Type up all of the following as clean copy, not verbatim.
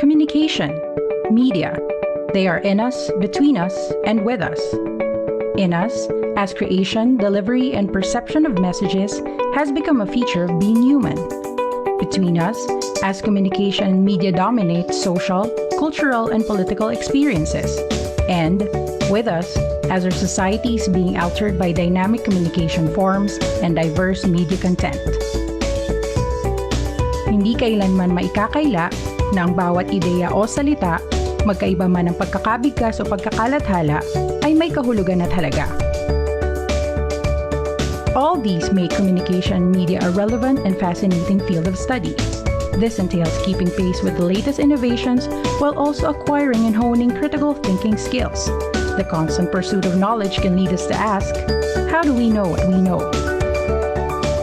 Communication, media, they are in us, between us, and with us. In us, as creation, delivery, and perception of messages has become a feature of being human. Between us, as communication and media dominate social, cultural, and political experiences. And with us, as our society is being altered by dynamic communication forms and diverse media content. Hindi kailanman maikakaila na ang bawat ideya o salita, magkaiba man ang pagkakabigkas o pagkakalathala, ay may kahulugan at halaga. All these make communication media a relevant and fascinating field of study. This entails keeping pace with the latest innovations while also acquiring and honing critical thinking skills. The constant pursuit of knowledge can lead us to ask, how do we know what we know?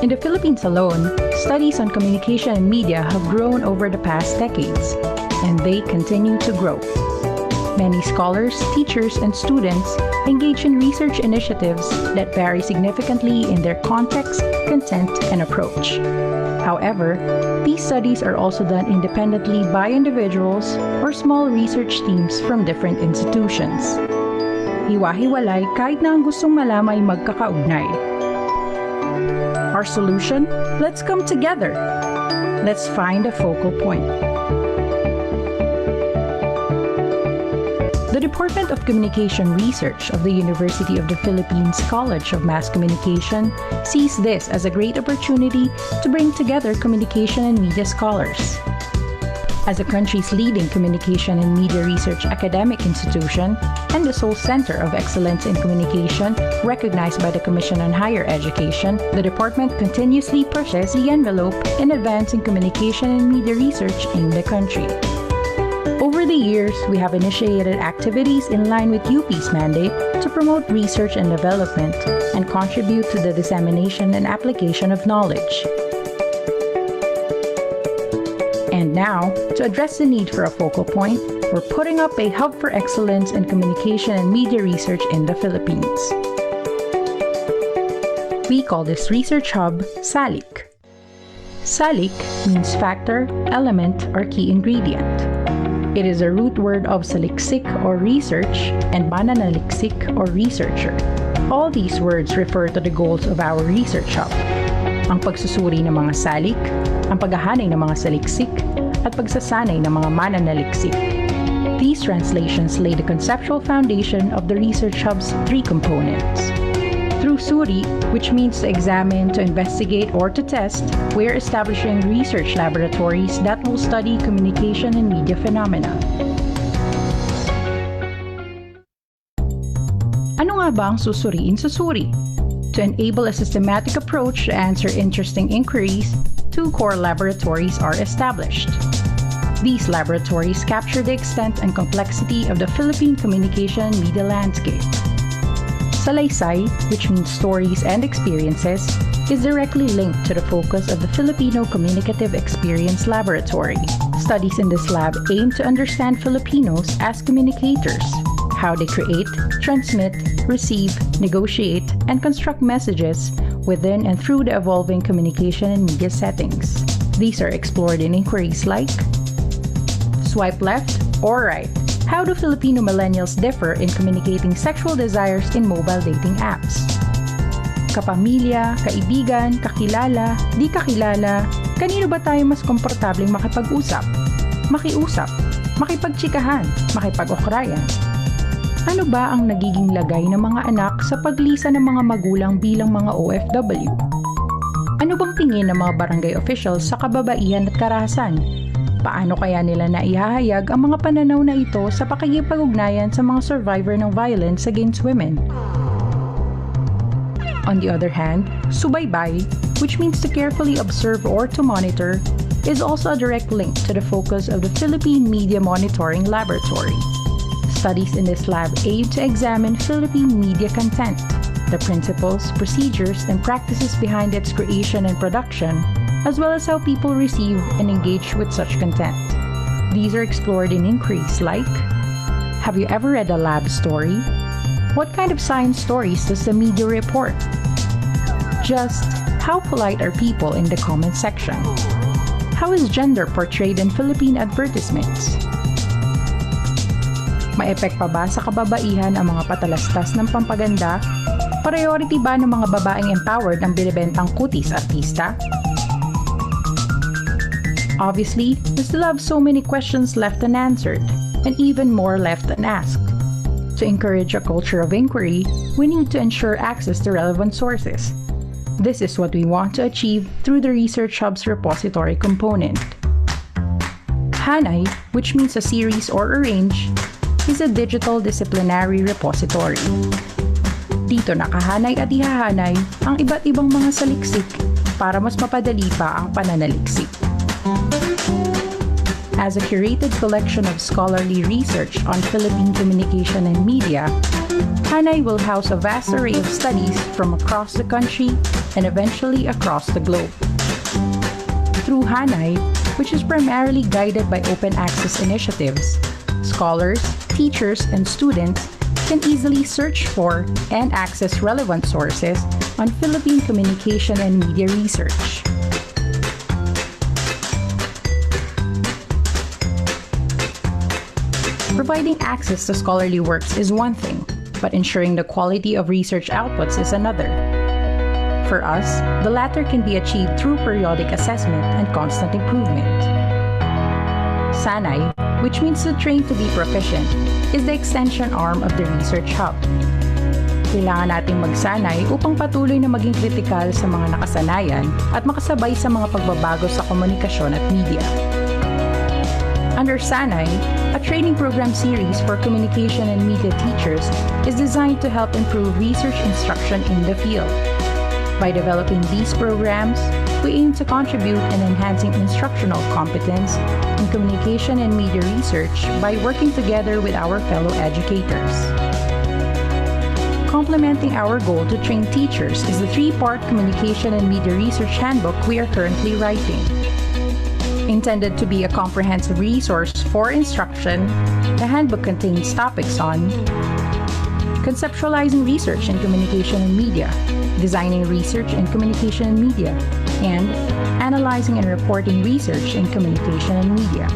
In the Philippines alone, studies on communication and media have grown over the past decades, and they continue to grow. Many scholars, teachers, and students engage in research initiatives that vary significantly in their context, content, and approach. However, these studies are also done independently by individuals or small research teams from different institutions. Hiwa-hiwalay kahit na ang gustong malamay magkakaugnay. Our solution? Let's come together. Let's find a focal point. The Department of Communication Research of the University of the Philippines College of Mass Communication sees this as a great opportunity to bring together communication and media scholars. As the country's leading communication and media research academic institution and the sole center of excellence in communication recognized by the Commission on Higher Education, the department continuously pushes the envelope in advancing communication and media research in the country. Over the years, we have initiated activities in line with UP's mandate to promote research and development and contribute to the dissemination and application of knowledge. And now, to address the need for a focal point, we're putting up a hub for excellence in communication and media research in the Philippines. We call this research hub SALIC. SALIC means factor, element, or key ingredient. It is a root word of saliksik or research and mananaliksik or researcher. All these words refer to the goals of our research hub. Ang pagsusuri ng mga salik, ang paghahanay ng mga saliksik, at pagsasanay ng mga mananaliksik. These translations lay the conceptual foundation of the research hub's three components. Through suri, which means to examine, to investigate, or to test, we are establishing research laboratories that will study communication and media phenomena. Ano nga ba ang susuriin sa suri? To enable a systematic approach to answer interesting inquiries, two core laboratories are established. These laboratories capture the extent and complexity of the Philippine communication and media landscape. Salaysay, which means stories and experiences, is directly linked to the focus of the Filipino Communicative Experience Laboratory. Studies in this lab aim to understand Filipinos as communicators, how they create, transmit, receive, negotiate, and construct messages within and through the evolving communication and media settings. These are explored in inquiries like swipe left or right. How do Filipino millennials differ in communicating sexual desires in mobile dating apps? Kapamilya, kaibigan, kakilala, di kakilala, kanino ba tayo mas komportableng makipag-usap? Makiusap, makipagtsikahan, makipag-okrayan. Ano ba ang nagiging lagay ng mga anak sa paglisa ng mga magulang bilang mga OFW? Ano bang tingin ng mga barangay officials sa kababaihan at karahasan? Paano kaya nila naihahayag ang mga pananaw na ito sa pakikipag-ugnayan sa mga survivor ng violence against women? On the other hand, subaybay, which means to carefully observe or to monitor, is also a direct link to the focus of the Philippine Media Monitoring Laboratory. Studies in this lab aim to examine Philippine media content, the principles, procedures, and practices behind its creation and production, as well as how people receive and engage with such content. These are explored in inquiries like, have you ever read a lab story? What kind of science stories does the media report? Just, how polite are people in the comment section? How is gender portrayed in Philippine advertisements? May epek pa ba sa kababaihan ang mga patalastas ng pampaganda? Priority ba ng mga babaeng empowered ang binibentang kutis artista? Obviously, we still have so many questions left unanswered, and even more left unasked. To encourage a culture of inquiry, we need to ensure access to relevant sources. This is what we want to achieve through the Research Hub's repository component. Hanay, which means a series or a range, is a digital disciplinary repository. Dito nakahanay at ihahanay ang iba't ibang mga saliksik para mas mapadali pa ang pananaliksik. As a curated collection of scholarly research on Philippine communication and media, Hanay will house a vast array of studies from across the country and eventually across the globe. Through Hanay, which is primarily guided by open access initiatives, scholars, teachers, and students can easily search for and access relevant sources on Philippine communication and media research. Providing access to scholarly works is one thing, but ensuring the quality of research outputs is another. For us, the latter can be achieved through periodic assessment and constant improvement. Sanay, which means to train to be proficient, is the extension arm of the Research Hub. Kailangan nating magsanay upang patuloy na maging kritikal sa mga nakasanayan at makasabay sa mga pagbabago sa komunikasyon at media. Under Sanay, a training program series for communication and media teachers is designed to help improve research instruction in the field. By developing these programs, we aim to contribute in enhancing instructional competence in communication and media research by working together with our fellow educators. Complementing our goal to train teachers is the three-part communication and media research handbook we are currently writing. Intended to be a comprehensive resource for instruction, the handbook contains topics on conceptualizing research in communication and media, designing research in communication and media, and analyzing and reporting research in communication and media.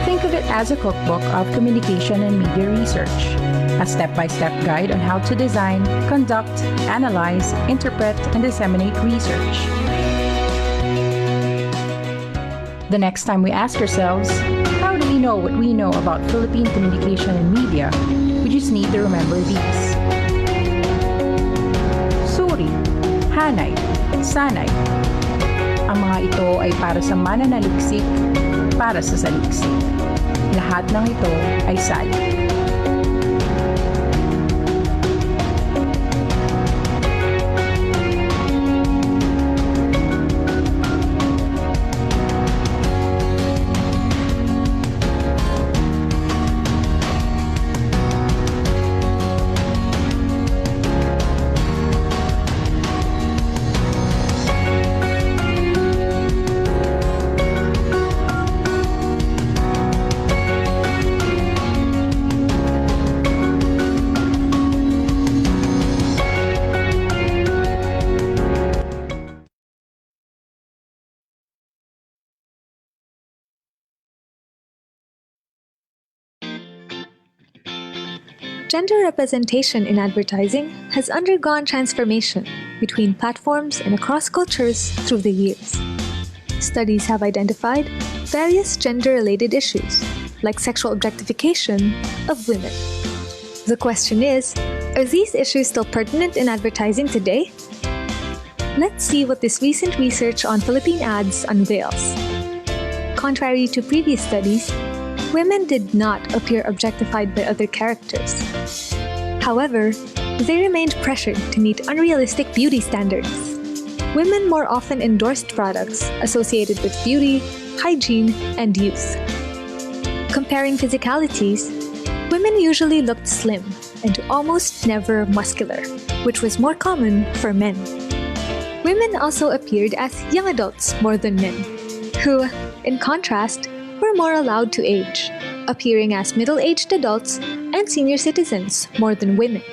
Think of it as a cookbook of communication and media research, a step-by-step guide on how to design, conduct, analyze, interpret, and disseminate research. The next time we ask ourselves, how do we know what we know about Philippine communication and media, we just need to remember these. Suri, Hanay, Sanay. Ang mga ito ay para sa mananaliksik, para sa saliksik. Lahat ng ito ay sali. Gender representation in advertising has undergone transformation between platforms and across cultures through the years. Studies have identified various gender-related issues, like sexual objectification of women. The question is, are these issues still pertinent in advertising today? Let's see what this recent research on Philippine ads unveils. Contrary to previous studies, women did not appear objectified by other characters. However, they remained pressured to meet unrealistic beauty standards. Women more often endorsed products associated with beauty, hygiene, and youth. Comparing physicalities, women usually looked slim and almost never muscular, which was more common for men. Women also appeared as young adults more than men, who, in contrast, were more allowed to age, appearing as middle-aged adults and senior citizens more than women.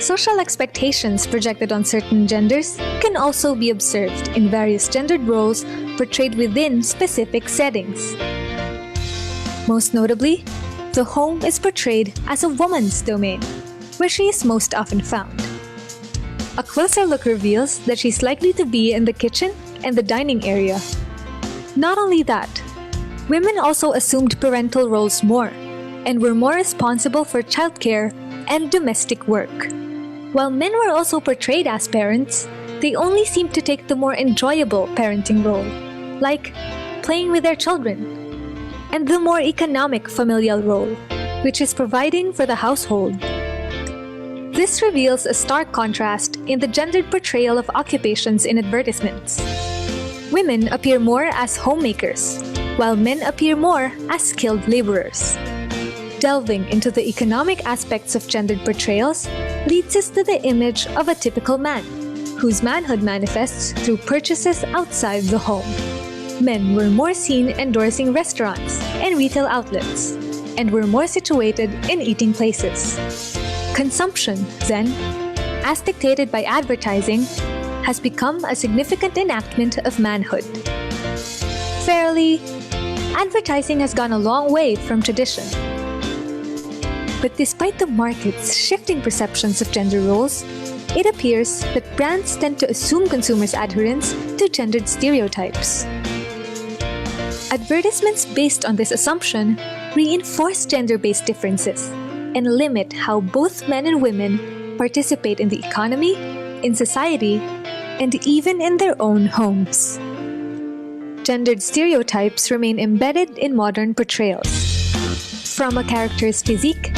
Social expectations projected on certain genders can also be observed in various gendered roles portrayed within specific settings. Most notably, the home is portrayed as a woman's domain, where she is most often found. A closer look reveals that she's likely to be in the kitchen and the dining area. Not only that, women also assumed parental roles more and were more responsible for childcare and domestic work. While men were also portrayed as parents, they only seemed to take the more enjoyable parenting role, like playing with their children, and the more economic familial role, which is providing for the household. This reveals a stark contrast in the gendered portrayal of occupations in advertisements. Women appear more as homemakers, while men appear more as skilled laborers. Delving into the economic aspects of gendered portrayals leads us to the image of a typical man, whose manhood manifests through purchases outside the home. Men were more seen endorsing restaurants and retail outlets, and were more situated in eating places. Consumption, then, as dictated by advertising, has become a significant enactment of manhood. Fairly, advertising has gone a long way from tradition. But despite the market's shifting perceptions of gender roles, it appears that brands tend to assume consumers' adherence to gendered stereotypes. Advertisements based on this assumption reinforce gender-based differences and limit how both men and women participate in the economy, in society, and even in their own homes. Gendered stereotypes remain embedded in modern portrayals. From a character's physique,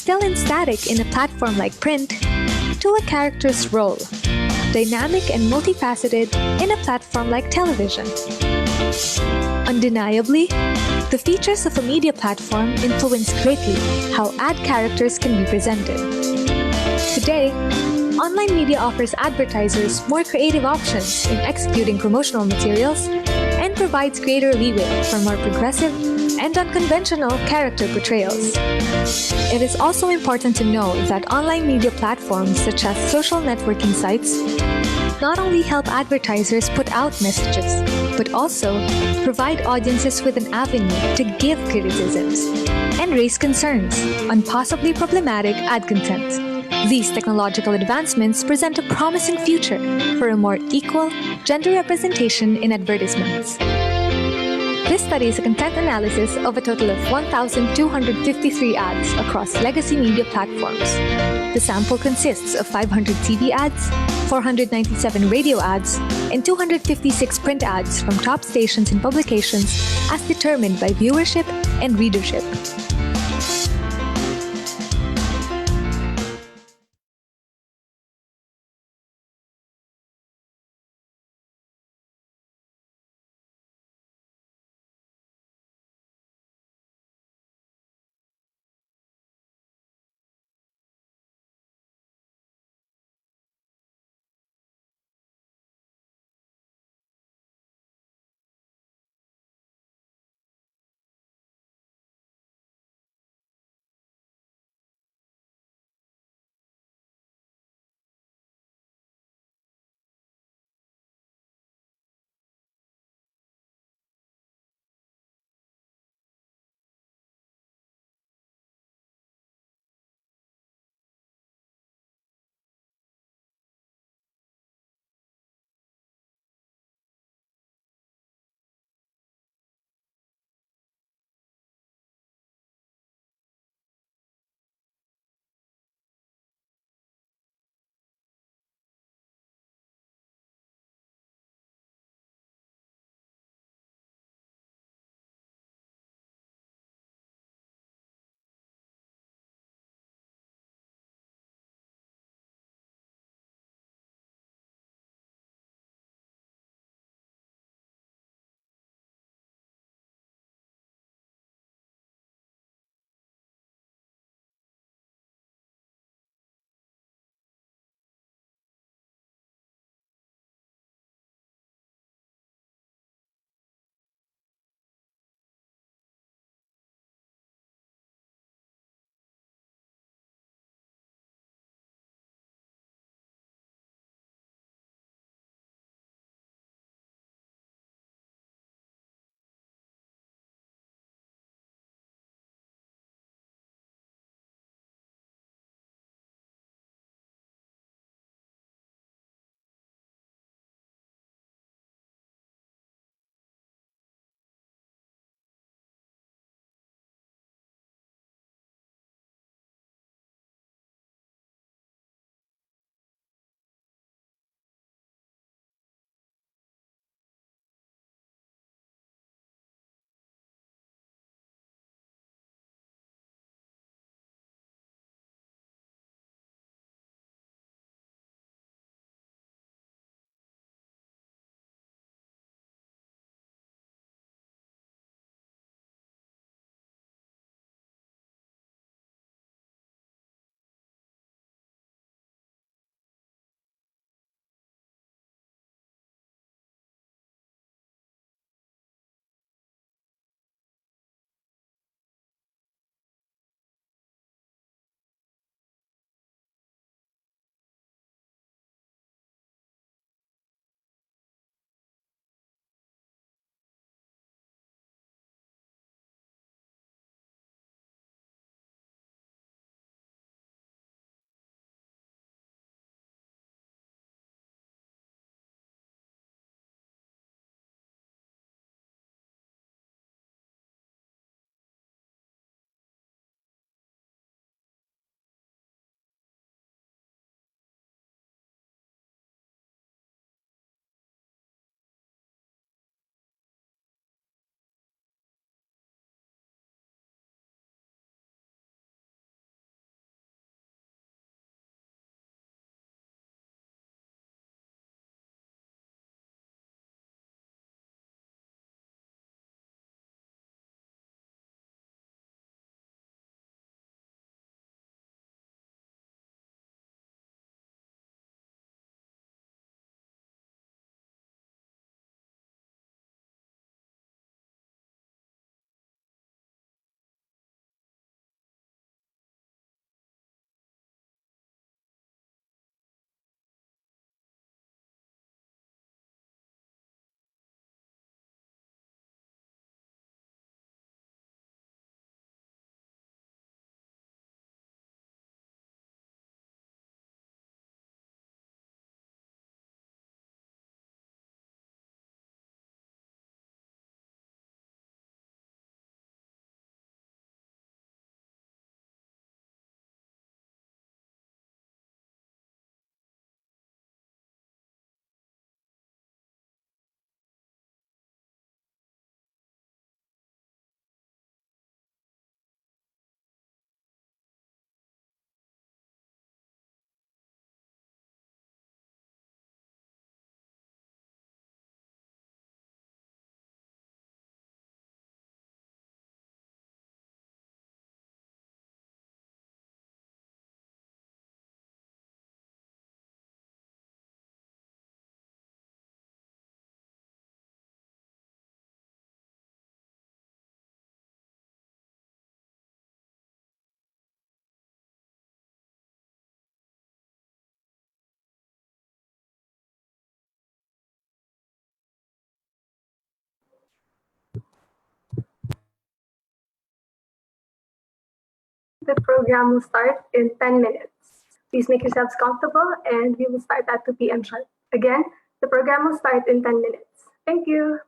still in static in a platform like print, to a character's role, dynamic and multifaceted in a platform like television. Undeniably, the features of a media platform influence greatly how ad characters can be presented. Today, online media offers advertisers more creative options in executing promotional materials and provides greater leeway for more progressive and unconventional character portrayals. It is also important to note that online media platforms such as social networking sites not only help advertisers put out messages, but also provide audiences with an avenue to give criticisms and raise concerns on possibly problematic ad content. These technological advancements present a promising future for a more equal gender representation in advertisements. This study is a content analysis of a total of 1,253 ads across legacy media platforms. The sample consists of 500 TV ads, 497 radio ads, and 256 print ads from top stations and publications as determined by viewership and readership. The program will start in 10 minutes. Please make yourselves comfortable and we will start at 2 p.m. sharp. Again, the program will start in 10 minutes. Thank you.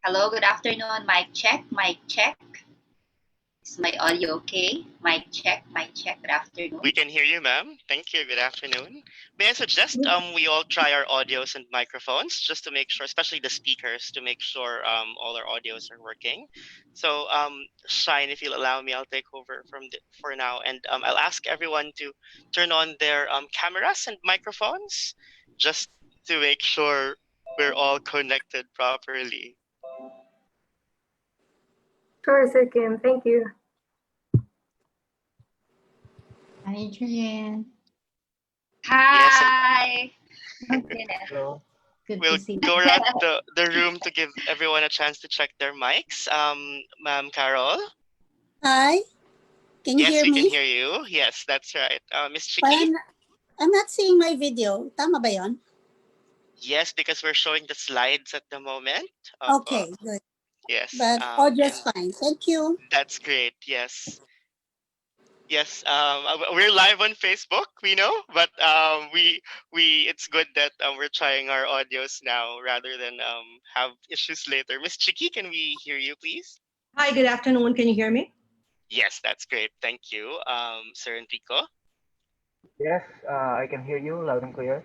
Hello, good afternoon. Mic check, mic check. Is my audio okay? Mic check, good afternoon. We can hear you, ma'am. Thank you. Good afternoon. May I suggest we all try our audios and microphones just to make sure, especially the speakers, to make sure all our audios are working. So, Shine, if you'll allow me, I'll take over for now, and I'll ask everyone to turn on their cameras and microphones just to make sure we're all connected properly. Sure, Sir Kim. Thank you. Hi, Julian. Hi. Hello. Good We'll to see go you. around the room to give everyone a chance to check their mics. Ma'am Carol? Hi, can you Yes, hear we me? can hear you. Yes, that's right. Miss But Chiki? I'm not seeing my video. Tama ba yun? Yes, because we're showing the slides at the moment. Okay, good. Yes, But audio's and fine. Thank you. that's great. Yes. Yes, we're live on Facebook, we know, but we it's good that we're trying our audios now rather than have issues later. Miss Chiki, can we hear you, please? Hi, good afternoon. Can you hear me? Yes, that's great. Thank you. Sir Enrico? Yes, I can hear you loud and clear.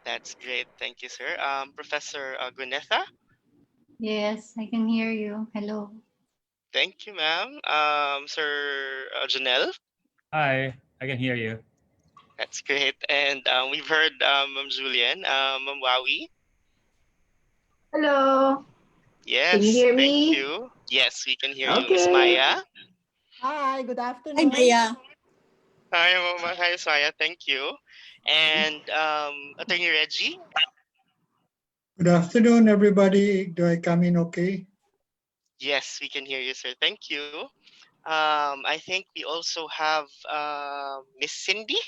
That's great. Thank you, sir. Professor Gunetha? Yes, I can hear you. Hello. Thank you, ma'am. Sir Janelle? Hi, I can hear you. That's great. And we've heard Ma'am Julian. Ma'am Wowie? Hello. Yes, Can you hear thank me? you. Yes, we can hear you. Miss Okay. Maya? Hi, good Hi, afternoon. Bea. Hi, Mama. Hi, Saya. Thank you. And Attorney Reggie. Good afternoon, everybody. Do I come in okay? Yes, we can hear you, sir. Thank you. I think we also have Miss Cindy.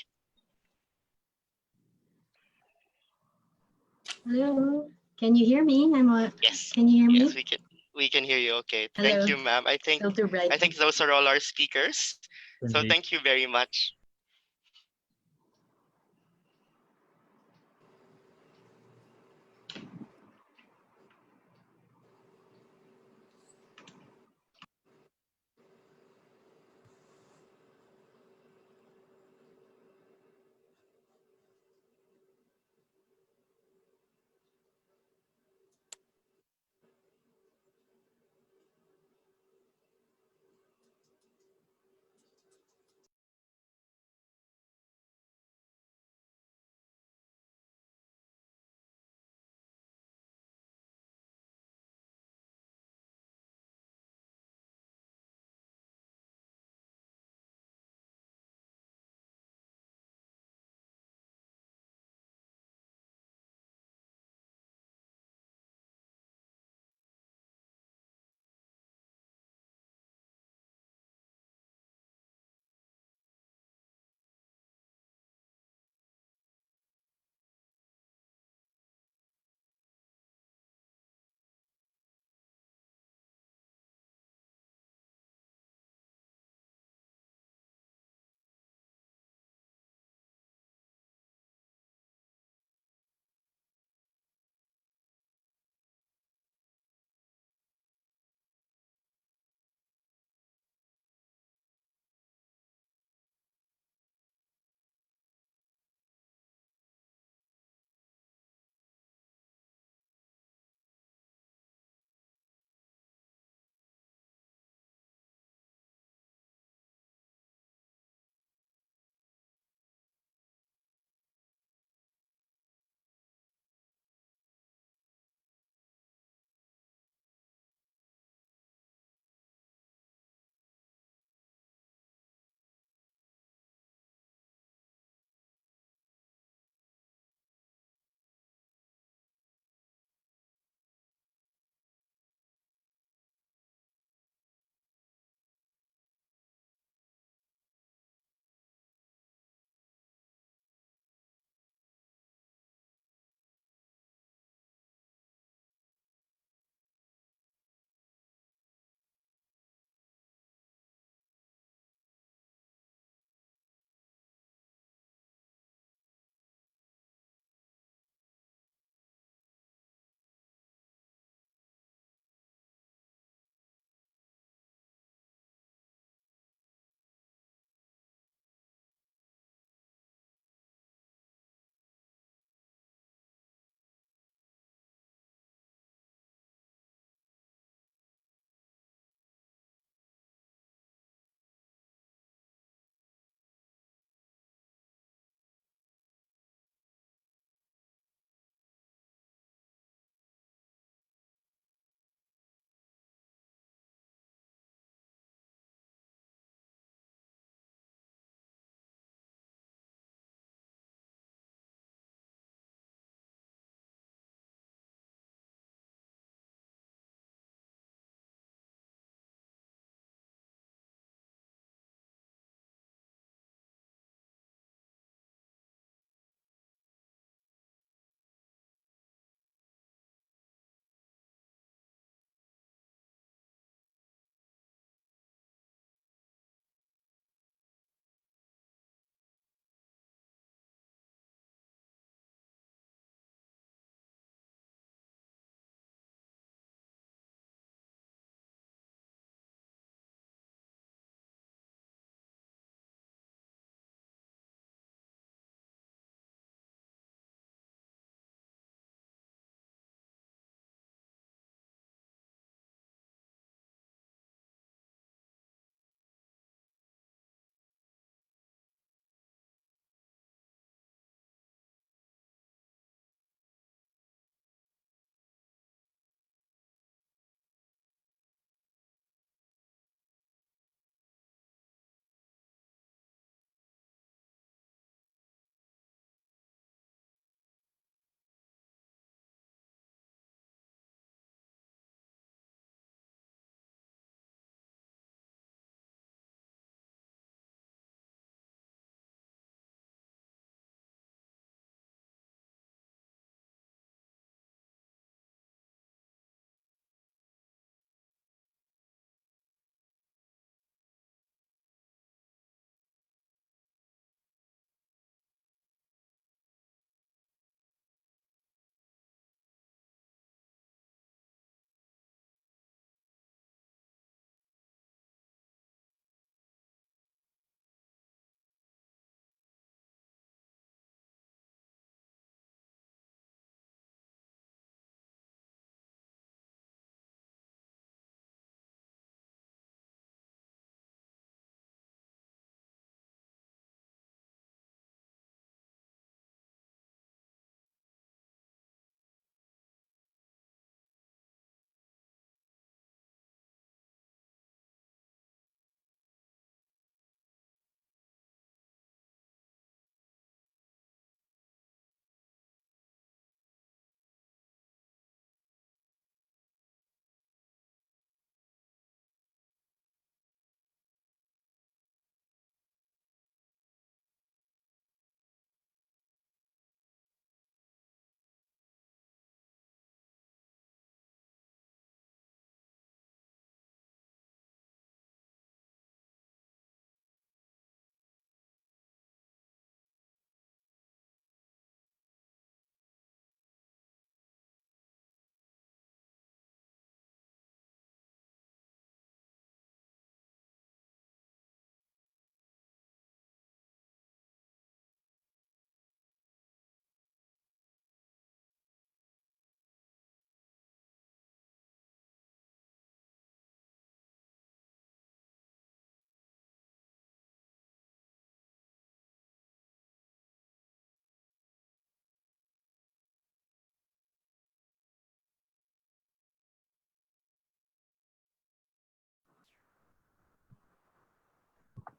Hello. Can you hear me? Yes. Can you hear Yes, me? we can hear you. Okay. Hello. Thank you, ma'am. Still too bright. I think those are all our speakers. So Indeed. thank you very much.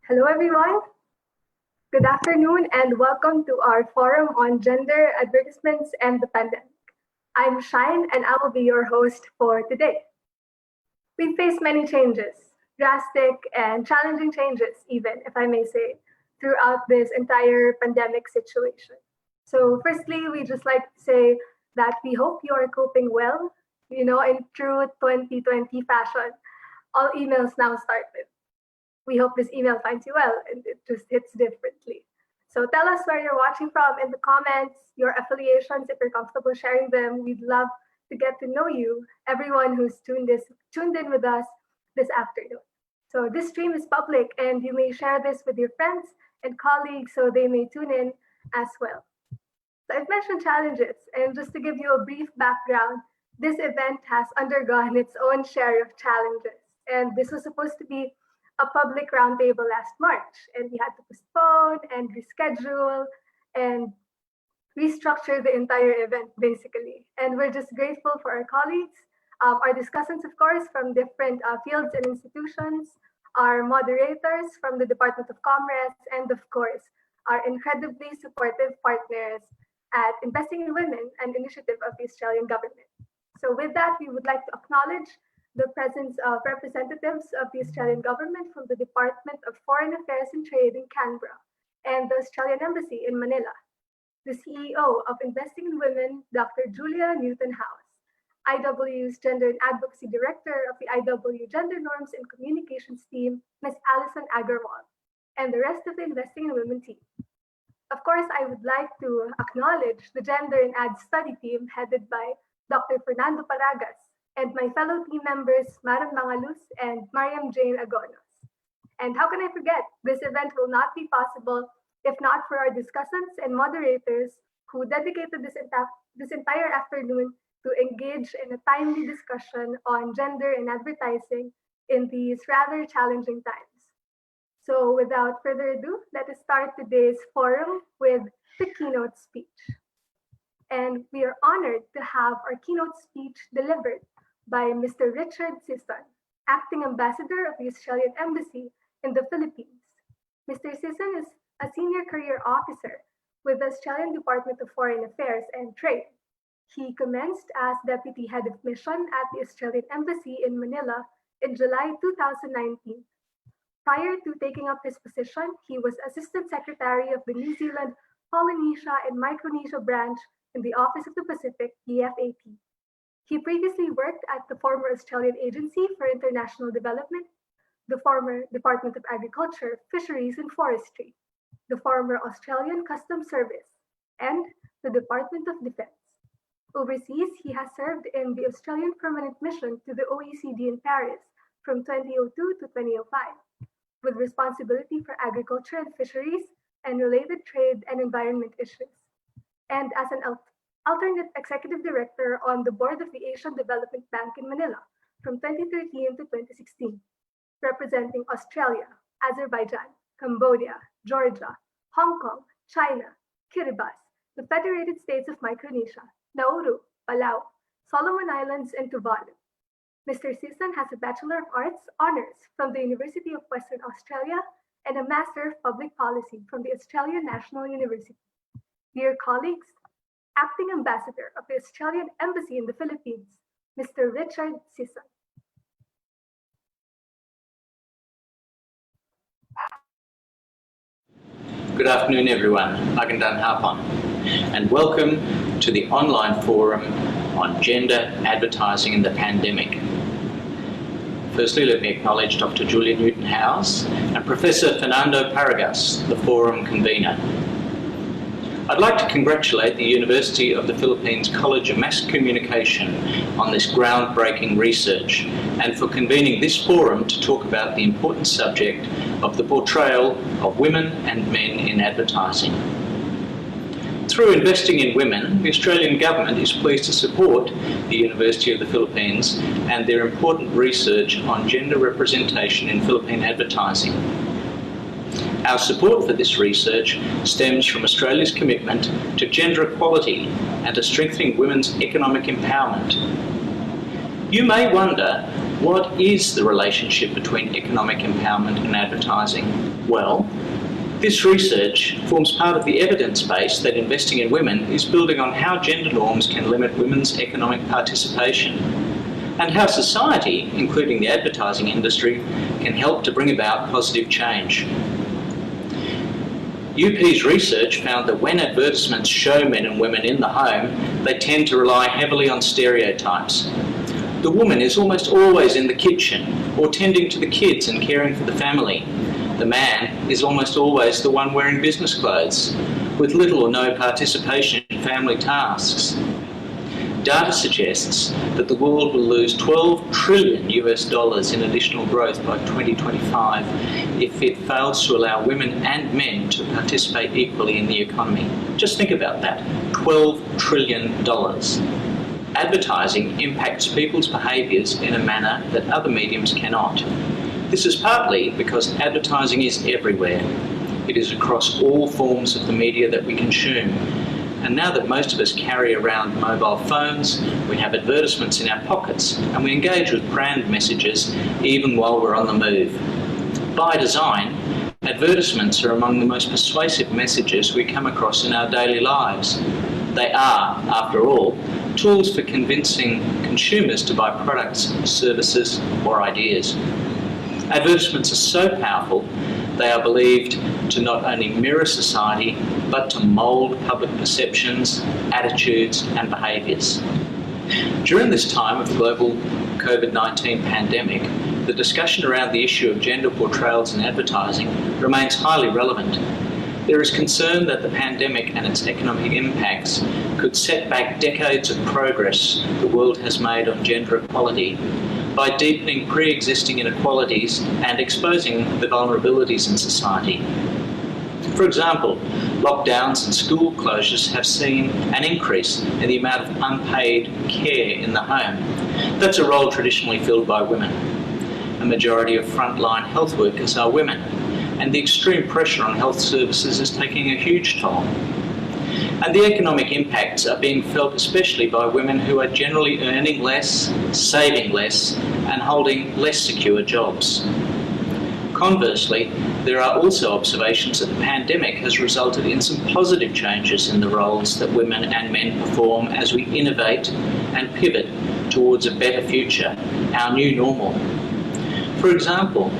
Hello, everyone. Good afternoon and welcome to our forum on gender, advertisements, and the pandemic. I'm Shine and I will be your host for today. We face many changes, drastic and challenging changes even, if I may say, throughout this entire pandemic situation. So firstly, we just like to say that we hope you are coping well. You know, in true 2020 fashion, all emails now start with, we hope this email finds you well, and it just hits differently. So tell us where you're watching from in the comments, your affiliations, if you're comfortable sharing them. We'd love to get to know you, everyone who's tuned in with us this afternoon. So this stream is public and you may share this with your friends and colleagues so they may tune in as well. So I've mentioned challenges, and just to give you a brief background, this event has undergone its own share of challenges. And this was supposed to be a public roundtable last March, and we had to postpone and reschedule and restructure the entire event, basically. And we're just grateful for our colleagues, our discussants, of course, from different fields and institutions, our moderators from the Department of Commerce, and of course, our incredibly supportive partners at Investing in Women, an initiative of the Australian government. So with that, we would like to acknowledge the presence of representatives of the Australian government from the Department of Foreign Affairs and Trade in Canberra and the Australian Embassy in Manila, the CEO of Investing in Women, Dr. Julia Newton-House, IW's Gender and Advocacy Director of the IW Gender Norms and Communications team, Ms. Alison Agarwal, and the rest of the Investing in Women team. Of course, I would like to acknowledge the Gender and Ad Study team headed by Dr. Fernando Paragas and my fellow team members, Madam Mangalus and Mariam Jane Agonos. And how can I forget, this event will not be possible if not for our discussants and moderators who dedicated this entire afternoon to engage in a timely discussion on gender and advertising in these rather challenging times. So without further ado, let us start today's forum with the keynote speech. And we are honored to have our keynote speech delivered by Mr. Richard Sisson, Acting Ambassador of the Australian Embassy in the Philippines. Mr. Sisson is a Senior Career Officer with the Australian Department of Foreign Affairs and Trade. He commenced as Deputy Head of Mission at the Australian Embassy in Manila in July 2019. Prior to taking up his position, he was Assistant Secretary of the New Zealand, Polynesia and Micronesia branch in the Office of the Pacific, DFAP. He previously worked at the former Australian Agency for International Development, the former Department of Agriculture, Fisheries and Forestry, the former Australian Customs Service, and the Department of Defense. Overseas, he has served in the Australian Permanent Mission to the OECD in Paris from 2002 to 2005, with responsibility for agriculture and fisheries and related trade and environment issues, and as an alternate executive director on the board of the Asian Development Bank in Manila from 2013 to 2016, representing Australia, Azerbaijan, Cambodia, Georgia, Hong Kong, China, Kiribati, the Federated States of Micronesia, Nauru, Palau, Solomon Islands, and Tuvalu. Mr. Sisson has a Bachelor of Arts honors from the University of Western Australia and a Master of Public Policy from the Australian National University. Dear colleagues, Acting Ambassador of the Australian Embassy in the Philippines, Mr. Richard Sisson. Good afternoon, everyone. Magandang hapon, and welcome to the online forum on gender, advertising, and the pandemic. Firstly, let me acknowledge Dr. Julia Newton-House and Professor Fernando Paragas, the forum convener. I'd like to congratulate the University of the Philippines College of Mass Communication on this groundbreaking research and for convening this forum to talk about the important subject of the portrayal of women and men in advertising. Through Investing in Women, the Australian Government is pleased to support the University of the Philippines and their important research on gender representation in Philippine advertising. Our support for this research stems from Australia's commitment to gender equality and to strengthening women's economic empowerment. You may wonder What is the relationship between economic empowerment and advertising? Well, this research forms part of the evidence base that investing in women is building on how gender norms can limit women's economic participation and how society, including the advertising industry, can help to bring about positive change. UP's research found that when advertisements show men and women in the home, they tend to rely heavily on stereotypes. The woman is almost always in the kitchen or tending to the kids and caring for the family. The man is almost always the one wearing business clothes, with little or no participation in family tasks. Data suggests that the world will lose $12 trillion in additional growth by 2025 if it fails to allow women and men to participate equally in the economy. Just think about that, $12 trillion. Advertising impacts people's behaviours in a manner that other mediums cannot. This is partly because advertising is everywhere. It is across all forms of the media that we consume. And now that most of us carry around mobile phones, we have advertisements in our pockets and we engage with brand messages even while we're on the move. By design, advertisements are among the most persuasive messages we come across in our daily lives. They are, after all, tools for convincing consumers to buy products, services, or ideas. Advertisements are so powerful, they are believed to not only mirror society, but to mould public perceptions, attitudes, and behaviours. During this time of the global COVID-19 pandemic, the discussion around the issue of gender portrayals in advertising remains highly relevant. There is concern that the pandemic and its economic impacts could set back decades of progress the world has made on gender equality by deepening pre-existing inequalities and exposing the vulnerabilities in society. For example, lockdowns and school closures have seen an increase in the amount of unpaid care in the home. That's a role traditionally filled by women. A majority of frontline health workers are women, and the extreme pressure on health services is taking a huge toll. And the economic impacts are being felt especially by women who are generally earning less, saving less, and holding less secure jobs. Conversely, there are also observations that the pandemic has resulted in some positive changes in the roles that women and men perform as we innovate and pivot towards a better future, our new normal. For example,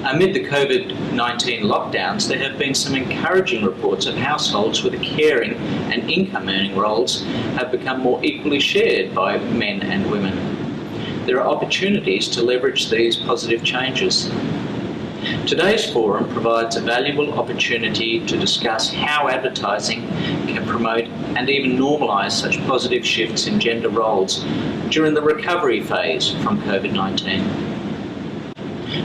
amid the COVID-19 lockdowns, there have been some encouraging reports of households with caring and income-earning roles have become more equally shared by men and women. There are opportunities to leverage these positive changes. Today's forum provides a valuable opportunity to discuss how advertising can promote and even normalise such positive shifts in gender roles during the recovery phase from COVID-19.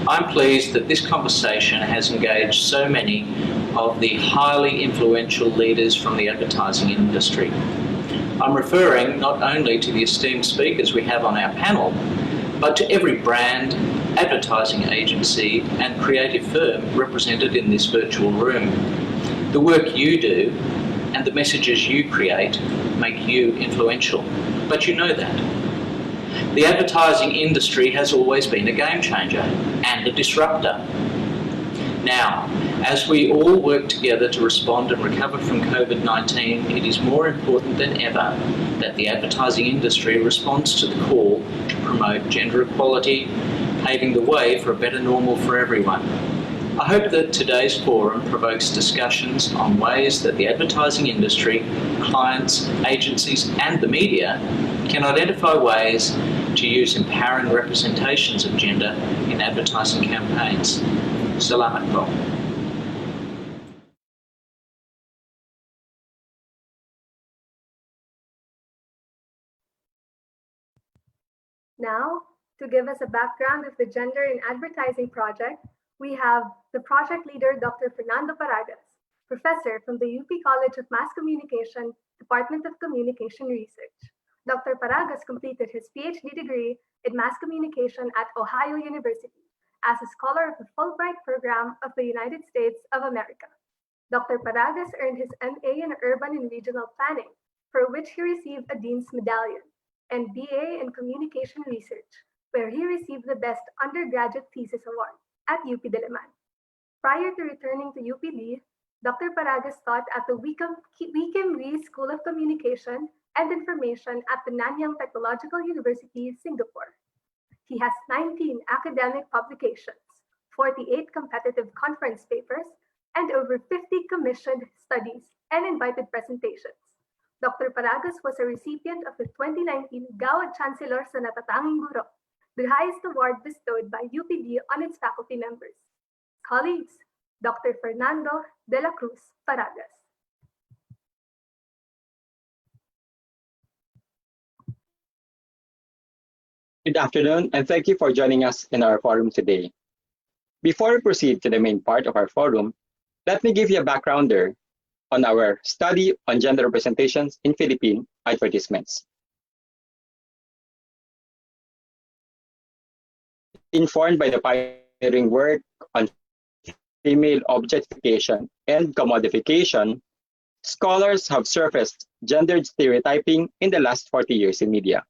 I'm pleased that this conversation has engaged so many of the highly influential leaders from the advertising industry. I'm referring not only to the esteemed speakers we have on our panel, but to every brand, advertising agency and creative firm represented in this virtual room. The work you do and the messages you create make you influential, but you know that. The advertising industry has always been a game changer and a disruptor. Now, as we all work together to respond and recover from COVID-19, it is more important than ever that the advertising industry responds to the call to promote gender equality, paving the way for a better normal for everyone. I hope that today's forum provokes discussions on ways that the advertising industry, clients, agencies and the media can identify ways to use empowering representations of gender in advertising campaigns. Salamat po. Now, to give us a background of the Gender in Advertising project, we have the project leader, Dr. Fernando Paragas, professor from the UP College of Mass Communication, Department of Communication Research. Dr. Paragas completed his PhD degree in Mass Communication at Ohio University as a scholar of the Fulbright Program of the United States of America. Dr. Paragas earned his MA in Urban and Regional Planning, for which he received a Dean's Medallion, and BA in Communication Research where he received the Best Undergraduate Thesis Award at UP Diliman. Prior to returning to UPD, Dr. Paragas taught at the Wickham Lee School of Communication and Information at the Nanyang Technological University, Singapore. He has 19 academic publications, 48 competitive conference papers, and over 50 commissioned studies and invited presentations. Dr. Paragas was a recipient of the 2019 Gawad Chancellor sa Natatanging Guro, the highest award bestowed by UPD on its faculty members. Colleagues, Dr. Fernando de la Cruz Paragas. Good afternoon, and thank you for joining us in our forum today. Before we proceed to the main part of our forum, let me give you a backgrounder on our study on gender representations in Philippine advertisements. Informed by the pioneering work on female objectification and commodification, scholars have surfaced gendered stereotyping in the last 40 years in media.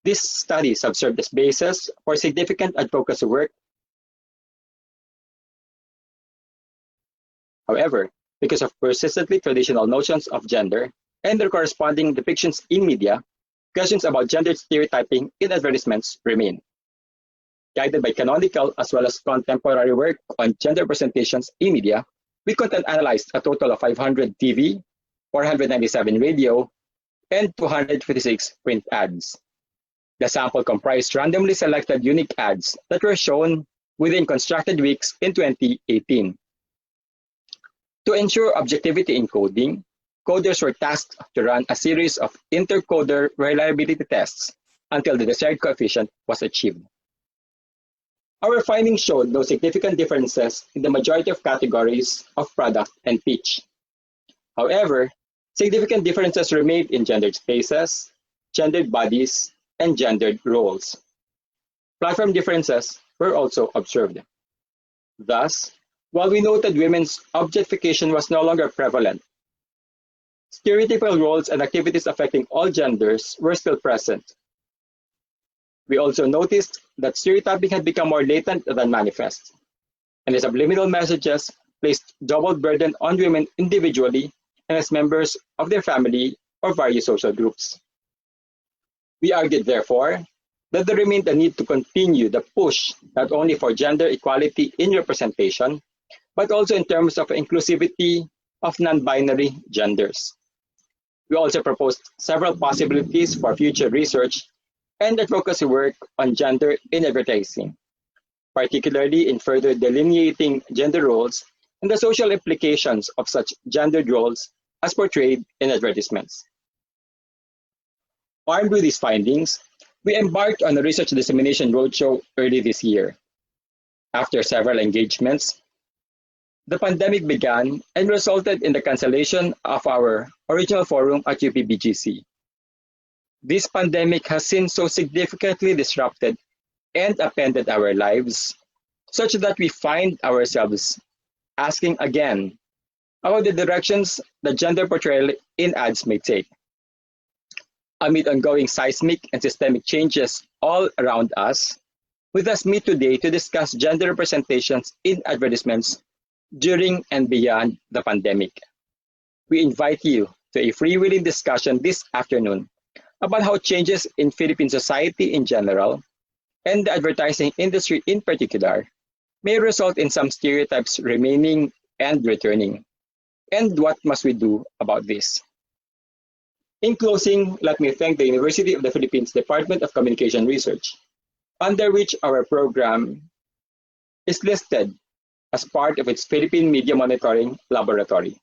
These studies have served as basis for significant advocacy work. However, because of persistently traditional notions of gender and their corresponding depictions in media, questions about gendered stereotyping in advertisements remain. Guided by canonical as well as contemporary work on gender representations in media, we content analyzed a total of 500 TV, 497 radio, and 256 print ads. The sample comprised randomly selected unique ads that were shown within constructed weeks in 2018. To ensure objectivity in coding, coders were tasked to run a series of intercoder reliability tests until the desired coefficient was achieved. Our findings showed no significant differences in the majority of categories of product and pitch. However, significant differences remained in gendered spaces, gendered bodies, and gendered roles. Platform differences were also observed. Thus, while we noted women's objectification was no longer prevalent, stereotypical roles and activities affecting all genders were still present. We also noticed that stereotyping had become more latent than manifest, and the subliminal messages placed double burden on women individually and as members of their family or various social groups. We argued, therefore, that there remained a need to continue the push not only for gender equality in representation, but also in terms of inclusivity of non-binary genders. We also proposed several possibilities for future research and advocacy work on gender in advertising, particularly in further delineating gender roles and the social implications of such gendered roles as portrayed in advertisements. Armed with these findings, we embarked on a research dissemination roadshow early this year. After several engagements, the pandemic began and resulted in the cancellation of our original forum at UPBGC. This pandemic has since so significantly disrupted and upended our lives, such that we find ourselves asking again about the directions that gender portrayal in ads may take. Amid ongoing seismic and systemic changes all around us, we thus meet today to discuss gender representations in advertisements during and beyond the pandemic. We invite you to a freewheeling discussion this afternoon about how changes in Philippine society in general and the advertising industry in particular may result in some stereotypes remaining and returning, and what must we do about this. In closing, let me thank the University of the Philippines Department of Communication Research, under which our program is listed as part of its Philippine Media Monitoring Laboratory.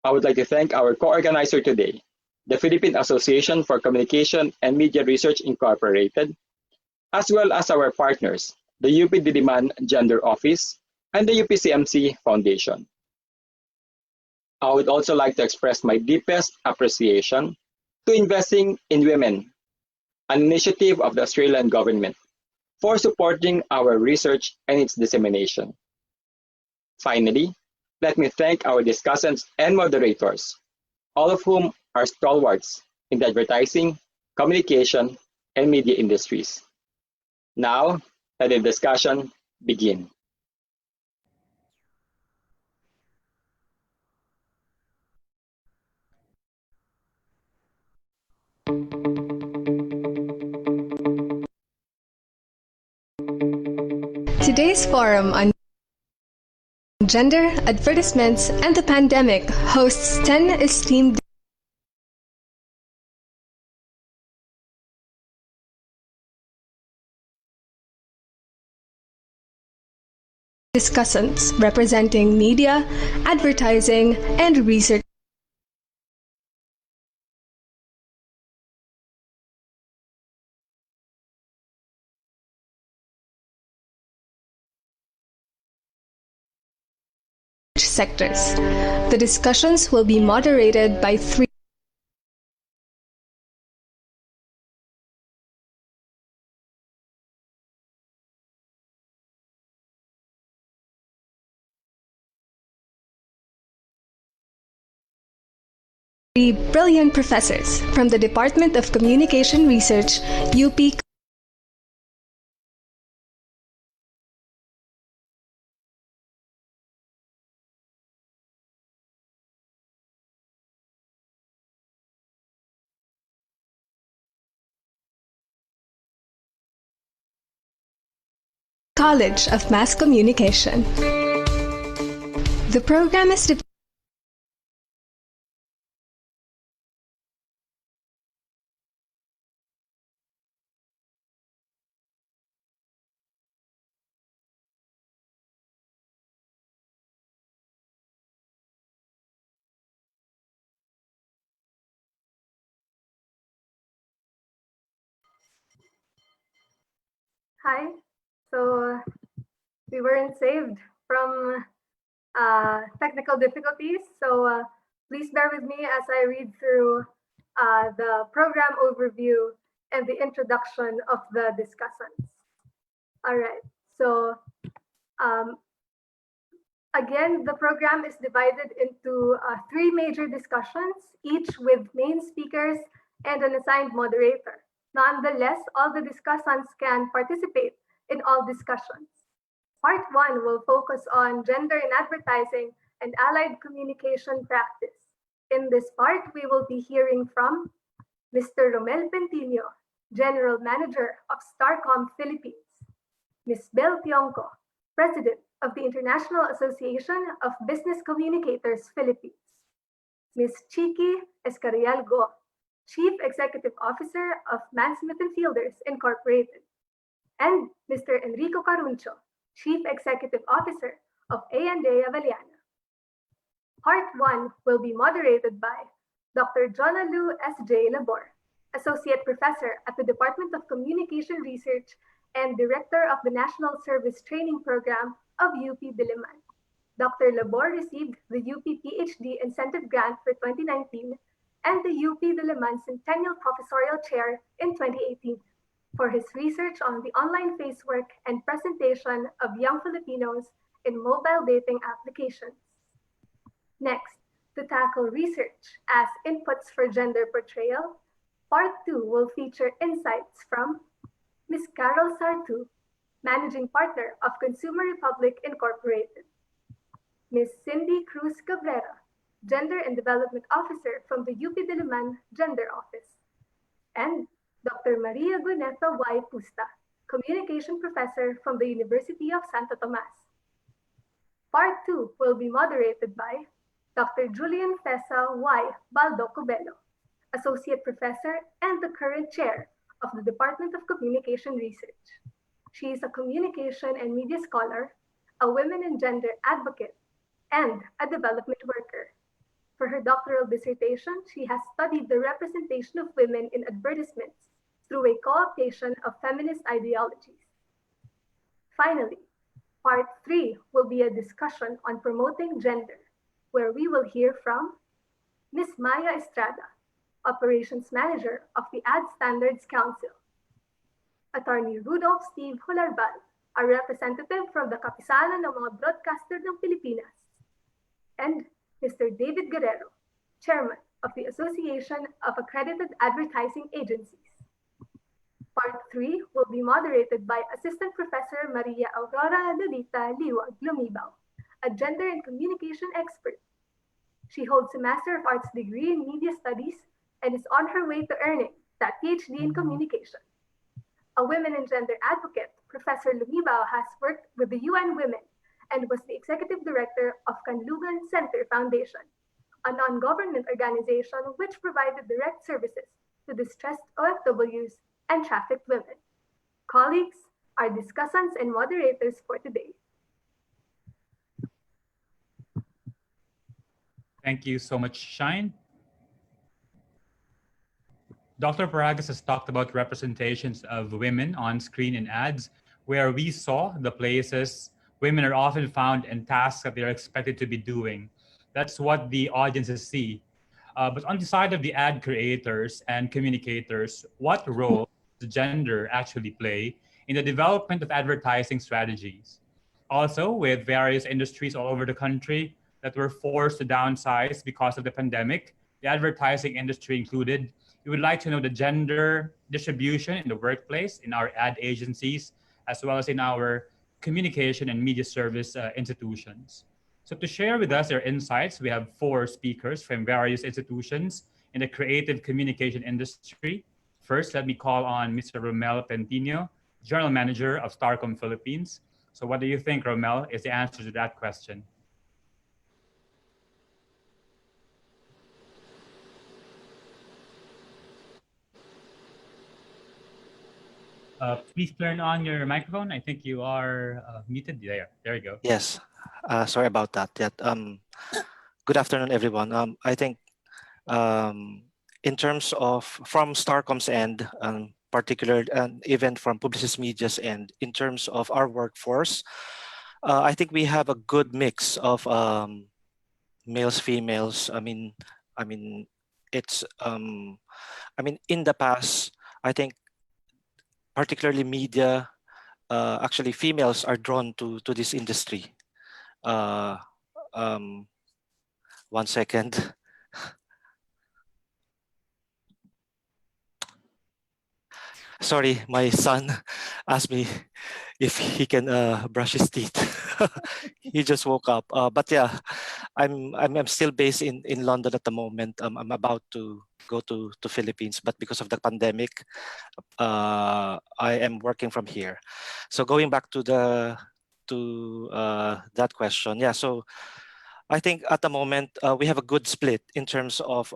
I would like to thank our co-organizer today, the Philippine Association for Communication and Media Research Incorporated, as well as our partners, the UP Diliman Gender Office and the UPCMC Foundation. I would also like to express my deepest appreciation to Investing in Women, an initiative of the Australian government, for supporting our research and its dissemination. Finally, let me thank our discussants and moderators, all of whom are stalwarts in the advertising, communication, and media industries. Now, let the discussion begin. Today's forum on gender, advertisements, and the pandemic hosts 10 esteemed discussants representing media, advertising, and research. Sectors. The discussions will be moderated by three brilliant professors from the Department of Communication Research, UP. College of Mass Communication. The program is Hi. So we weren't saved from technical difficulties. So please bear with me as I read through the program overview and the introduction of the discussants. All right. So again, the program is divided into three major discussions, each with main speakers and an assigned moderator. Nonetheless, all the discussants can participate in all discussions. Part 1 will focus on gender in advertising and allied communication practice. In this part, we will be hearing from Mr. Romel Pentino, General Manager of Starcom Philippines, Ms. Bel Tionco, President of the International Association of Business Communicators Philippines, Ms. Chiki Escarial Go, Chief Executive Officer of Mansmith and Fielders Incorporated, and Mr. Enrico Caruncho, Chief Executive Officer of A&A Avellana. Part 1 will be moderated by Dr. Jonalu S.J. Labor, Associate Professor at the Department of Communication Research and Director of the National Service Training Program of UP Diliman. Dr. Labor received the UP PhD Incentive Grant for 2019 and the UP Diliman Centennial Professorial Chair in 2018 for his research on the online facework and presentation of young Filipinos in mobile dating applications. Next, to tackle research as inputs for gender portrayal, Part 2 will feature insights from Ms. Carol Sartu, Managing Partner of Consumer Republic Incorporated, Ms. Cindy Cruz Cabrera, Gender and Development Officer from the UP Diliman Gender Office, and Dr. Maria Guneta Y. Pusta, Communication Professor from the University of Santo Tomas. Part 2 will be moderated by Dr. Julian Tessa Y. Baldo Cubelo, Associate Professor and the current Chair of the Department of Communication Research. She is a communication and media scholar, a women and gender advocate, and a development worker. For her doctoral dissertation, she has studied the representation of women in advertisements through a co-optation of feminist ideologies. Finally, Part 3 will be a discussion on promoting gender, where we will hear from Ms. Maya Estrada, Operations Manager of the Ad Standards Council, Attorney Rudolph Steve Hularbal, a representative from the Kapisanan ng mga Broadcaster ng Pilipinas, and Mr. David Guerrero, Chairman of the Association of Accredited Advertising Agencies. Part 3 will be moderated by Assistant Professor Maria Aurora Lolita Liwag Lumibaw, a gender and communication expert. She holds a Master of Arts degree in Media Studies and is on her way to earning that PhD in communication. A women and gender advocate, Professor Lumibaw has worked with the UN Women and was the executive director of Kanlugan Center Foundation, a non-government organization which provided direct services to distressed OFWs and trafficked women. Colleagues, our discussants and moderators for today. Thank you so much, Shine. Dr. Paragas has talked about representations of women on screen in ads, where we saw the places women are often found in tasks that they're expected to be doing. That's what the audiences see. But on the side of the ad creators and communicators, what role does gender actually play in the development of advertising strategies? Also, with various industries all over the country that were forced to downsize because of the pandemic, the advertising industry included, we would like to know the gender distribution in the workplace, in our ad agencies, as well as in our communication and media service institutions. So to share with us their insights, we have 4 speakers from various institutions in the creative communication industry. First, let me call on Mr. Romel Pentino, General Manager of Starcom Philippines. So what do you think, Romel, is the answer to that question? Please turn on your microphone. I think you are muted. There you go. Yes, sorry about that. Good afternoon, everyone. I think in terms of from Starcom's end, particular and even from Publicis Media's end, in terms of our workforce, I think we have a good mix of males, females. It's in the past, I think particularly media, actually females are drawn to this industry. 1 second. Sorry, my son asked me if he can brush his teeth. He just woke up. But yeah, I'm still based in London at the moment. I'm about to go to Philippines, but because of the pandemic, I am working from here. So going back to that question, yeah. So I think at the moment we have a good split in terms of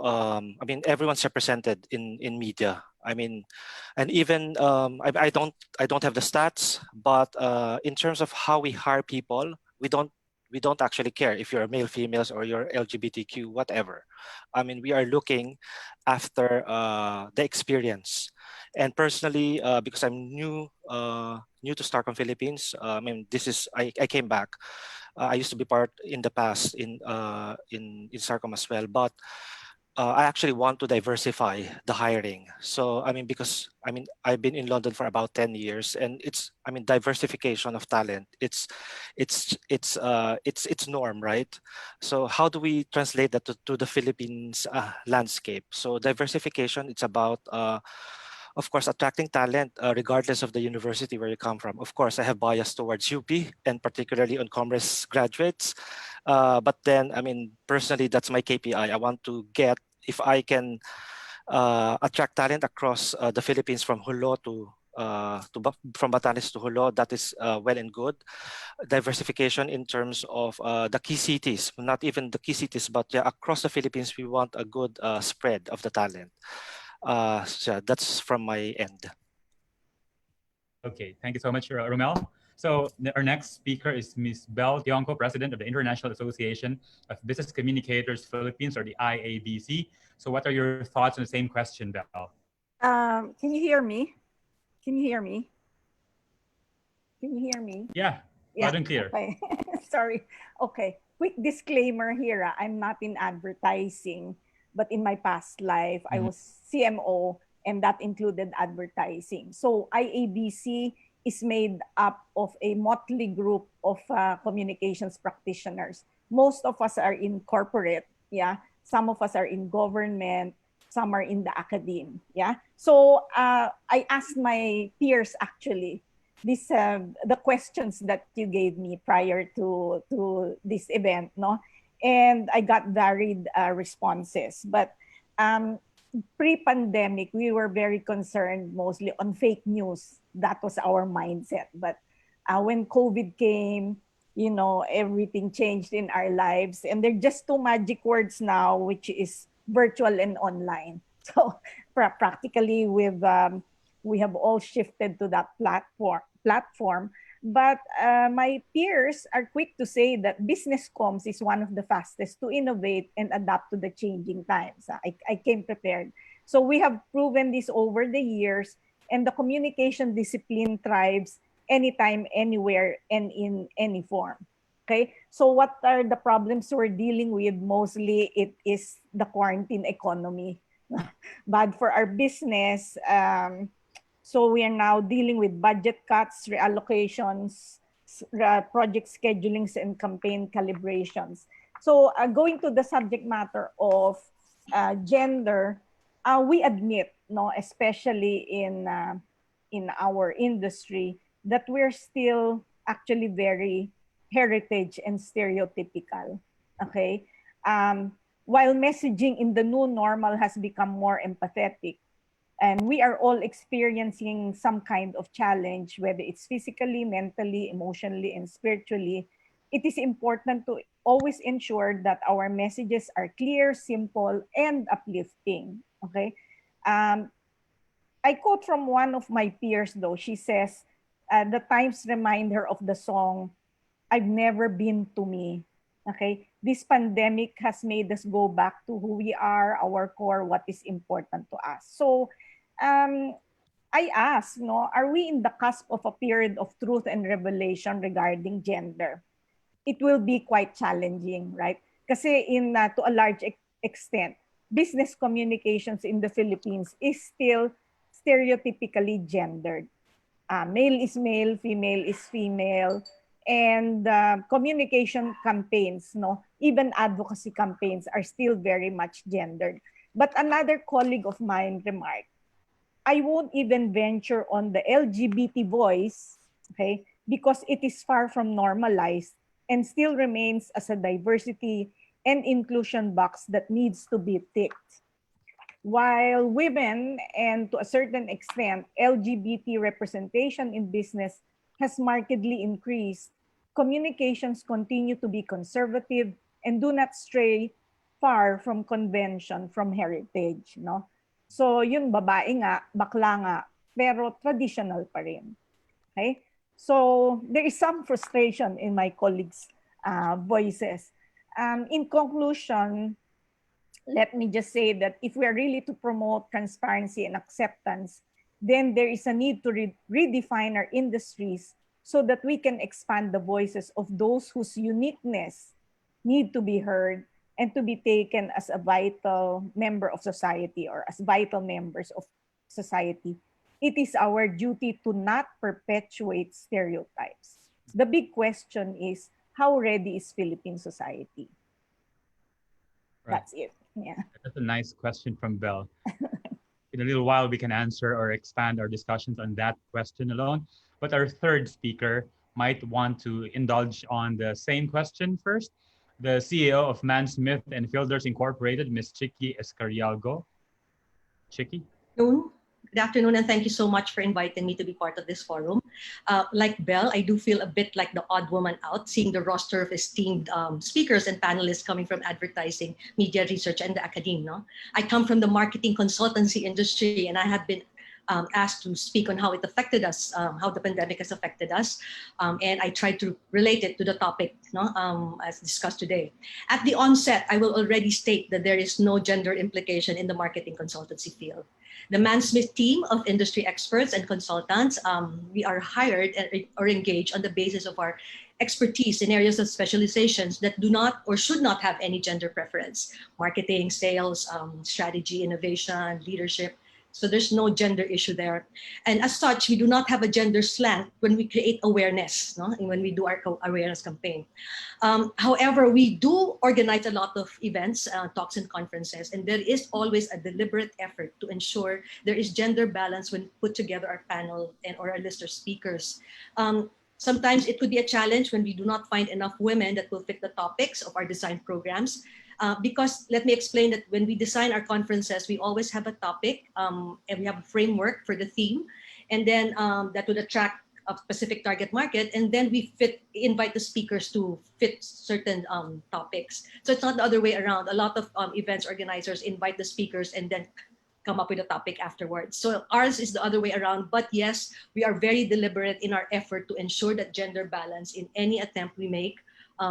everyone's represented in media. And even I don't have the stats, but in terms of how we hire people, we don't actually care if you're male, females, or you're LGBTQ, whatever. We are looking after the experience. And personally, because I'm new to Starcom Philippines, I came back. I used to be part in the past in Starcom as well, but I actually want to diversify the hiring. So because I've been in London for about 10 years, and it's diversification of talent. It's norm, right? So how do we translate that to the Philippines landscape? So diversification, it's about of course, attracting talent regardless of the university where you come from. Of course, I have bias towards UP and particularly on commerce graduates. But then, personally, that's my KPI. I want to get, if I can attract talent across the Philippines from Hulo from Batanes to Hulo, that is well and good. Diversification in terms of the key cities, not even the key cities, but yeah, across the Philippines, we want a good spread of the talent. So that's from my end. Okay, thank you so much, Romel. So our next speaker is Ms. Belle Tionco, President of the International Association of Business Communicators Philippines, or the IABC. So what are your thoughts on the same question, Belle? Can you hear me? Can you hear me? Can you hear me? Yeah, loud and clear. Okay. Sorry. Okay, quick disclaimer here. I'm not in advertising, but in my past life, I was CMO, and that included advertising. So IABC is made up of a motley group of communications practitioners. Most of us are in corporate, yeah. Some of us are in government, some are in the academe. Yeah. So I asked my peers actually the questions that you gave me prior to this event, no, and I got varied responses. But pre-pandemic, we were very concerned mostly on fake news. That was our mindset. But when COVID came, you know, everything changed in our lives, and they're just two magic words now, which is virtual and online. So practically, we have all shifted to that platform. But my peers are quick to say that business comms is one of the fastest to innovate and adapt to the changing times. I came prepared. So we have proven this over the years, and the communication discipline thrives anytime, anywhere, and in any form. Okay, so what are the problems we're dealing with? Mostly it is the quarantine economy. Bad for our business. So we are now dealing with budget cuts, reallocations, project schedulings, and campaign calibrations. So going to the subject matter of gender, we admit, no, especially in our industry, that we're still actually very heritage and stereotypical. Okay, while messaging in the new normal has become more empathetic, and we are all experiencing some kind of challenge, whether it's physically, mentally, emotionally, and spiritually, it is important to always ensure that our messages are clear, simple, and uplifting. Okay. I quote from one of my peers, though. She says, the times remind her of the song, "I've Never Been to Me." Okay. This pandemic has made us go back to who we are, our core, what is important to us. So I ask, no, are we in the cusp of a period of truth and revelation regarding gender? It will be quite challenging, right? Kasi to a large extent, business communications in the Philippines is still stereotypically gendered. Male is male, female is female, and communication campaigns, no, even advocacy campaigns are still very much gendered. But another colleague of mine remarked, I won't even venture on the LGBT voice, okay, because it is far from normalized and still remains as a diversity and inclusion box that needs to be ticked. While women, and to a certain extent, LGBT representation in business has markedly increased, communications continue to be conservative and do not stray far from convention, from heritage, no? So yun, babae nga, bakla nga, pero traditional pa rin. Okay? So there is some frustration in my colleagues' voices. In conclusion, let me just say that if we are really to promote transparency and acceptance, then there is a need to redefine our industries so that we can expand the voices of those whose uniqueness need to be heard and to be taken as a vital member of society, or as vital members of society. It is our duty to not perpetuate stereotypes. The big question is, how ready is Philippine society? Right. That's it. Yeah. That's a nice question from Belle. In a little while, we can answer or expand our discussions on that question alone. But our third speaker might want to indulge on the same question first. The CEO of Man Smith and Fielders Incorporated, Ms. Chicky Escarialgo. Chicky? Good afternoon, and thank you so much for inviting me to be part of this forum. Like Belle, I do feel a bit like the odd woman out, seeing the roster of esteemed speakers and panelists coming from advertising, media research, and the academe. No? I come from the marketing consultancy industry, and I have been asked to speak on how it affected us, how the pandemic has affected us, and I tried to relate it to the topic, no, as discussed today. At the onset, I will already state that there is no gender implication in the marketing consultancy field. The Man Smith team of industry experts and consultants, we are hired or engaged on the basis of our expertise in areas of specializations that do not or should not have any gender preference: marketing, sales, strategy, innovation, leadership, So there's no gender issue there. And as such, we do not have a gender slant when we create awareness, no? And when we do our awareness campaign. However, we do organize a lot of events, talks and conferences, and there is always a deliberate effort to ensure there is gender balance when we put together our panel or our list of speakers. Sometimes it could be a challenge when we do not find enough women that will fit the topics of our design programs. Because let me explain that when we design our conferences, we always have a topic and we have a framework for the theme, and then that would attract a specific target market, and then we invite the speakers to fit certain topics. So it's not the other way around. A lot of events organizers invite the speakers and then come up with a topic afterwards. So ours is the other way around. But yes, we are very deliberate in our effort to ensure that gender balance in any attempt we make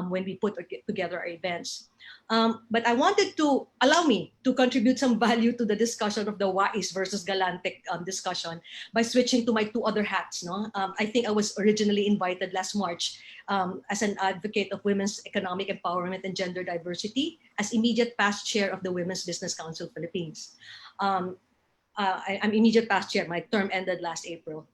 when we put together our events. But I wanted to allow me to contribute some value to the discussion of the Wais versus galante discussion by switching to my two other hats. No, I think I was originally invited last March as an advocate of women's economic empowerment and gender diversity as immediate past chair of the Women's Business Council Philippines. I'm immediate past chair. My term ended last April.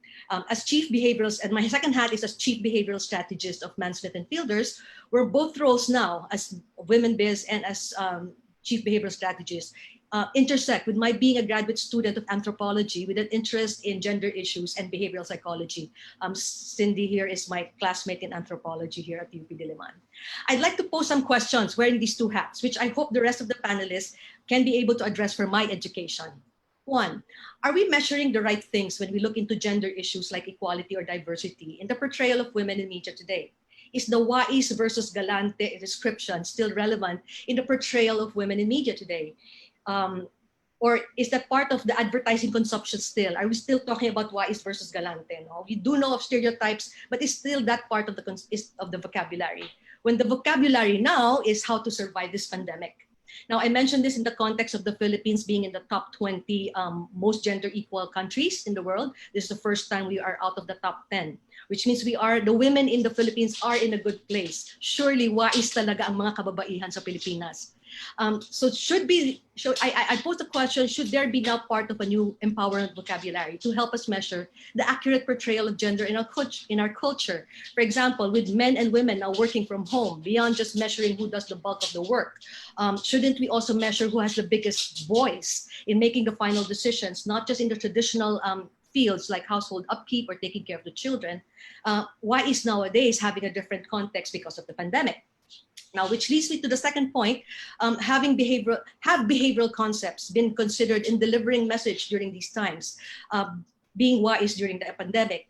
As chief behaviorals, and my second hat is as chief behavioral strategist of Mansmith and Fielders, where both roles now as women biz and as chief behavioral strategist intersect with my being a graduate student of anthropology with an interest in gender issues and behavioral psychology. Cindy here is my classmate in anthropology here at UP Diliman. I'd like to pose some questions wearing these two hats, which I hope the rest of the panelists can be able to address for my education. One, are we measuring the right things when we look into gender issues like equality or diversity in the portrayal of women in media today? Is the Wais versus galante description still relevant in the portrayal of women in media today? Or is that part of the advertising consumption still? Are we still talking about Wais versus galante? No? We do know of stereotypes, but it's still that part of the vocabulary. When the vocabulary now is how to survive this pandemic. Now, I mentioned this in the context of the Philippines being in the top 20 most gender equal countries in the world. This is the first time we are out of the top 10, which means the women in the Philippines are in a good place. Surely, wais talaga ang mga kababaihan sa Pilipinas. So I pose the question, should there be now part of a new empowerment vocabulary to help us measure the accurate portrayal of gender in our culture? For example, with men and women now working from home, beyond just measuring who does the bulk of the work, shouldn't we also measure who has the biggest voice in making the final decisions, not just in the traditional fields like household upkeep or taking care of the children? Why is nowadays having a different context because of the pandemic? Now, which leads me to the second point, have behavioral concepts been considered in delivering message during these times, being wise during the pandemic?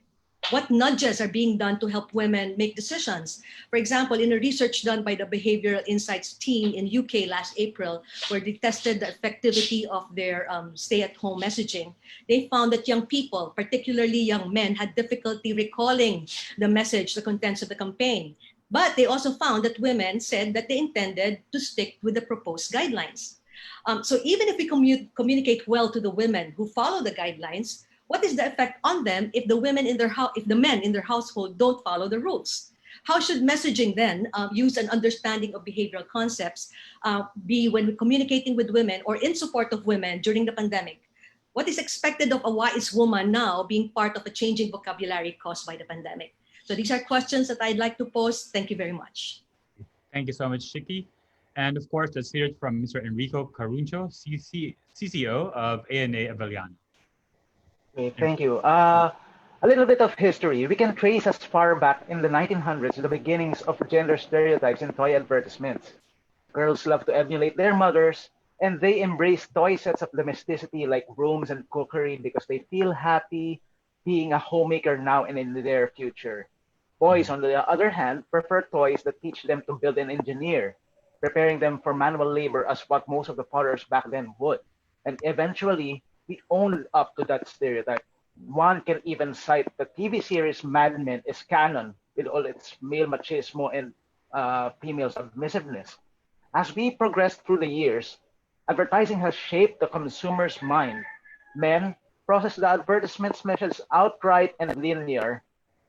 What nudges are being done to help women make decisions? For example, in a research done by the Behavioral Insights team in UK last April, where they tested the effectivity of their stay-at-home messaging, they found that young people, particularly young men, had difficulty recalling the message, the contents of the campaign. But they also found that women said that they intended to stick with the proposed guidelines. So even if we communicate well to the women who follow the guidelines, what is the effect on them if the men in their household don't follow the rules? How should messaging then use an understanding of behavioral concepts be when communicating with women or in support of women during the pandemic? What is expected of a wise woman now being part of a changing vocabulary caused by the pandemic? So these are questions that I'd like to pose. Thank you very much. Thank you so much, Shiki. And of course, let's hear it from Mr. Enrico Caruncho, CCO of ANA Avellano. Okay, thank you. A little bit of history. We can trace as far back in the 1900s the beginnings of gender stereotypes in toy advertisements. Girls love to emulate their mothers, and they embrace toy sets of domesticity like brooms and cookery because they feel happy being a homemaker now and in their future. Boys, on the other hand, prefer toys that teach them to build and engineer, preparing them for manual labor as what most of the fathers back then would. And eventually, we owned up to that stereotype. One can even cite the TV series Mad Men is canon with all its male machismo and female submissiveness. As we progress through the years, advertising has shaped the consumer's mind. Men process the advertisements message outright and linear,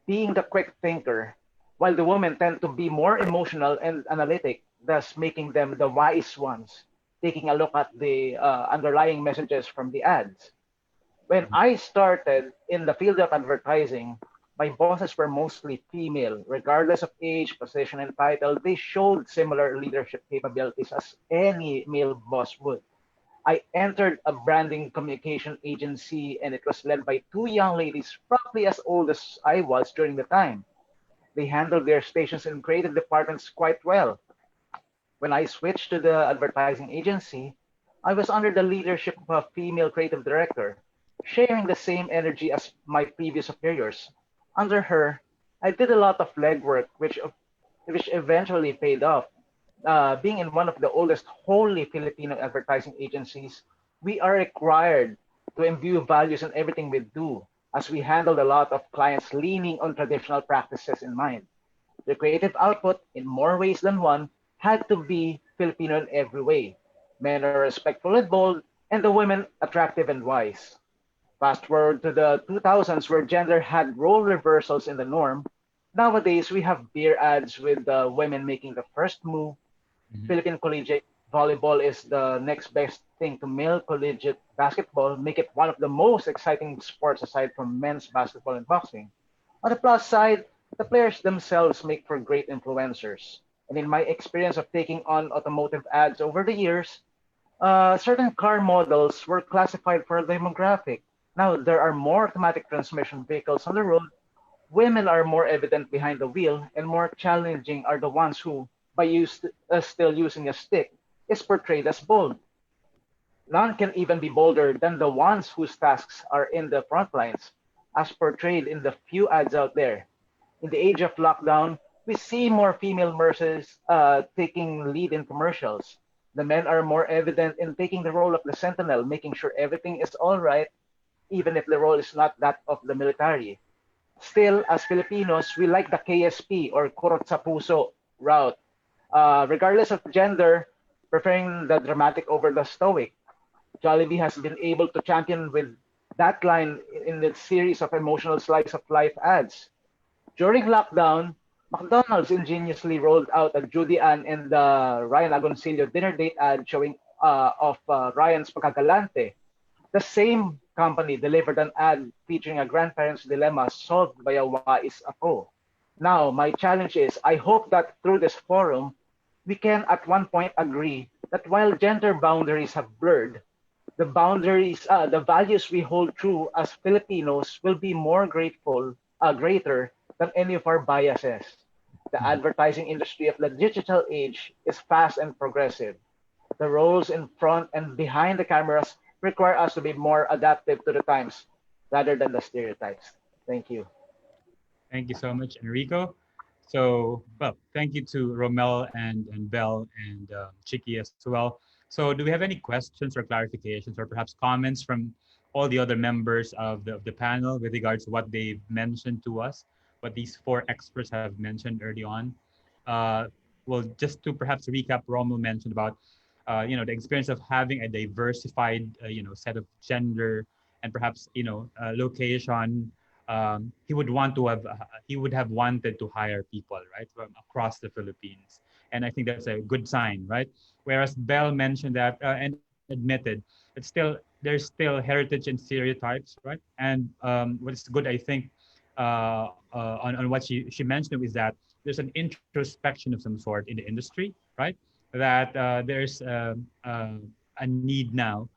being the quick thinker, while the women tend to be more emotional and analytic, thus making them the wise ones, taking a look at the underlying messages from the ads. When I started in the field of advertising, my bosses were mostly female. Regardless of age, position, and title, they showed similar leadership capabilities as any male boss would. I entered a branding communication agency and it was led by two young ladies, roughly as old as I was during the time. They handled their stations and creative departments quite well. When I switched to the advertising agency, I was under the leadership of a female creative director, sharing the same energy as my previous superiors. Under her, I did a lot of legwork, which eventually paid off. Being in one of the oldest wholly Filipino advertising agencies, we are required to imbue values in everything we do, as we handled a lot of clients leaning on traditional practices in mind. The creative output, in more ways than one, had to be Filipino in every way. Men are respectful and bold, and the women attractive and wise. Fast forward to the 2000s, where gender had role reversals in the norm. Nowadays, we have beer ads with women making the first move. Philippine collegiate volleyball is the next best thing to male collegiate basketball, make it one of the most exciting sports aside from men's basketball and boxing. On the plus side, the players themselves make for great influencers. And in my experience of taking on automotive ads over the years, certain car models were classified for a demographic. Now there are more automatic transmission vehicles on the road. Women are more evident behind the wheel, and more challenging are the ones who, still using a stick, is portrayed as bold. None can even be bolder than the ones whose tasks are in the front lines, as portrayed in the few ads out there. In the age of lockdown, we see more female nurses taking lead in commercials. The men are more evident in taking the role of the sentinel, making sure everything is all right, even if the role is not that of the military. Still, as Filipinos, we like the KSP or kurot sa puso route, regardless of gender, preferring the dramatic over the stoic. Jollibee has been able to champion with that line in its series of emotional slice of life ads. During lockdown, McDonald's ingeniously rolled out a Judy Ann and the Ryan Agoncillo dinner date ad showing of Ryan's pagkagalante. The same company delivered an ad featuring a grandparent's dilemma solved by a Wais ako. Now, my challenge is I hope that through this forum, we can at one point agree that while gender boundaries have blurred, the values we hold true as Filipinos will be greater than any of our biases. The advertising industry of the digital age is fast and progressive. The roles in front and behind the cameras require us to be more adaptive to the times rather than the stereotypes. Thank you. Thank you so much, Enrico. So, well, thank you to Romel and Bell and Chicky as well. So do we have any questions or clarifications or perhaps comments from all the other members of the panel with regards to what they've mentioned to us, what these four experts have mentioned early on? Well, just to perhaps recap, Romel mentioned about the experience of having a diversified set of gender and perhaps location. He would have wanted to hire people right from across the Philippines, and I think that's a good sign, right? Whereas Bell mentioned that and admitted that there's still heritage and stereotypes, right? And what's good, I think, on what she mentioned is that there's an introspection of some sort in the industry, right? That there's a need now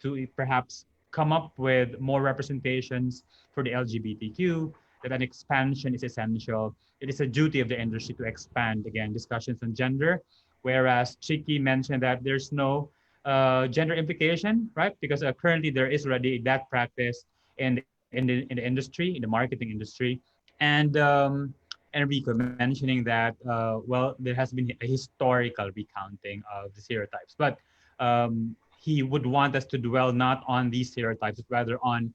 to perhaps come up with more representations for the LGBTQ, that an expansion is essential. It is a duty of the industry to expand, again, discussions on gender, whereas Chiki mentioned that there's no gender implication, right? Because currently there is already that practice in the industry, in the marketing industry. And Enrico mentioning that, well, there has been a historical recounting of the stereotypes, but he would want us to dwell not on these stereotypes, but rather on,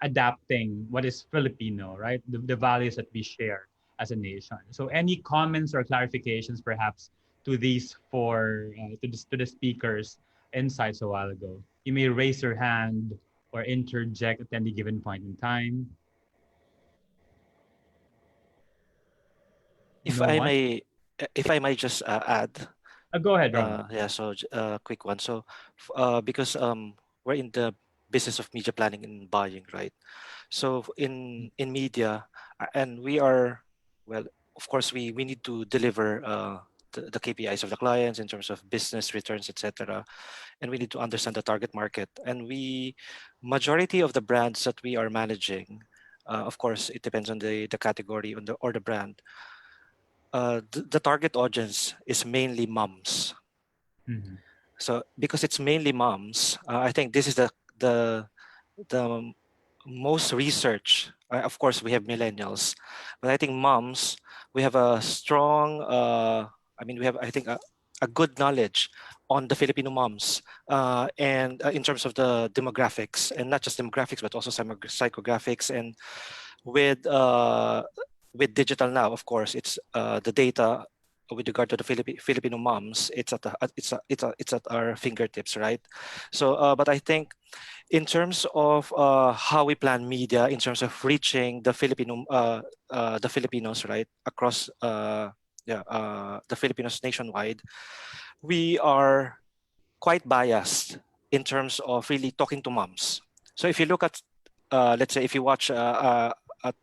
adapting what is Filipino, right? The values that we share as a nation. So any comments or clarifications perhaps to these four, to the speakers' insights a while ago? You may raise your hand or interject at any given point in time. If I may just add. Go ahead, Roman. Yeah, so quick one. So because we're in the business of media planning and buying, right? So in media, and we are, well, of course, we need to deliver the KPIs of the clients in terms of business returns, etc. And we need to understand the target market. And majority of the brands that we are managing, of course, it depends on the category or the brand. The target audience is mainly moms. So because it's mainly moms, I think this is the most research. Of course, we have millennials, but I think moms, we have a strong. We have, I think, a good knowledge on the Filipino moms, and in terms of the demographics, and not just demographics, but also psychographics, and with digital now, of course, it's the data with regard to the Filipino moms. It's at our fingertips, right? So, but I think in terms of how we plan media, in terms of reaching the the Filipinos, right, across the Filipinos nationwide, we are quite biased in terms of really talking to moms. So if you look at, let's say, if you watch a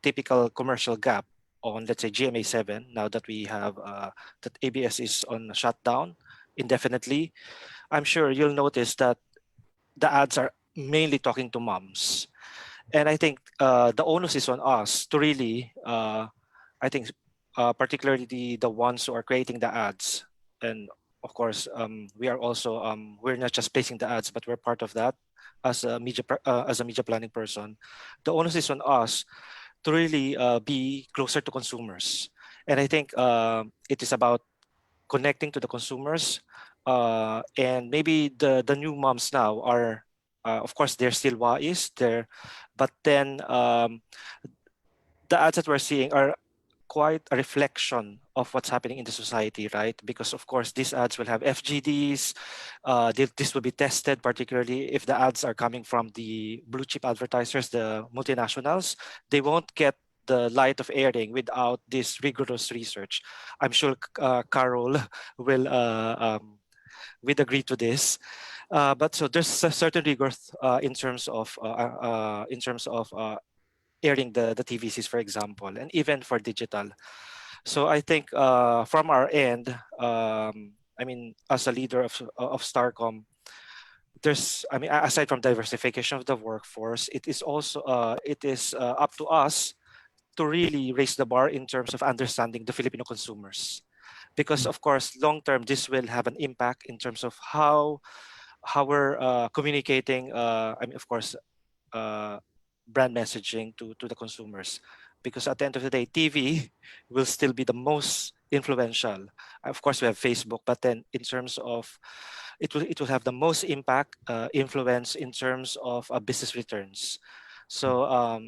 typical commercial gap on, let's say, GMA7, now that we have that ABS is on shutdown indefinitely, I'm sure you'll notice that the ads are mainly talking to moms. And I think the onus is on us to really, I think, particularly the ones who are creating the ads. And of course, we are also, we're not just placing the ads, but we're part of that as a media planning person. The onus is on us to really be closer to consumers. And I think it is about connecting to the consumers. And maybe the new moms now are, of course, they're still Wais there, but then the ads that we're seeing are quite a reflection of what's happening in the society, right? Because of course these ads will have FGDs. This will be tested, particularly if the ads are coming from the blue chip advertisers, the multinationals. They won't get the light of airing without this rigorous research. I'm sure Carol will agree to this. But so there's a certain rigor in terms of airing the TVCs, for example, and even for digital. So I think from our end, as a leader of Starcom, there's, aside from diversification of the workforce, it is also up to us to really raise the bar in terms of understanding the Filipino consumers, because of course, long term, this will have an impact in terms of how we're communicating. Of course, brand messaging to the consumers, because at the end of the day, TV will still be the most influential. Of course, we have Facebook, but then in terms of it will have the most impact, influence in terms of business returns. So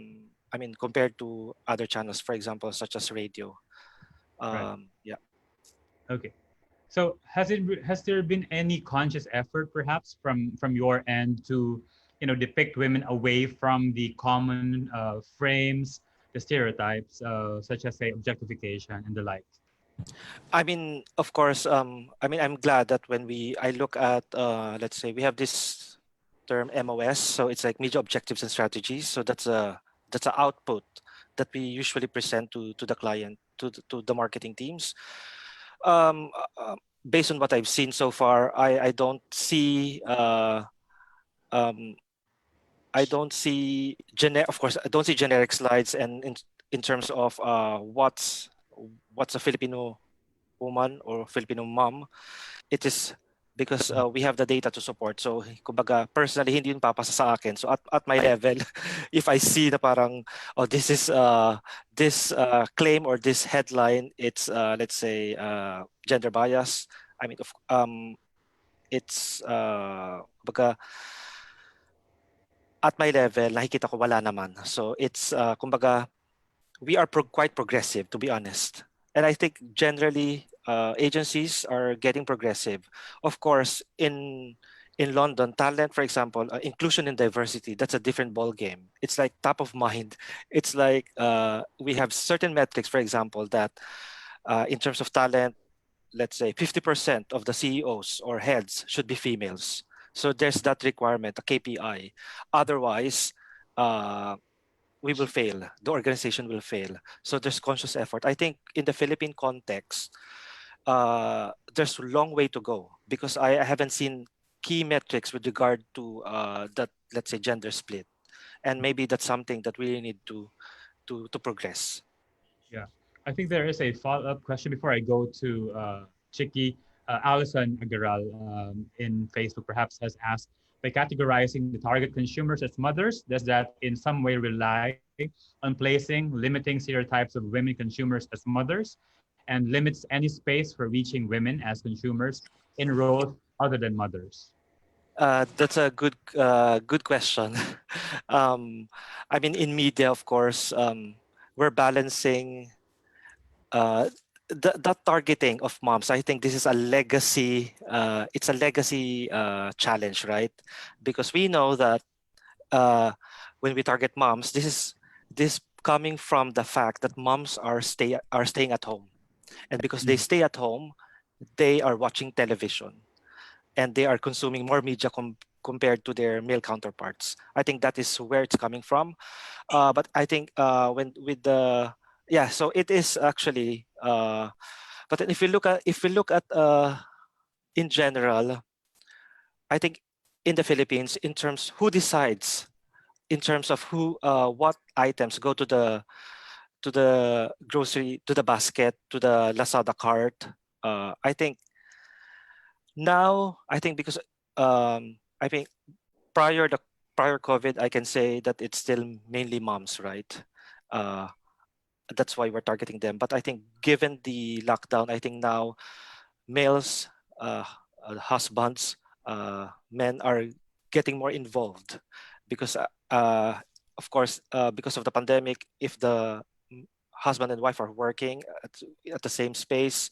compared to other channels, for example, such as radio. Right. Yeah. Okay. So has there been any conscious effort, perhaps from your end, to depict women away from the common frames, the stereotypes, such as, say, objectification and the like? Of course, I'm glad that when I look at, let's say, we have this term MOS, so it's like media objectives and strategies. So that's an output that we usually present to the client, to the marketing teams. Based on what I've seen so far, I don't see of course, I don't see generic slides, and in terms of what's a Filipino woman or Filipino mom. It is because we have the data to support. So kumbaga, personally, hindi yun papasa sa akin. So at my level, if I see na parang, this is this claim or this headline, it's let's say gender bias. It's kumbaga, at my level, nakikita ko wala naman. So it's kumbaga, we are quite progressive, to be honest. And I think generally agencies are getting progressive. Of course, in London, talent, for example, inclusion and diversity, that's a different ball game. It's like top of mind. It's like we have certain metrics, for example, that in terms of talent, let's say 50% of the CEOs or heads should be females. So there's that requirement, a KPI. Otherwise, we will fail. The organization will fail. So there's conscious effort. I think in the Philippine context, there's a long way to go because I haven't seen key metrics with regard to that, let's say, gender split. And maybe that's something that we need to progress. Yeah, I think there is a follow-up question before I go to Chicky. Allison Agaral in Facebook perhaps has asked, by categorizing the target consumers as mothers, does that in some way rely on placing limiting stereotypes of women consumers as mothers and limits any space for reaching women as consumers in roles other than mothers? That's a good question. I mean, in media, of course, we're balancing the targeting of moms. I think this is a legacy. It's a legacy challenge, right? Because we know that when we target moms, this coming from the fact that moms are staying at home, and because they stay at home, they are watching television, and they are consuming more media compared to their male counterparts. I think that is where it's coming from. But I think when with the so it is actually. But then if we look at in general, I think in the Philippines, in terms who decides, in terms of who what items go to the grocery, to the basket, to the Lazada cart. I think now, because I think prior COVID, I can say that it's still mainly moms, right? That's why we're targeting them. But I think given the lockdown, I think now males, husbands, men are getting more involved because, of course, because of the pandemic, if the husband and wife are working at the same space,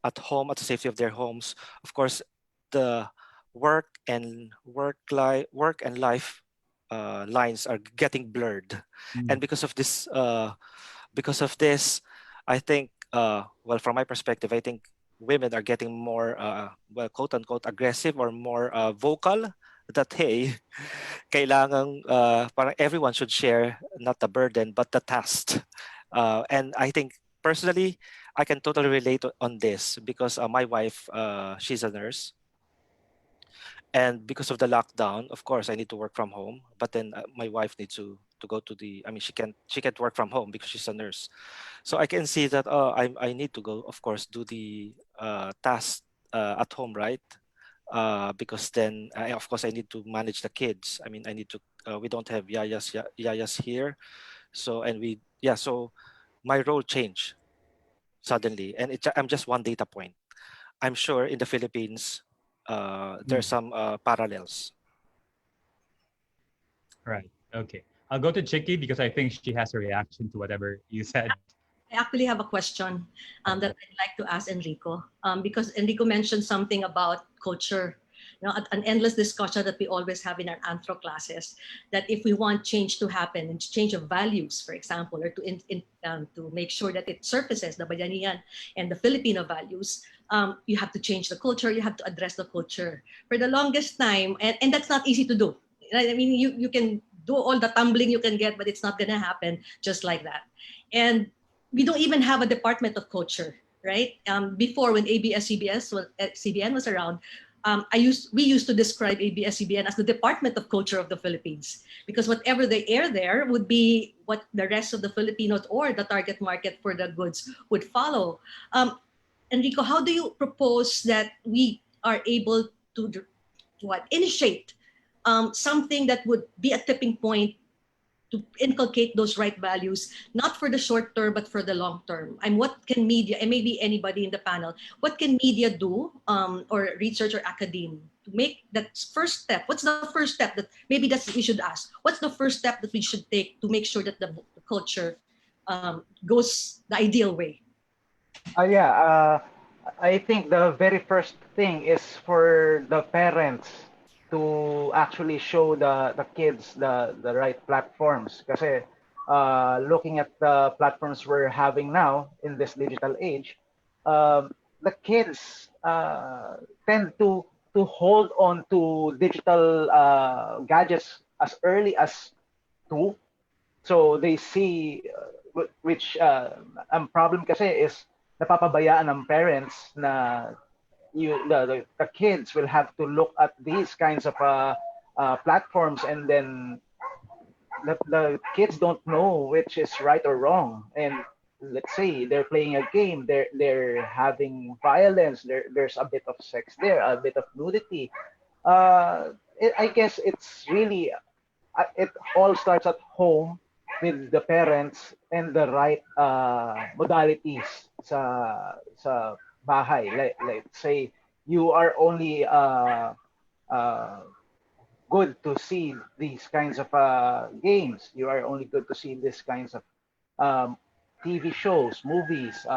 at home, at the safety of their homes, of course, the work and life lines are getting blurred, and because of this, I think, well, from my perspective, I think women are getting more, well, quote unquote, aggressive or more vocal. That hey, kailangang parang everyone should share not the burden but the task. And I think personally, I can totally relate on this because my wife, she's a nurse, and because of the lockdown, of course, I need to work from home. But then my wife needs to go to the. I mean, she can't work from home because she's a nurse. So I can see that I need to go, of course, do the task at home, right? Because then, of course, I need to manage the kids. I mean, I need to. We don't have yayas here, so so my role changed suddenly, and I'm just one data point. I'm sure in the Philippines, there's some parallels. Right. Okay. I'll go to Chicky because I think she has a reaction to whatever you said. I actually have a question that I'd like to ask Enrico, because Enrico mentioned something about culture. You know, an endless discussion that we always have in our anthro classes, that if we want change to happen and change of values, for example, or to make sure that it surfaces the Bayanihan and the Filipino values, you have to change the culture, you have to address the culture. For the longest time, and that's not easy to do. I mean, you can do all the tumbling you can get, but it's not going to happen just like that. And we don't even have a department of culture, right? Before, when ABS-CBN was around, we used to describe ABS-CBN as the Department of Culture of the Philippines, because whatever they air there would be what the rest of the Filipinos or the target market for the goods would follow. Enrico, how do you propose that we are able to initiate something that would be a tipping point to inculcate those right values, not for the short term, but for the long term? And what can media, and maybe anybody in the panel, what can media do, or research or academia, to make that first step? What's the first step that maybe we should ask? What's the first step that we should take to make sure that the culture goes the ideal way? I think the very first thing is for the parents to actually show the kids the right platforms. Kasi looking at the platforms we're having now in this digital age, the kids tend to to hold on to digital gadgets as early as 2. So they see, which ang problem kasi is napapabayaan ng parents na the kids will have to look at these kinds of platforms, and then the kids don't know which is right or wrong. And let's say they're playing a game, they're having violence, there's a bit of sex there, a bit of nudity. I guess it's really, it all starts at home with the parents and the right modalities sa bahay. Like say you are only good to see these kinds of games. You are only good to see these kinds of TV shows, movies,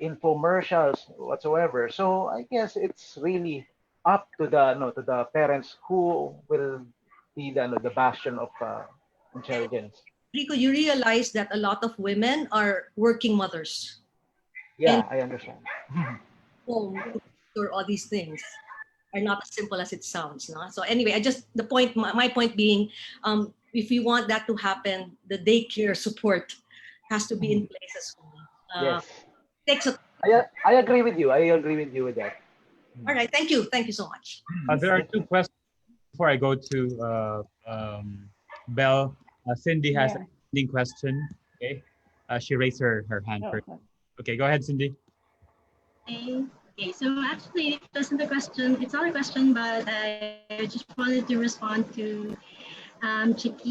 infomercials, whatsoever. So I guess it's really up to the parents who will be the bastion of intelligence. Rico, you realize that a lot of women are working mothers. Yeah, and I understand. home or all these things are not as simple as it sounds. No? So anyway, my point being, if we want that to happen, the daycare support has to be in place as well. Yes. Takes a I agree with you. I agree with you with that. All right, thank you. Thank you so much. There are 2 questions before I go to Belle. Cindy has a pending question. Okay, she raised her hand first. Okay, go ahead, Cindy. Okay, so actually, it wasn't a question. It's not a question, but I just wanted to respond to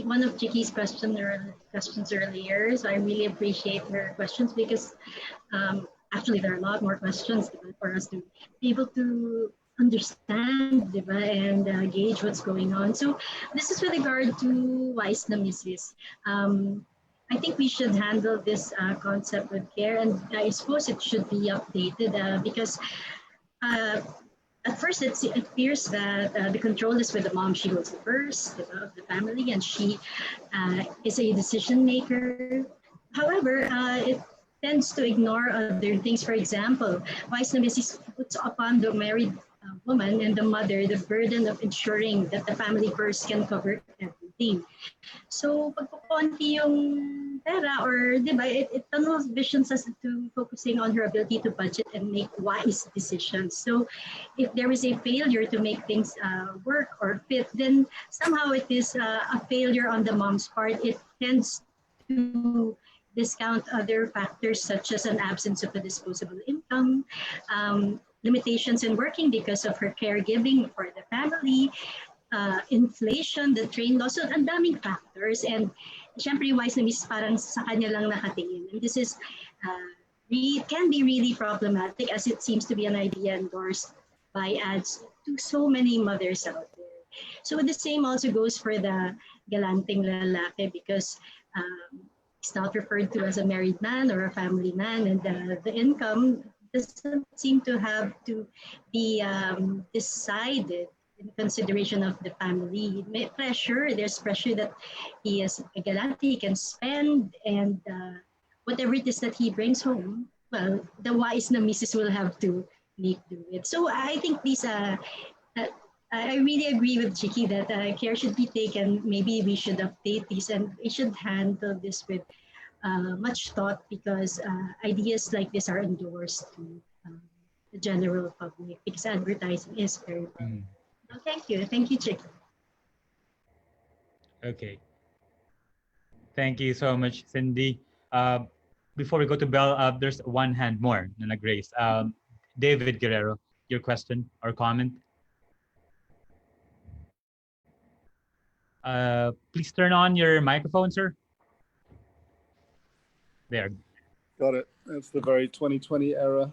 one of Chiki's questions earlier. So I really appreciate her questions because actually there are a lot more questions for us to be able to understand, diba, and gauge what's going on. So this is with regard to Wais na Misis. I think we should handle this concept with care, and I suppose it should be updated because at first it appears that the control is with the mom. She goes first of the family, and she is a decision maker. However, it tends to ignore other things. For example, Wais na Misis puts upon the married woman and the mother the burden of ensuring that the family first can cover everything. So pagkukunti yung pera, or diba, it tunnels visions us to focusing on her ability to budget and make wise decisions. So if there is a failure to make things work or fit, then somehow it is a failure on the mom's part. It tends to discount other factors such as an absence of a disposable income, limitations in working because of her caregiving for the family, inflation, the train loss. So ang daming factors, and syempre Wais na Misis parang sa kanya lang nakatingin. And this is can be really problematic, as it seems to be an idea endorsed by ads to so many mothers out there. So the same also goes for the galanteng lalaki, because it's not referred to as a married man or a family man, and the income doesn't seem to have to be decided in consideration of the family. There's pressure that he is a galante, he can spend, and whatever it is that he brings home, well, the Wais na Misis will have to make do it. So I think these I really agree with Chiki that care should be taken. Maybe we should update these, and we should handle this with much thought, because ideas like this are endorsed to the general public, because advertising is very important. So thank you, Chiki. Okay. Thank you so much, Cindy. Before we go to Belle, there's one hand more, Nana Grace. David Guerrero, your question or comment? Please turn on your microphone, sir. There. Got it. That's the very 2020 era.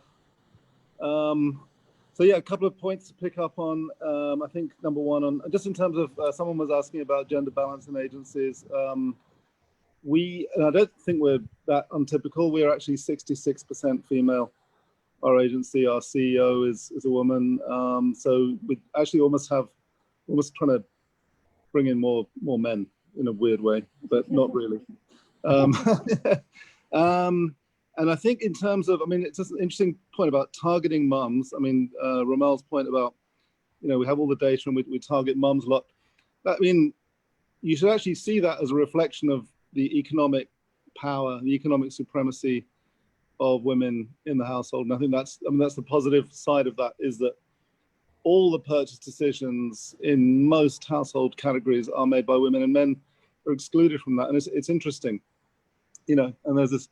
So yeah, a couple of points to pick up on. I think number one, on just in terms of someone was asking about gender balance in agencies. And I don't think we're that untypical. We're actually 66% female. Our agency, our CEO is a woman. So we actually almost trying to bring in more men in a weird way, but not really. And I think in terms of, it's just an interesting point about targeting mums. Ramel's point about we have all the data and we target mums a lot. I mean, you should actually see that as a reflection of the economic power, the economic supremacy of women in the household. And I think that's the positive side of that, is that all the purchase decisions in most household categories are made by women, and men are excluded from that. And it's interesting, and there's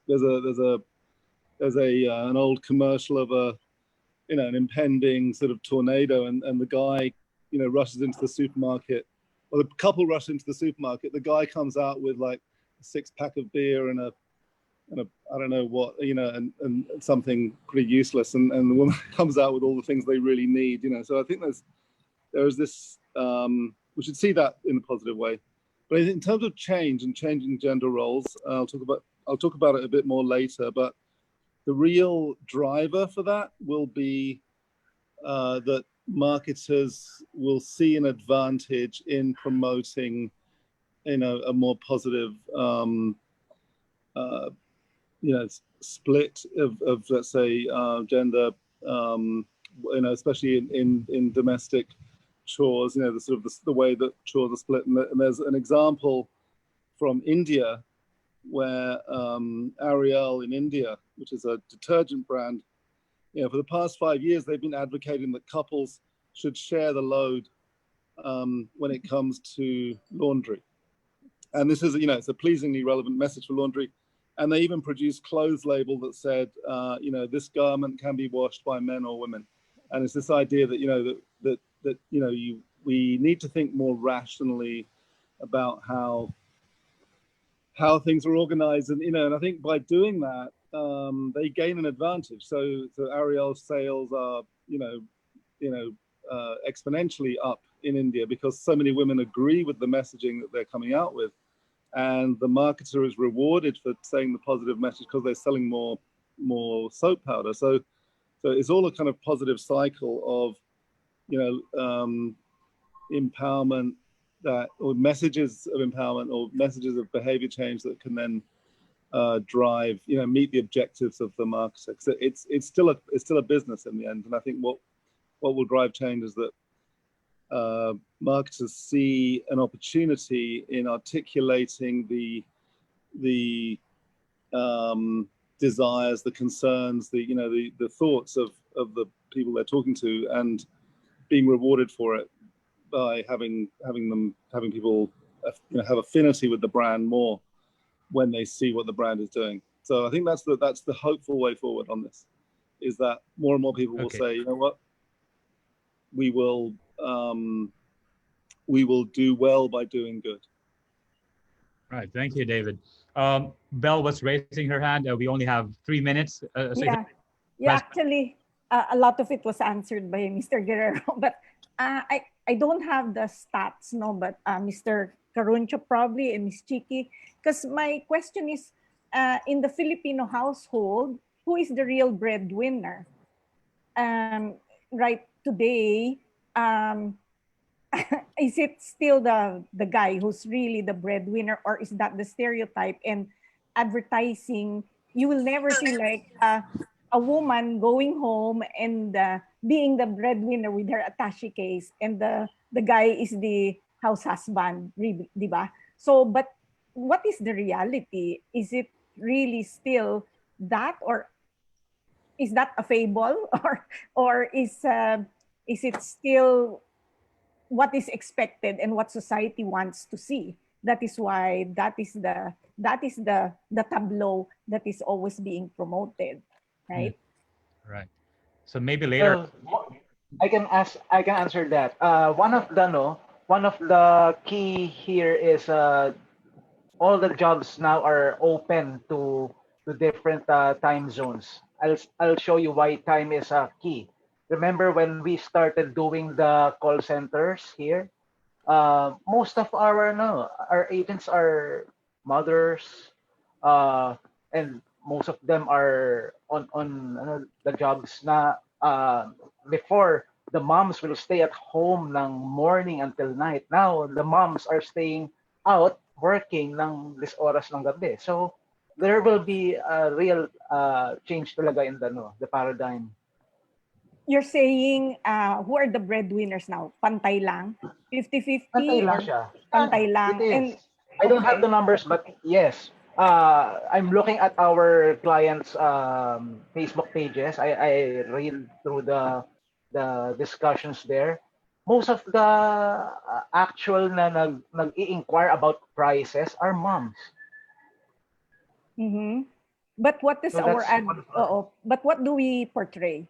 an old commercial of an impending sort of tornado, and the guy, rushes into the supermarket, or the couple rush into the supermarket. The guy comes out with like a 6-pack of beer and a I don't know what, and something pretty useless, and the woman comes out with all the things they really need, So I think there's this, we should see that in a positive way. But in terms of change and changing gender roles, I'll talk about it a bit more later. But the real driver for that will be that marketers will see an advantage in promoting, a more positive, split of let's say gender, especially in domestic chores. The way that chores are split. And there's an example from India where Ariel in India, which is a detergent brand, for the past 5 years, they've been advocating that couples should share the load when it comes to laundry. And this is, it's a pleasingly relevant message for laundry. And they even produced clothes label that said, this garment can be washed by men or women. And it's this idea that, we need to think more rationally about how things are organized, and and I think by doing that, they gain an advantage. So Ariel's sales are exponentially up in India because so many women agree with the messaging that they're coming out with, and the marketer is rewarded for saying the positive message because they're selling more soap powder. So it's all a kind of positive cycle of empowerment, or messages of empowerment, or messages of behavior change that can then drive, meet the objectives of the marketer. So it's still a business in the end. And I think what will drive change is that marketers see an opportunity in articulating the desires, the concerns, the thoughts of the people they're talking to, and being rewarded for it by having people have affinity with the brand more when they see what the brand is doing. So I think that's the hopeful way forward on this, is that more and more people will say, you know what, we will do well by doing good. Right. Thank you, David. Belle was raising her hand. We only have 3 minutes. Actually, a lot of it was answered by Mr. Guerrero, but I don't have the stats, but Mr. Caruncho probably, and Ms. Chiki, because my question is, in the Filipino household, who is the real breadwinner? Right today, is it still the guy who's really the breadwinner, or is that the stereotype? And advertising, you will never see like a woman going home and being the breadwinner with her attaché case, and the guy is the house husband, diba? So, but what is the reality? Is it really still that, or is that a fable, or is it still what is expected and what society wants to see? That is why that is the tableau that is always being promoted, right? Right. So maybe later. I can answer that. One of the key here is all the jobs now are open to different time zones. I'll show you why time is a key. Remember when we started doing the call centers here? Most of our agents are mothers, and most of them are on the jobs na before. The moms will stay at home ng morning until night. Now the moms are staying out working ng this oras ng gabi. So there will be a real change talaga in the paradigm. you're saying who are the breadwinners now? Pantay lang? 50-50 Pantay lang or siya. pantay Yeah, lang? it is. And I don't have okay. the numbers, but yes. I'm looking at our clients' Facebook pages. I read through the discussions there. Most of the actual na nag-i-inquire about prices are moms. Mm-hmm. But what is So our that's ad? one of our- But what do we portray?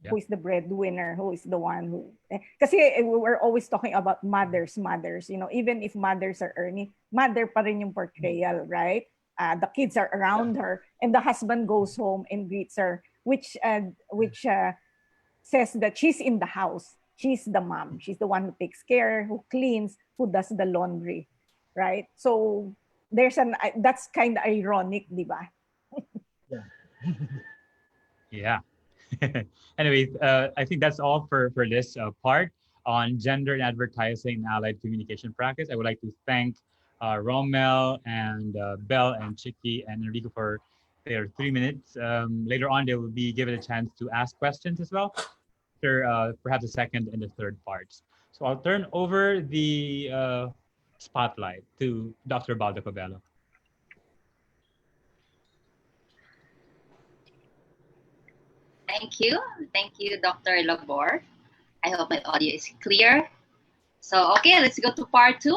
Yeah. Who is the breadwinner? Who is the one who? Kasi we're always talking about mothers. You know, even if mothers are earning, mother pa rin yung portrayal, right? The kids are around her, and the husband goes home and greets her, which says that she's in the house. She's the mom. She's the one who takes care, who cleans, who does the laundry, right? So that's kind of ironic, di ba? Yeah. Anyways, I think that's all for this part on gender in advertising and allied communication practice. I would like to thank Rommel and Belle and Chicky and Enrico for their 3 minutes. Later on, they will be given a chance to ask questions as well, after perhaps the second and the third parts. So I'll turn over the spotlight to Dr. Baldacobello. Thank you, Dr. Labor. I hope my audio is clear. So, okay, let's go to part 2.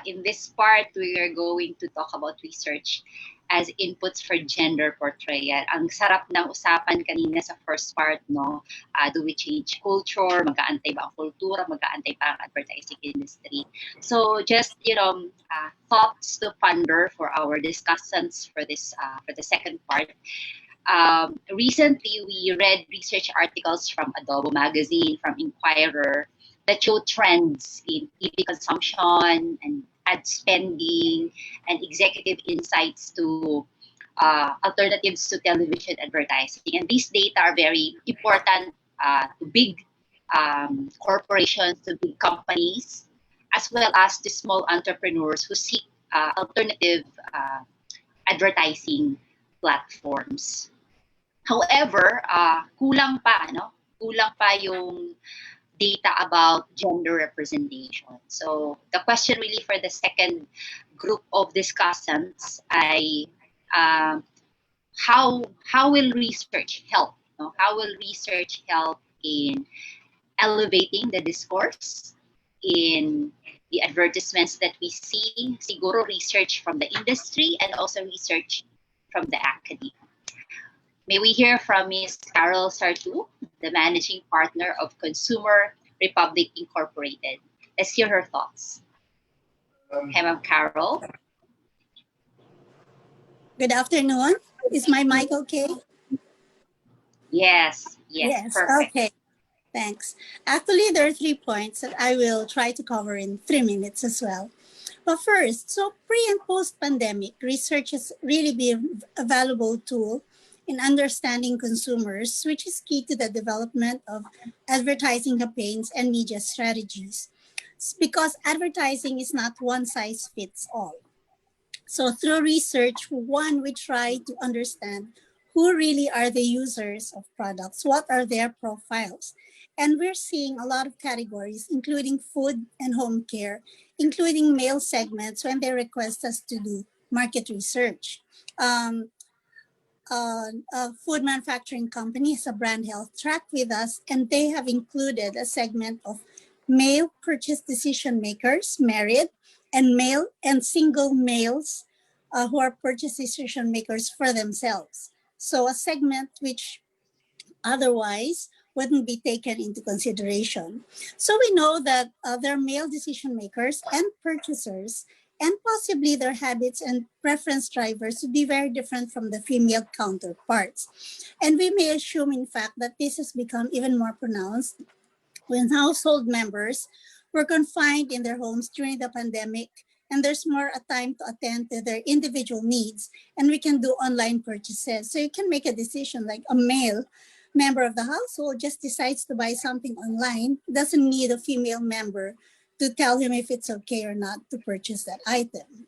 In this part, we are going to talk about research as inputs for gender portrayal. Ang sarap ng usapan kanina sa first part, no? Do we change culture? Mag-aantay ba ang kultura? Mag-aantay pa ang advertising industry? So, just, thoughts to ponder for our discussants for this, for the second part. Recently, we read research articles from Adobo Magazine, from Inquirer, that show trends in TV consumption and ad spending and executive insights to alternatives to television advertising. And these data are very important to big corporations, to big companies, as well as to small entrepreneurs who seek alternative advertising platforms. However, kulang pa, no? Kulang pa yung data about gender representation. So the question really for the second group of discussants ay how will research help? No? How will research help in elevating the discourse in the advertisements that we see? Siguro research from the industry and also research from the academia. May we hear from Ms. Carol Sartu, the managing partner of Consumer Republic Incorporated. Let's hear her thoughts. Hey, Ma'am Carol. Good afternoon. Is my mic okay? Yes, perfect. Okay, thanks. Actually, there are 3 points that I will try to cover in 3 minutes as well. But first, so pre and post-pandemic, research has really been a valuable tool in understanding consumers, which is key to the development of advertising campaigns and media strategies. It's because advertising is not one size fits all. So through research, one, we try to understand who really are the users of products, what are their profiles. And we're seeing a lot of categories, including food and home care, including male segments when they request us to do market research. A food manufacturing company has a brand health track with us, and they have included a segment of male purchase decision makers, married, and male and single males who are purchase decision makers for themselves. So a segment which otherwise wouldn't be taken into consideration. So we know that there are male decision makers and purchasers, and possibly their habits and preference drivers would be very different from the female counterparts. And we may assume, in fact, that this has become even more pronounced when household members were confined in their homes during the pandemic, and there's more a time to attend to their individual needs, and we can do online purchases. So you can make a decision, like a male member of the household just decides to buy something online, doesn't need a female member to tell him if it's okay or not to purchase that item.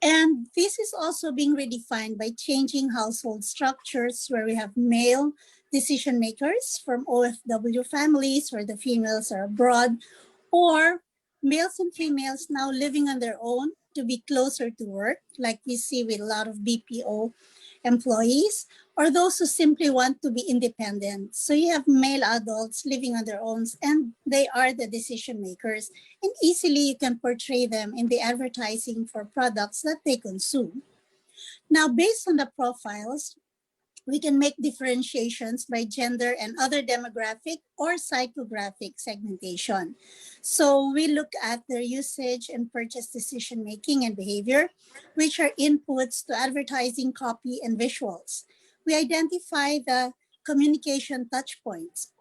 And this is also being redefined by changing household structures where we have male decision makers from OFW families where the females are abroad, or males and females now living on their own to be closer to work, like we see with a lot of BPO employees, or those who simply want to be independent. So you have male adults living on their own and they are the decision makers, and easily you can portray them in the advertising for products that they consume. Now, based on the profiles, we can make differentiations by gender and other demographic or psychographic segmentation. So we look at their usage and purchase decision making and behavior, which are inputs to advertising copy and visuals. We identify the communication touch points,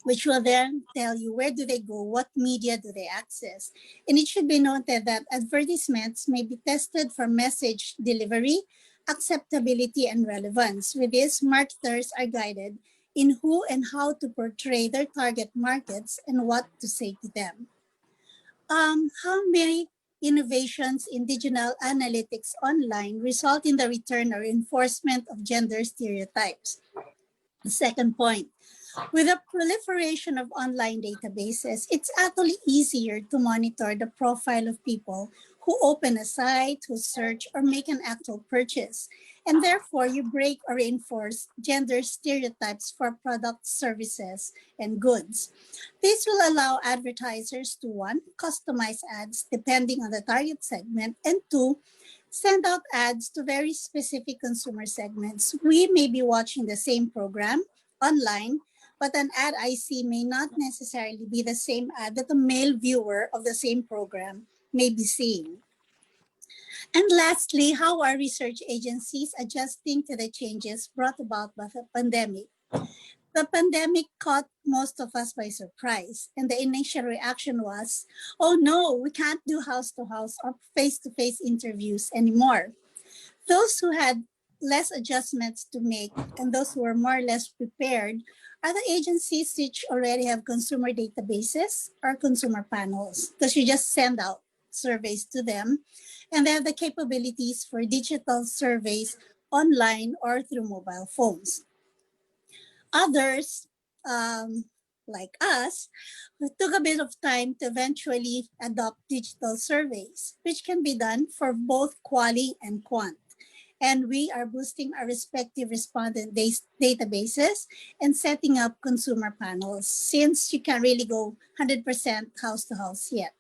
which will then tell you where do they go, what media do they access. And it should be noted that advertisements may be tested for message delivery, acceptability, and relevance. With this, marketers are guided in who and how to portray their target markets and what to say to them. How many innovations in digital analytics online result in the return or enforcement of gender stereotypes? The second point, with the proliferation of online databases, it's actually easier to monitor the profile of people who open a site, who search, or make an actual purchase. And therefore, you break or reinforce gender stereotypes for products, services, and goods. This will allow advertisers to, one, customize ads depending on the target segment, and two, send out ads to very specific consumer segments. We may be watching the same program online, but an ad I see may not necessarily be the same ad that a male viewer of the same program may be seeing. And lastly, how are research agencies adjusting to the changes brought about by the pandemic? The pandemic caught most of us by surprise, and the initial reaction was, oh no, we can't do house-to-house or face-to-face interviews anymore. Those who had less adjustments to make and those who were more or less prepared are the agencies which already have consumer databases or consumer panels, because you just send out surveys to them, and they have the capabilities for digital surveys online or through mobile phones. Others, like us, took a bit of time to eventually adopt digital surveys, which can be done for both quali and quant. And we are boosting our respective respondent databases and setting up consumer panels, since you can't really go 100% house to house yet.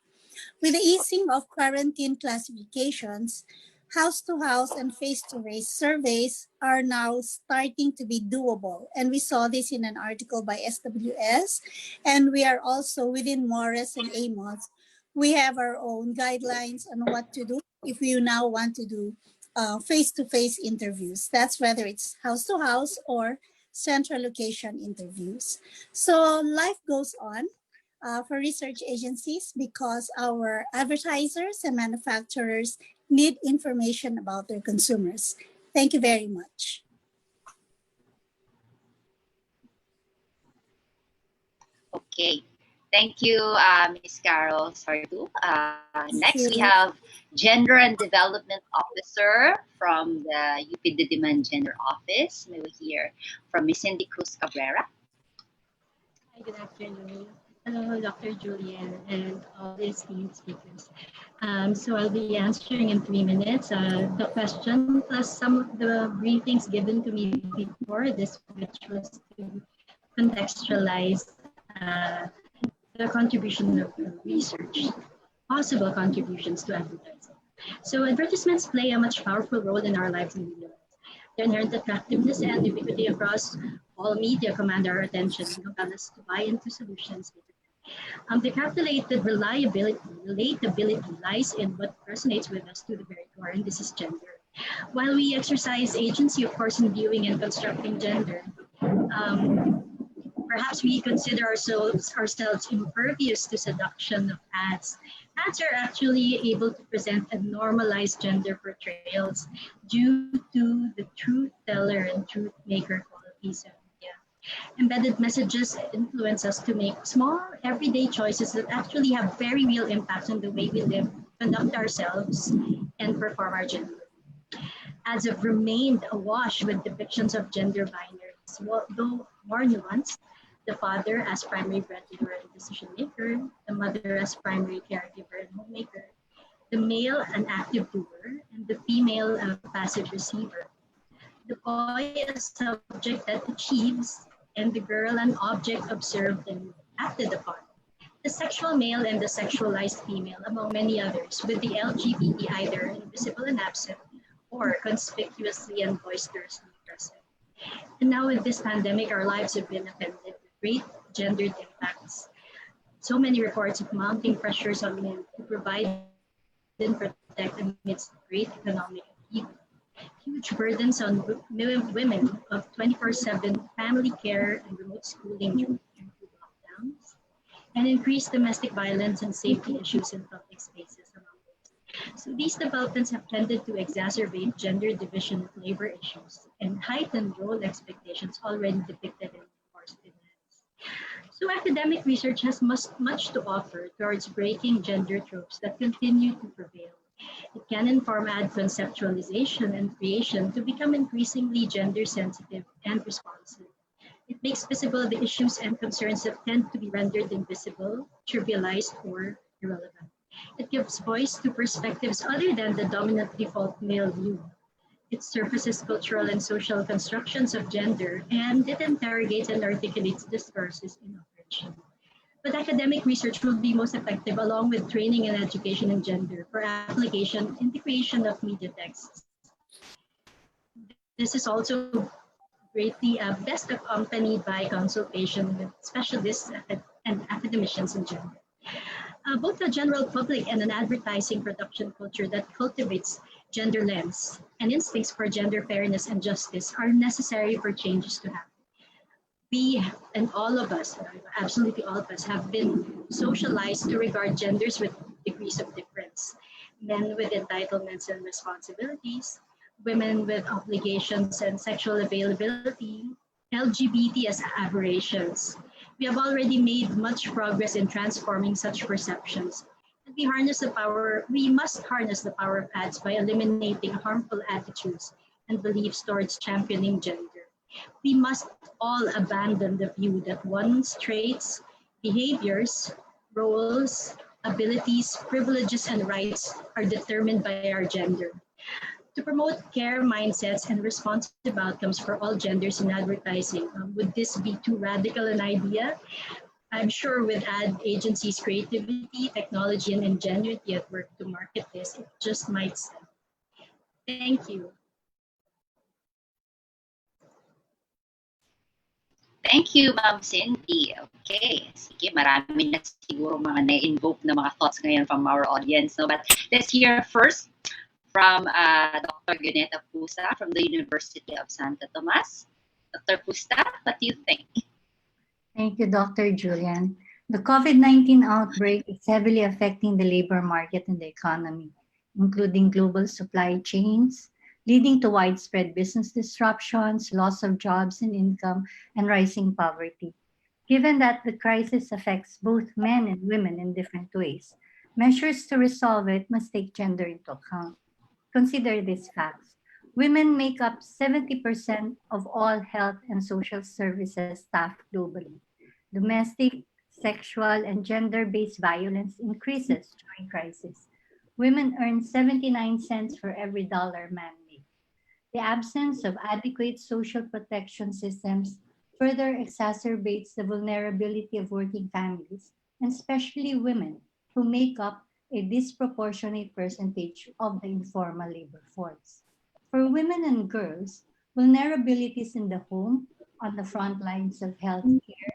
With the easing of quarantine classifications, house-to-house and face-to-face surveys are now starting to be doable. And we saw this in an article by SWS, and we are also within Morris and Amos. We have our own guidelines on what to do if you now want to do face-to-face interviews. That's whether it's house-to-house or central location interviews. So life goes on for research agencies because our advertisers and manufacturers need information about their consumers. Thank you very much. Okay. Thank you, Ms. Carol Sardu. Next, we have Gender and Development Officer from the UP Diliman Gender Office. May we hear from Ms. Cindy Cruz Cabrera. Hi, good afternoon. Hello, Dr. Julian and all the esteemed speakers. So I'll be answering in 3 minutes the question plus some of the briefings given to me before this, which was to contextualize the contribution of research, possible contributions to advertising. So advertisements play a much powerful role in our lives and media. Their inherent attractiveness and ubiquity across all media command our attention and compel us to buy into solutions. The calculated relatability lies in what resonates with us to the very core, and this is gender. While we exercise agency, of course, in viewing and constructing gender, perhaps we consider ourselves impervious to seduction of ads. Ads are actually able to present and normalize gender portrayals due to the truth teller and truth maker qualities of media. Embedded messages influence us to make small, everyday choices that actually have very real impacts on the way we live, conduct ourselves, and perform our gender. Ads have remained awash with depictions of gender binary. though more nuanced. The father as primary breadwinner and decision maker, the mother as primary caregiver and homemaker, the male an active doer, and the female a passive receiver. The boy a subject that achieves, and the girl an object observed and acted upon. The sexual male and the sexualized female, among many others, with the LGBT either invisible and absent or conspicuously and boisterously present. And now with this pandemic, our lives have been appended with great gendered impacts. So many reports of mounting pressures on men to provide and protect amidst great economic upheaval. Huge burdens on women of 24/7 family care and remote schooling during lockdowns, and increased domestic violence and safety issues in public spaces among those. So these developments have tended to exacerbate gender division of labor issues and heighten role expectations already depicted in enforced demands. So academic research has much to offer towards breaking gender tropes that continue to prevail. It can inform ad conceptualization and creation to become increasingly gender sensitive and responsive. It makes visible the issues and concerns that tend to be rendered invisible, trivialized, or irrelevant. It gives voice to perspectives other than the dominant default male view. It surfaces cultural and social constructions of gender, and it interrogates and articulates discourses in operation. But academic research will be most effective along with training and education in gender for application in the creation of media texts. This is also greatly best accompanied by consultation with specialists and academicians in gender. Both the general public and an advertising production culture that cultivates gender lens and instincts for gender fairness and justice are necessary for changes to happen. We and all of us, absolutely all of us, have been socialized to regard genders with degrees of difference. Men with entitlements and responsibilities, women with obligations and sexual availability, LGBT as aberrations. We have already made much progress in transforming such perceptions. And we must harness the power of ads by eliminating harmful attitudes and beliefs towards championing gender. We must all abandon the view that one's traits, behaviors, roles, abilities, privileges, and rights are determined by our gender. To promote care mindsets and responsive outcomes for all genders in advertising, would this be too radical an idea? I'm sure with ad agencies' creativity, technology, and ingenuity at work to market this, it just might sell. Thank you. Thank you, Ma'am Cindy. Okay, sige, marami na siguro mga na-invoke na mga thoughts ngayon from our audience. No? But let's hear first from Dr. Guneta Pusta from the University of Santo Tomas. Dr. Pusta, what do you think? Thank you, Dr. Julian. The COVID-19 outbreak is heavily affecting the labor market and the economy, including global supply chains, leading to widespread business disruptions, loss of jobs and income, and rising poverty. Given that the crisis affects both men and women in different ways, measures to resolve it must take gender into account. Consider these facts. Women make up 70% of all health and social services staff globally. Domestic, sexual, and gender-based violence increases during crisis. Women earn 79 cents for every dollar man makes. The absence of adequate social protection systems further exacerbates the vulnerability of working families, and especially women, who make up a disproportionate percentage of the informal labor force. For women and girls, vulnerabilities in the home, on the front lines of healthcare,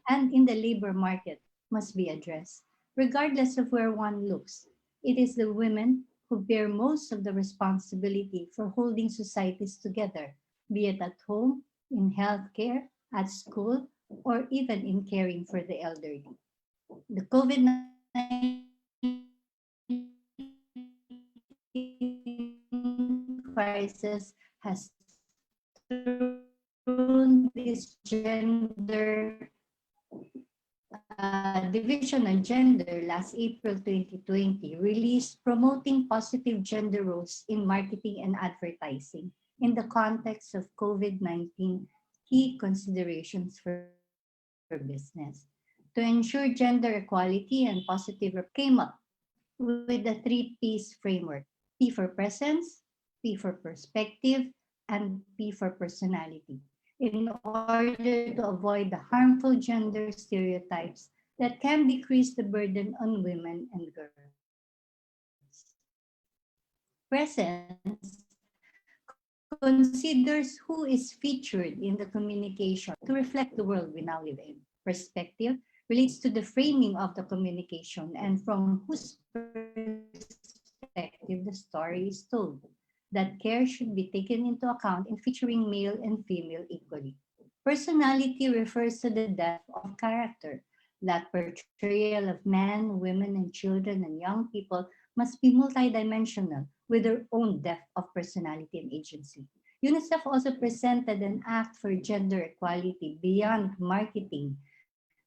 and in the labor market must be addressed, regardless of where one looks. It is the women who bear most of the responsibility for holding societies together, be it at home, in healthcare, at school, or even in caring for the elderly. The COVID-19 crisis has thrown this gender Division on Gender last April 2020 released Promoting Positive Gender Roles in Marketing and Advertising in the context of COVID-19 key considerations for business. To ensure gender equality and positive came up with a three-piece framework: P for presence, P for perspective, and P for personality, in order to avoid the harmful gender stereotypes that can decrease the burden on women and girls. Presence considers who is featured in the communication to reflect the world we now live in. Perspective relates to the framing of the communication and from whose perspective the story is told. That care should be taken into account in featuring male and female equally. Personality refers to the depth of character. That portrayal of men, women, and children and young people must be multidimensional with their own depth of personality and agency. UNICEF also presented an act for gender equality beyond marketing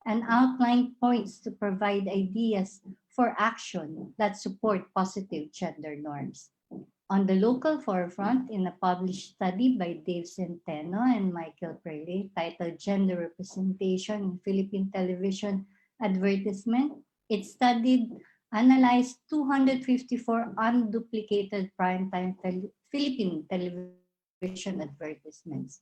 and outlined points to provide ideas for action that support positive gender norms. On the local forefront, in a published study by Dave Centeno and Michael Prele titled Gender Representation in Philippine Television Advertisement, it analyzed 254 unduplicated primetime Philippine television advertisements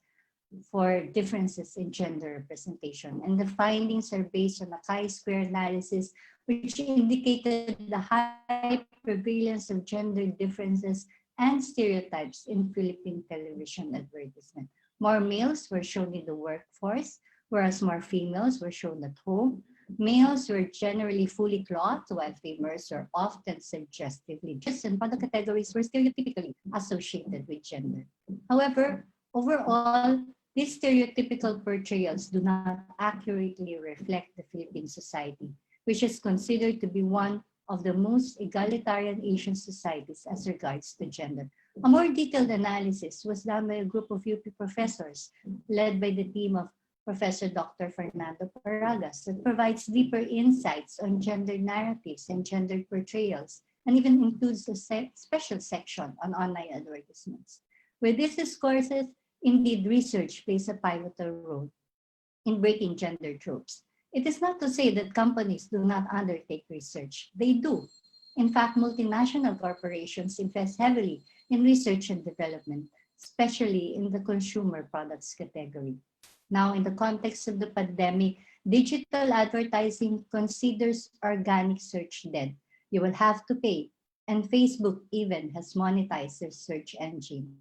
for differences in gender representation. And the findings are based on a chi-square analysis, which indicated the high prevalence of gender differences and stereotypes in Philippine television advertisement. More males were shown in the workforce, whereas more females were shown at home. Males were generally fully clothed, while females were often suggestively dressed, and product categories were stereotypically associated with gender. However, overall, these stereotypical portrayals do not accurately reflect the Philippine society, which is considered to be one of the most egalitarian Asian societies as regards to gender. A more detailed analysis was done by a group of UP professors led by the team of Professor Dr. Fernando Paragas that provides deeper insights on gender narratives and gender portrayals, and even includes a special section on online advertisements. With these discourses, indeed, research plays a pivotal role in breaking gender tropes. It is not to say that companies do not undertake research. They do. In fact, multinational corporations invest heavily in research and development, especially in the consumer products category. Now, in the context of the pandemic, digital advertising considers organic search dead. You will have to pay, and Facebook even has monetized their search engine.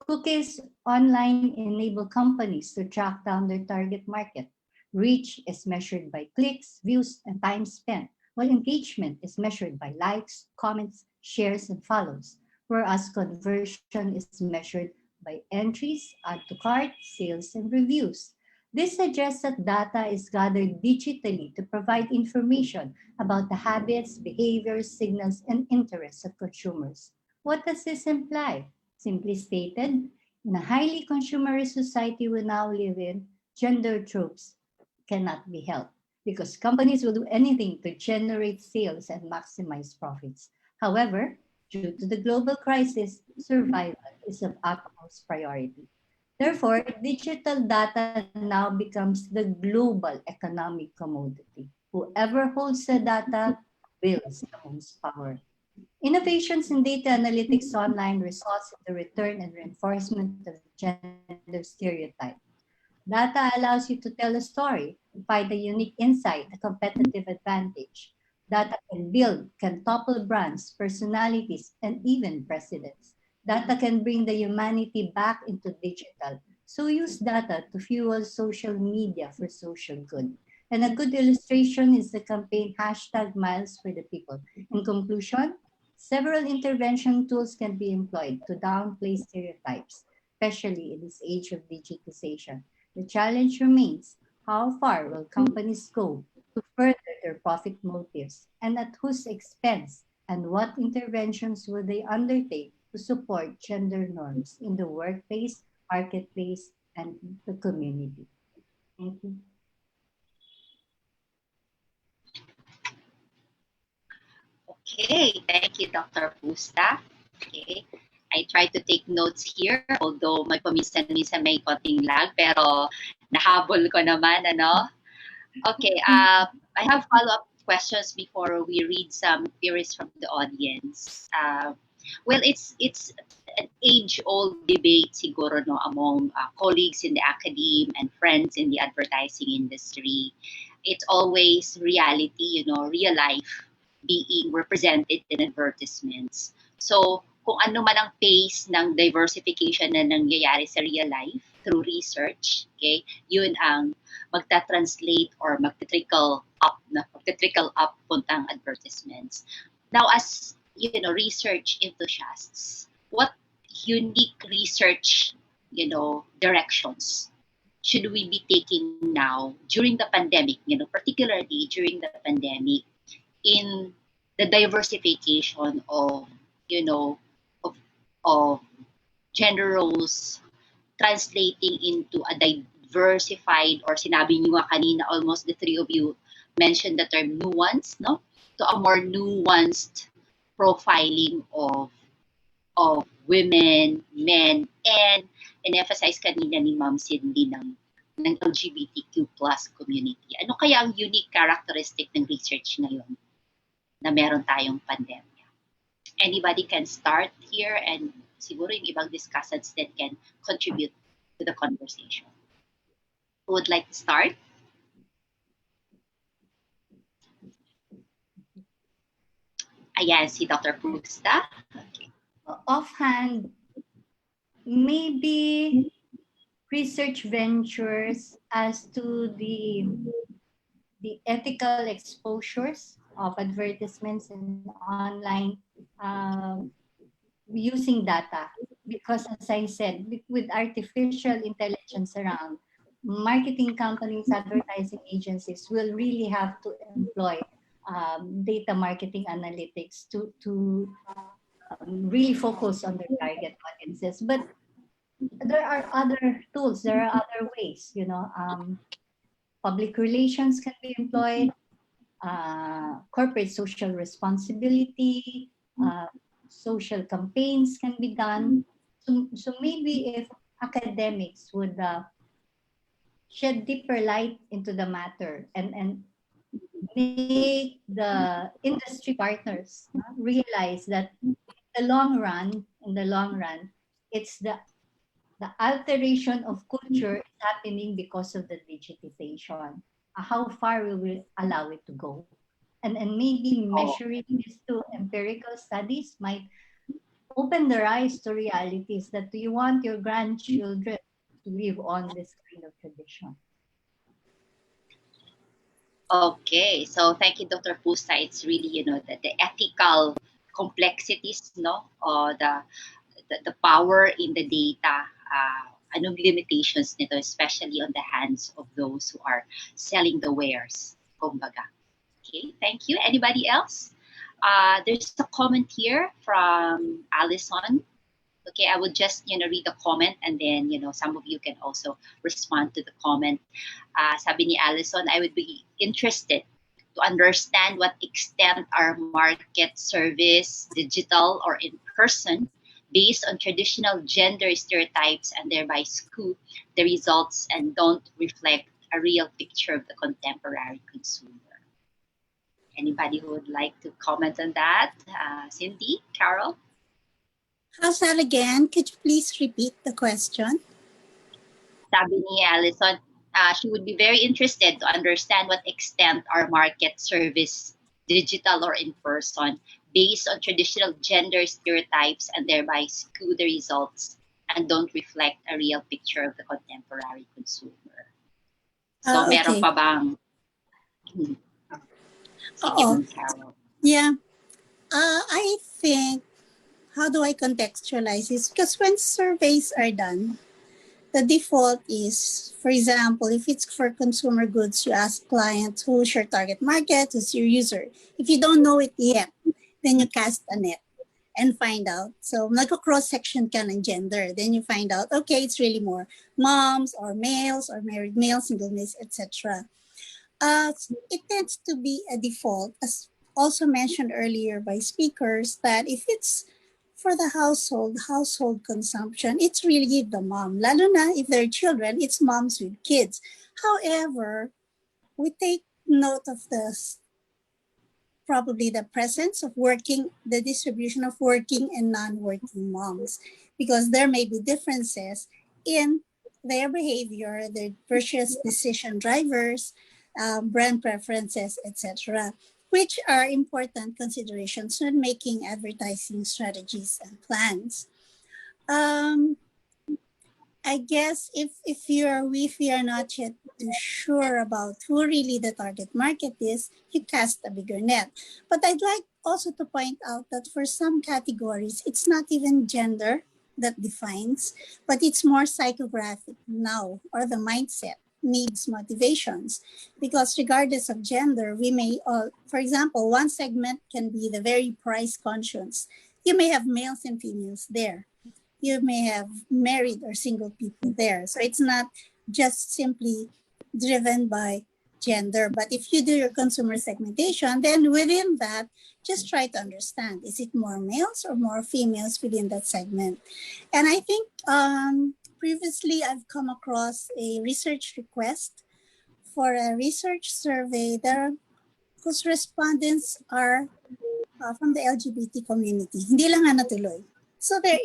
Cookies online enable companies to track down their target market. Reach is measured by clicks, views, and time spent, while engagement is measured by likes, comments, shares, and follows, whereas conversion is measured by entries, add to cart, sales, and reviews. This suggests that data is gathered digitally to provide information about the habits, behaviors, signals, and interests of consumers. What does this imply? Simply stated, in a highly consumerist society we now live in, gender tropes cannot be helped because companies will do anything to generate sales and maximize profits. However, due to the global crisis, survival is of utmost priority. Therefore, digital data now becomes the global economic commodity. Whoever holds the data wields the most power. Innovations in data analytics online results in the return and reinforcement of gender stereotype. Data allows you to tell a story, find a unique insight, a competitive advantage. Data can build, can topple brands, personalities, and even presidents. Data can bring the humanity back into digital. So use data to fuel social media for social good. And a good illustration is the campaign #Miles for the People. In conclusion, several intervention tools can be employed to downplay stereotypes, especially in this age of digitization. The challenge remains, how far will companies go to further their profit motives, and at whose expense, and what interventions will they undertake to support gender norms in the workplace, marketplace, and the community? Thank you. Okay, thank you, Dr. Pusta. Okay, I try to take notes here, although may paminsan-minsan may konting lag, pero nahabol ko naman, ano? Okay, I have follow-up questions before we read some queries from the audience. Well, it's an age-old debate siguro, no, among colleagues in the academe and friends in the advertising industry. It's always reality, real life being represented in advertisements. So, kung ano man ang pace ng diversification na nangyayari sa real life through research, okay, yun ang magta-translate or magta-trickle up puntang advertisements. Now, as research enthusiasts, what unique research, directions should we be taking now during the pandemic, particularly during the pandemic, in the diversification of, of gender roles, translating into a diversified, or sinabi niyo nga kanina, almost the three of you mentioned the term nuance, no? To a more nuanced profiling of women, men, and emphasize kanina ni Ma'am Cindy ng LGBTQ plus community. Ano kaya ang unique characteristic ng research ngayon na meron tayong pandemya? Anybody can start here, and siguro yung ibang discussants that can contribute to the conversation. Who would like to start? Ayan, si Dr. Pusta. Okay. Offhand, maybe research ventures as to the ethical exposures of advertisements and online using data, because as I said, with artificial intelligence around, marketing companies, advertising agencies will really have to employ data marketing analytics to really focus on their target audiences. But there are other tools, there are other ways, public relations can be employed, corporate social responsibility, social campaigns can be done. So maybe if academics would shed deeper light into the matter and make the industry partners realize that in the long run, it's the alteration of culture is happening because of the digitization. How far we will allow it to go. And maybe measuring this to empirical studies might open their eyes to realities that you want your grandchildren to live on this kind of tradition. Okay, so thank you, Dr. Pusta. It's really, the ethical complexities, the power in the data, anong limitations nito, especially on the hands of those who are selling the wares, kumbaga. Okay, thank you. Anybody else? There's a comment here from Allison. Okay, I will just, read the comment, and then, some of you can also respond to the comment. Sabi ni Allison, I would be interested to understand what extent our market service, digital or in person, based on traditional gender stereotypes and thereby skew the results and don't reflect a real picture of the contemporary consumer. Anybody who would like to comment on that? Cindy, Carol? How's that again? Could you please repeat the question? Sabi ni Allison, she would be very interested to understand what extent our market service, digital or in person, based on traditional gender stereotypes and thereby skew the results and don't reflect a real picture of the contemporary consumer. So meron pa bang? Carol. Yeah. I think, how do I contextualize this? Because when surveys are done, the default is, for example, if it's for consumer goods, you ask clients, who's your target market, who's your user. If you don't know it yet, then you cast a net and find out. So nagko-cross-section ka ng gender. Then you find out, okay, it's really more moms or males or married males, single males, etc. It tends to be a default, as also mentioned earlier by speakers, that if it's for the household consumption, it's really the mom. Lalo na if they're children, it's moms with kids. However, we take note of probably the presence of the distribution of working and non-working moms, because there may be differences in their behavior, their purchase decision drivers, brand preferences, etc., which are important considerations when making advertising strategies and plans. I guess if we are not yet too sure about who really the target market is, you cast a bigger net. But I'd like also to point out that for some categories, it's not even gender that defines, but it's more psychographic now, or the mindset, needs, motivations. Because regardless of gender, we may all, for example, one segment can be the very price conscious. You may have males and females there. You may have married or single people there. So it's not just simply driven by gender. But if you do your consumer segmentation, then within that, just try to understand, is it more males or more females within that segment? And I think previously I've come across a research request for a research survey there whose respondents are from the LGBT community. Hindi lang nga natuloy. So there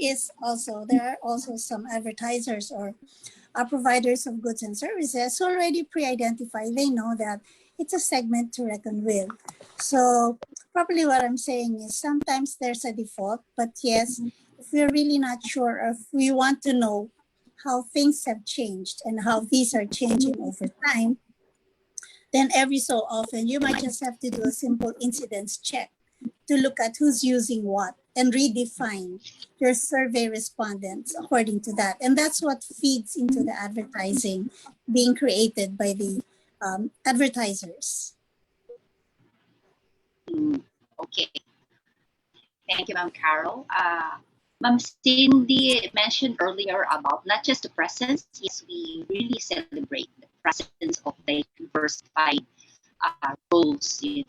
are also some advertisers or providers of goods and services who already pre-identify. They know that it's a segment to reckon with. So probably what I'm saying is sometimes there's a default, but yes, if we're really not sure, or if we want to know how things have changed and how these are changing over time, then every so often you might just have to do a simple incidence check to look at who's using what and redefine your survey respondents according to that. And that's what feeds into the advertising being created by the advertisers. Okay. Thank you, Ma'am Carol. Ma'am Cindy mentioned earlier about not just the presence. Yes, we really celebrate the presence of the diversified roles, in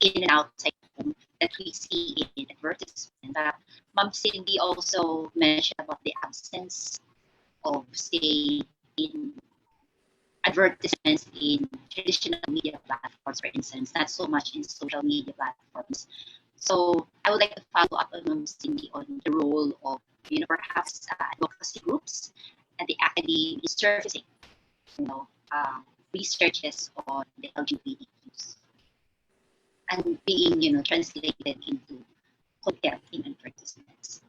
and outside home that we see in advertisements. Ma'am Cindy also mentioned about the absence of, say, in advertisements in traditional media platforms, for instance, not so much in social media platforms. So I would like to follow up on Ma'am Cindy on the role of, perhaps advocacy groups and the academy surfacing, researches on the LGBTQs and being, translated into content in advertisements.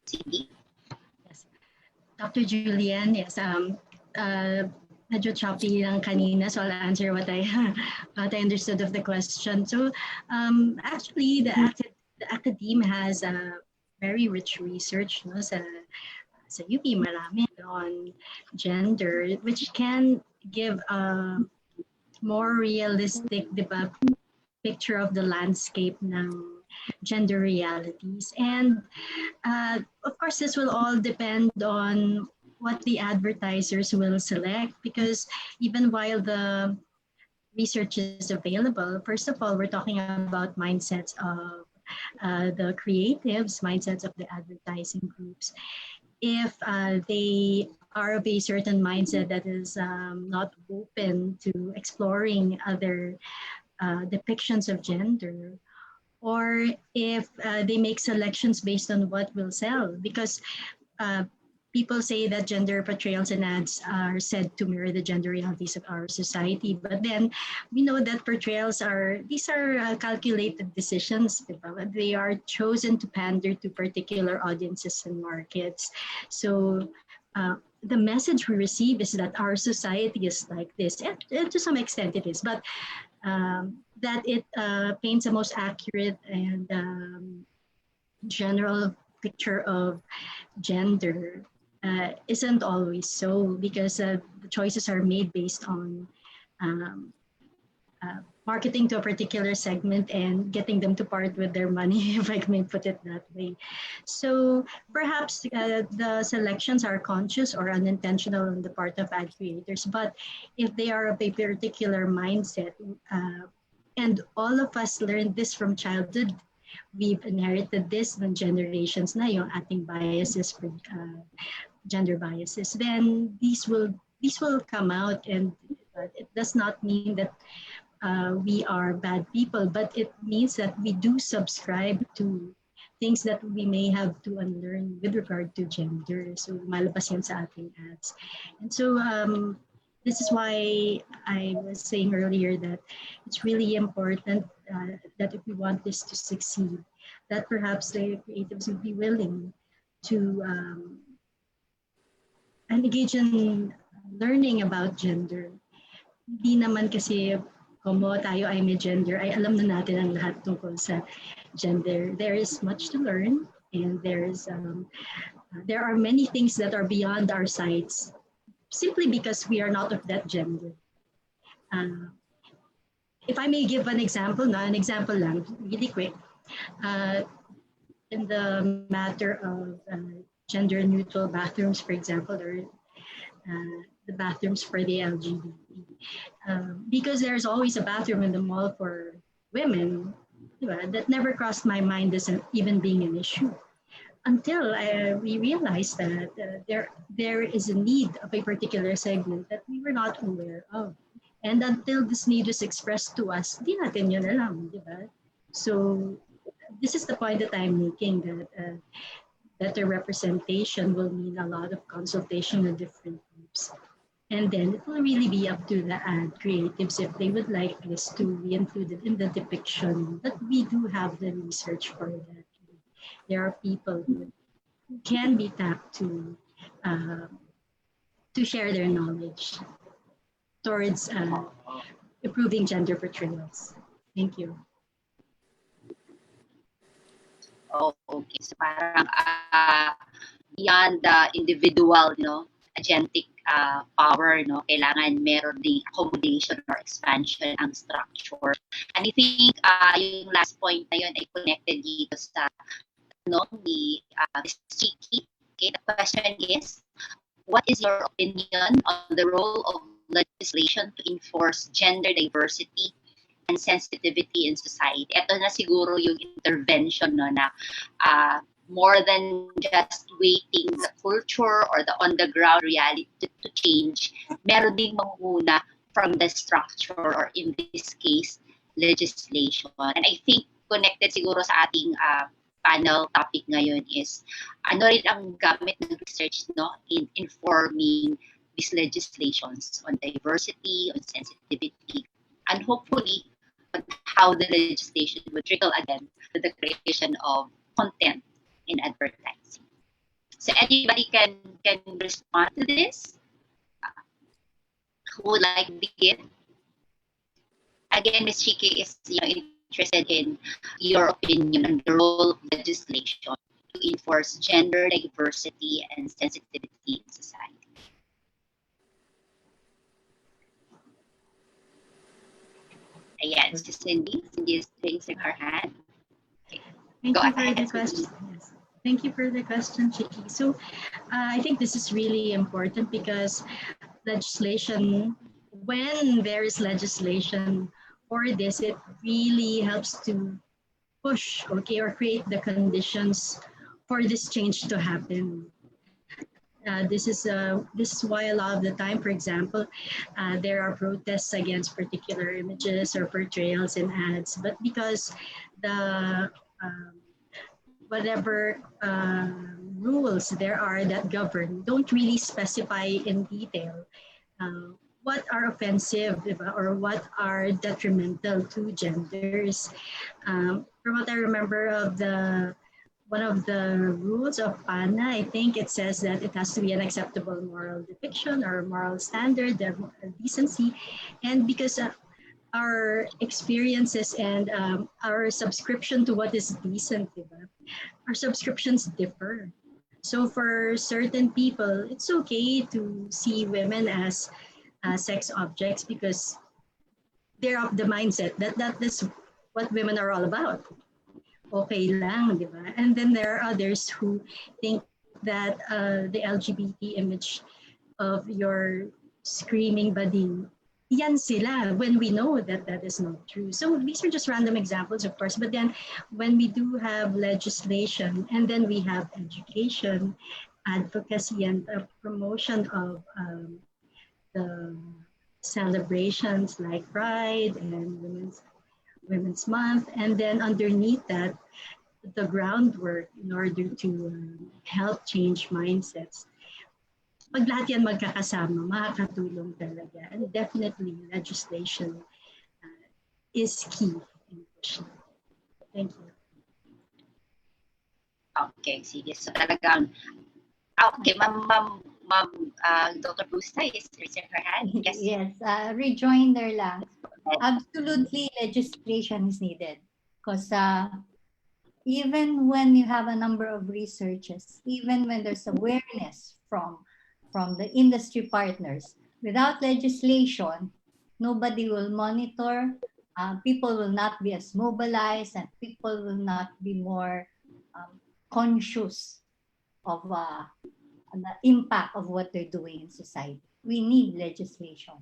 Cindy? Yes. Dr. Julian, yes. Medyo choppy lang kanina, so I'll answer what I understood of the question. So actually, the academe has a very rich research, no, sa UP, marami on gender, which can give a more realistic, diba, picture of the landscape ng gender realities. And of course, this will all depend on what the advertisers will select, because even while the research is available, first of all, we're talking about mindsets of the creatives, mindsets of the advertising groups. If they are of a certain mindset that is not open to exploring other depictions of gender, or if they make selections based on what will sell, because people say that gender portrayals and ads are said to mirror the gender realities of our society, but then we know that portrayals are calculated decisions. They are chosen to pander to particular audiences and markets. So the message we receive is that our society is like this, and to some extent it is, but that it paints a most accurate and general picture of gender isn't always so, because the choices are made based on marketing to a particular segment and getting them to part with their money, if I may put it that way. So perhaps the selections are conscious or unintentional on the part of ad creators, but if they are of a particular mindset, and all of us learned this from childhood, we've inherited this ng generations na yung ating biases, gender biases, then these will come out, and it does not mean that we are bad people, but it means that we do subscribe to things that we may have to unlearn with regard to gender. So malabas yan sa ating ads. And so this is why I was saying earlier that it's really important that if we want this to succeed, that perhaps the creatives would be willing to engage in learning about gender. Hindi naman kasi como tayo ay may gender, ay alam na natin ang lahat tungkol sa gender. There is much to learn, and there are many things that are beyond our sights simply because we are not of that gender. If I may give an example lang, really quick. In the matter of gender-neutral bathrooms, for example, or the bathrooms for the LGBT. Because there's always a bathroom in the mall for women, that never crossed my mind as even being an issue. Until we realized that there is a need of a particular segment that we were not aware of. And until this need was expressed to us, di natin yun alam, di ba? So this is the point that I'm making, that better representation will mean a lot of consultation with different groups. And then it will really be up to the ad creatives if they would like this to be included in the depiction. But we do have the research for that. There are people who can be tapped to share their knowledge towards improving gender portrayals. Thank you. Oh, okay. So parang beyond the individual, agentic power, kailangan meron ding accommodation or expansion ang structure. And I think yung last point na yun ay connected dito sa ni Ms. Chiki. Okay, the question is, what is your opinion on the role of legislation to enforce gender diversity and sensitivity in society? Ito na siguro yung intervention na more than just waiting the culture or the on-the-ground reality to change, meron ding manguna from the structure, or in this case, legislation. And I think connected siguro sa ating panel topic ngayon is ano rin ang gamit ng research in informing these legislations on diversity, on sensitivity, and hopefully on how the legislation would trickle again to the creation of content in advertising. So anybody can respond to this? Who would like to begin? Again, Ms. Chiki is interested in your opinion on the role of legislation to enforce gender diversity and sensitivity in society. Ayan, si Cindy. Cindy is raising her hand. Okay. Thank Go you for ahead, the question. Yes. Thank you for the question, Chiki. So I think this is really important because legislation, when there is legislation for this, it really helps to push, or create the conditions for this change to happen. This is why a lot of the time, for example, there are protests against particular images or portrayals in ads, but because the whatever rules there are that govern don't really specify in detail what are offensive, or what are detrimental to genders. From what I remember of one of the rules of PANA, I think it says that it has to be an acceptable moral depiction or moral standard of decency. And because our experiences and our subscription to what is decent, our subscriptions differ. So for certain people, it's okay to see women as sex objects because they're of the mindset that is what women are all about. Okay lang, di ba? And then there are others who think that the LGBT image of your screaming bading yan sila, when we know that that is not true. So these are just random examples, of course, but then when we do have legislation and then we have education, advocacy, and promotion of the celebrations like Pride and Women's Month, and then underneath that, the groundwork in order to help change mindsets. Pag lahat yan magkakasama, makakatulong talaga. And definitely legislation is key in pushing. Thank you. Okay, sige. So talagang, okay, Dr. Busta is raising her hand. Yes. Yes, rejoinder lang. Absolutely, legislation is needed because even when you have a number of researches, even when there's awareness from the industry partners, without legislation, nobody will monitor, people will not be as mobilized, and people will not be more conscious of the impact of what they're doing in society. We need legislation.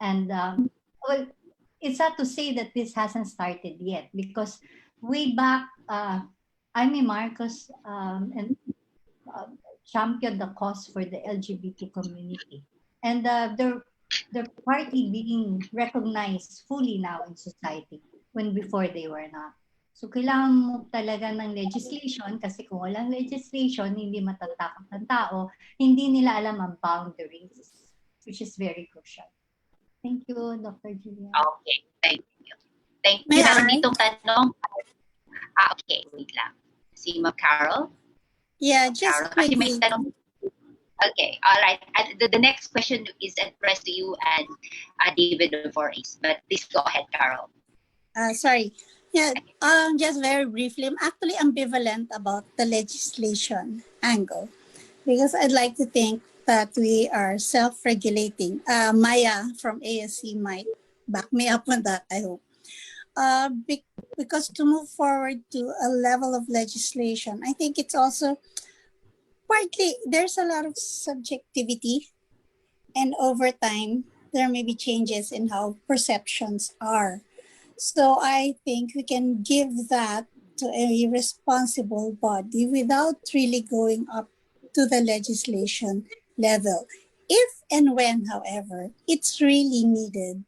And well, it's not to say that this hasn't started yet, because way back, Amy Marcos championed the cause for the LGBT community. And their party being recognized fully now in society when before they were not. So kailangan mo talaga ng legislation, kasi kung walang legislation, hindi matatakot ng tao, hindi nila alam ang boundaries, which is very crucial. Thank you, Dr. Julia. Okay, thank you. Thank you. Meron ditong tanong. Okay, wait lang. Si Ma Carol. Yeah, just quickly. Okay, all right. The next question is addressed to you and David Voorhees, but please go ahead, Carol. Sorry. Yeah, just very briefly, I'm actually ambivalent about the legislation angle, because I'd like to think that we are self-regulating. Maya from ASC might back me up on that, I hope. Because to move forward to a level of legislation, I think it's also partly, there's a lot of subjectivity, and over time, there may be changes in how perceptions are. So I think we can give that to a responsible body without really going up to the legislation level. If and when, however, it's really needed,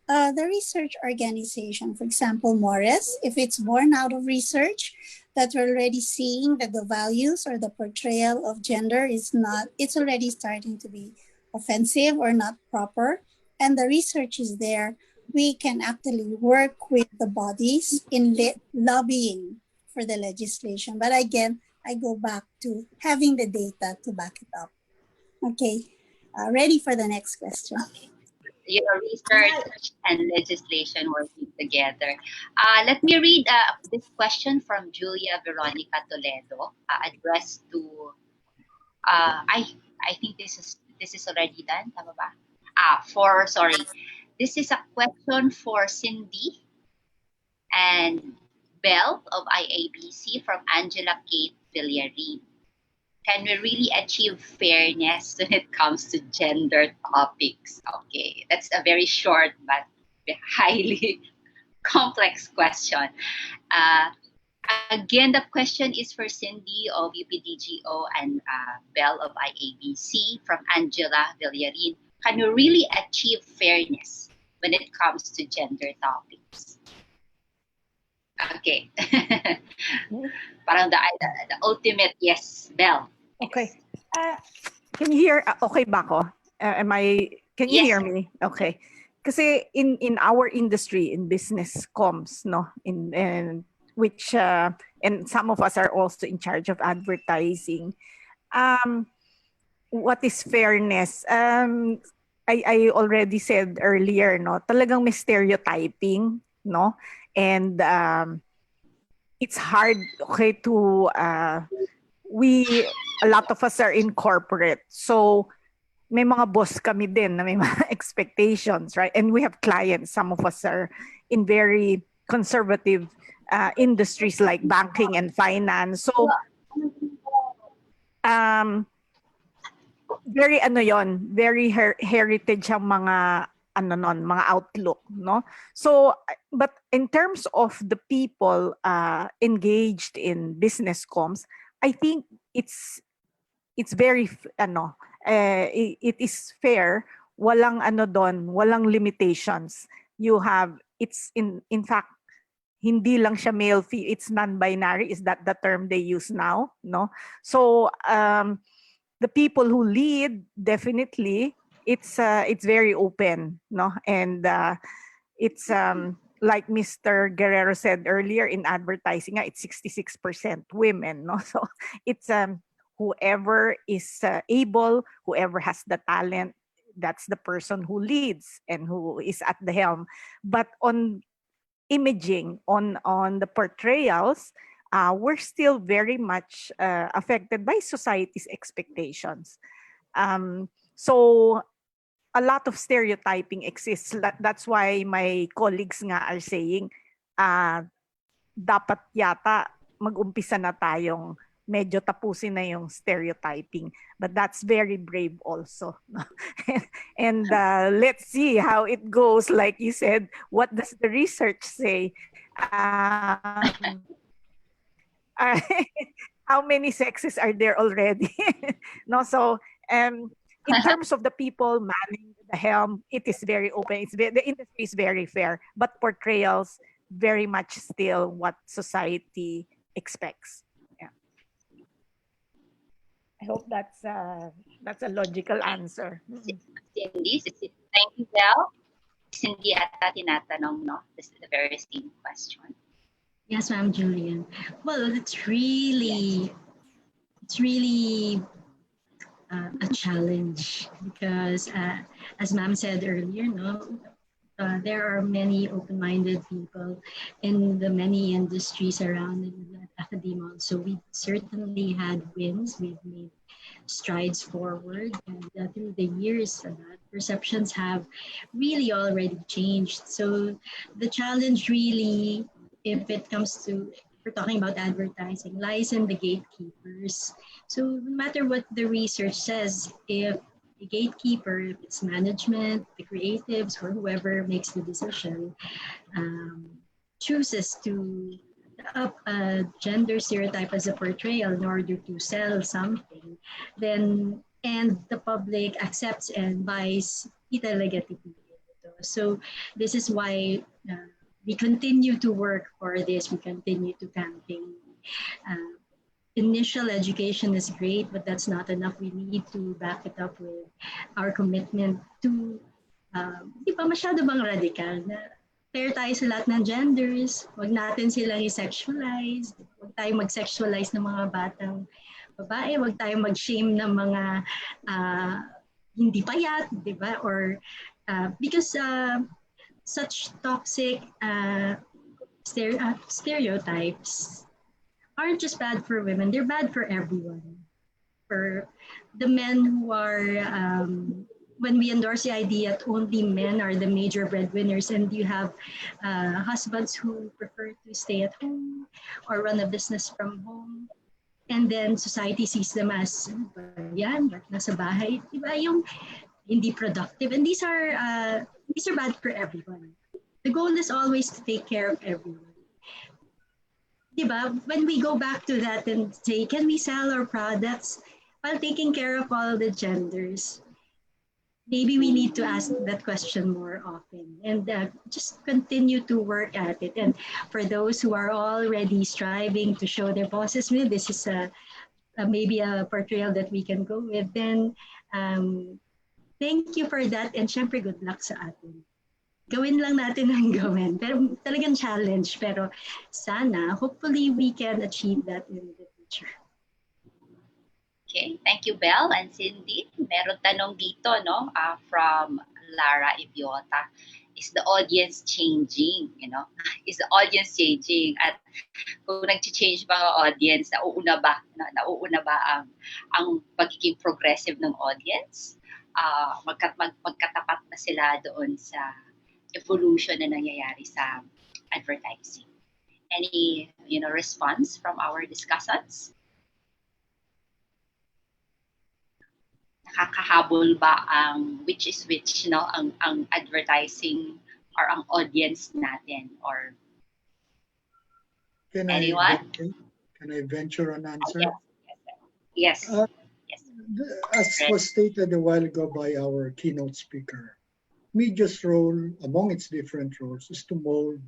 the research organization, for example, Morris, if it's born out of research, that we're already seeing that the values or the portrayal of gender is not, it's already starting to be offensive or not proper, and the research is there, we can actually work with the bodies in lobbying for the legislation. But again, I go back to having the data to back it up. Okay, ready for the next question. You know, research and legislation working together. Let me read this question from Julia Veronica Toledo, addressed to. I think this is already done. Tama ba? Sorry. This is a question for Cindy and Belle of IABC from Angela Kate Villarin. Can we really achieve fairness when it comes to gender topics? Okay, that's a very short but highly complex question. Again, the question is for Cindy of UPDGO and Belle of IABC from Angela Villarin. Can you really achieve fairness when it comes to gender topics? Okay. Parang the ultimate yes, Belle. Okay. Can you hear? Okay ba ako? Can you hear me? Okay. Kasi in our industry, in business comms, no, in which and some of us are also in charge of advertising. What is fairness? I already said earlier, no, talagang may stereotyping, no, and it's hard, okay, to a lot of us are in corporate, so may mga boss kami din na may mga expectations, right? And we have clients. Some of us are in very conservative industries like banking and finance. So very very heritage ang mga mga outlook, no? So, but in terms of the people engaged in business comms, I think it's very it is fair, walang walang limitations. It's in fact hindi lang siya male it's non-binary, is that the term they use now, no? So the people who lead, definitely it's very open, no? And it's like Mr. Guerrero said earlier, in advertising it's 66% women, no? So it's whoever is able, whoever has the talent, that's the person who leads and who is at the helm. But on imaging, on the portrayals, we're still very much affected by society's expectations. So a lot of stereotyping exists. That's why my colleagues nga are saying, dapat yata mag-umpisa na tayong medyo tapusin na yung stereotyping. But that's very brave also. And let's see how it goes. Like you said, what does the research say? How many sexes are there already? No, so in terms of the people manning the helm, it is very open. The industry is very fair, but portrayals very much still what society expects. Yeah. I hope that's a logical answer. Cindy, thank you, Belle. Cindy ata tinatanong, no? This is the very same question. Yes, ma'am, Julian. Well, it's really a challenge because, as ma'am said earlier, no, there are many open-minded people in the many industries around academia. So we certainly had wins. We've made strides forward, and through the years, perceptions have really already changed. So the challenge really, if it comes to, we're talking about advertising, lies in the gatekeepers. So no matter what the research says, if the gatekeeper, if it's management, the creatives, or whoever makes the decision, chooses to up a gender stereotype as a portrayal in order to sell something, then, and the public accepts and buys, di talaga titigil ito. So this is why we continue to work for this. We continue to campaign. Initial education is great, but that's not enough. We need to back it up with our commitment to, di ba masyado bang radical na fair tayo sa lahat ng genders, wag natin silang i-sexualize, wag tayong mag-sexualize ng mga batang babae, wag tayong mag-shame ng mga hindi payat, di ba? Or because such toxic stereotypes aren't just bad for women, they're bad for everyone. For the men who are, when we endorse the idea that only men are the major breadwinners and you have husbands who prefer to stay at home or run a business from home, and then society sees them as, yan, nasa bahay, diba, yung hindi productive. And these are bad for everyone. The goal is always to take care of everyone. Diba? When we go back to that and say, can we sell our products while taking care of all the genders? Maybe we need to ask that question more often and just continue to work at it. And for those who are already striving to show their bosses, this is maybe a portrayal that we can go with, then thank you for that, and syempre good luck sa atin. Gawin lang natin ang gawin. Pero talagang challenge. Pero sana, hopefully, we can achieve that in the future. Okay, thank you, Belle and Cindy. Meron tanong dito, no, from Lara Ibiota. Is the audience changing? You know, is the audience changing? At kung nag-change ba ang audience, nauuna ba ang pagiging progressive ng audience? Magkatapat na sila doon sa evolution na nangyayari sa advertising. Any, response from our discussants? nakakahabol ba ang which is which, no? Ang advertising or ang audience natin, or anyone? Can I venture an answer? Yes. Yes. As was stated a while ago by our keynote speaker, media's role among its different roles is to mold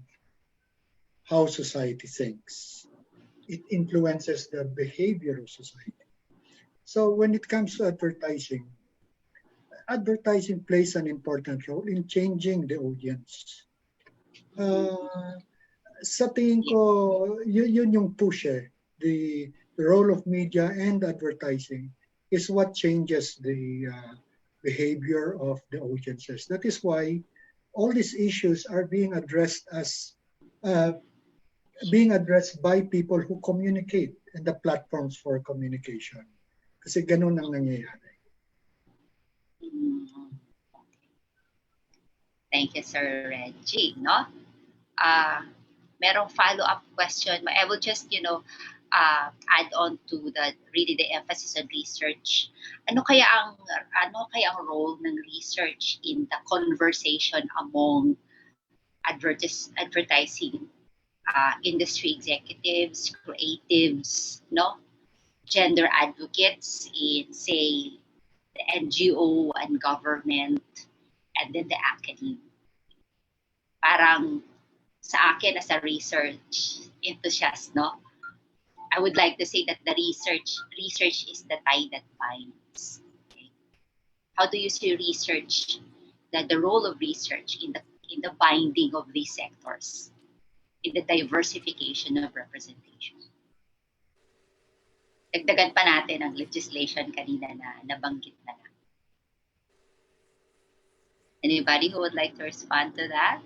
how society thinks. It influences the behavior of society. So when it comes to advertising plays an important role in changing the audience. Sa tingin ko, yun yung push eh. The role of media and advertising is what changes the behavior of the audiences. That is why all these issues are being addressed by people who communicate and the platforms for communication. Kasi ganun ang nangyayari. Thank you, Sir Reggie. No? Merong follow-up question. I will just, add on to the emphasis on research. Ano kaya ang role ng research in the conversation among advertising industry executives, creatives, no? Gender advocates in, say, the NGO and government, and then the academe. Parang sa akin as a research enthusiast, no? I would like to say that the research is the tie that binds. Okay? How do you see research, the role of research in the binding of these sectors, in the diversification of representation? Dagdagan pa natin ang legislation kanina na nabanggit na lang. Anybody who would like to respond to that?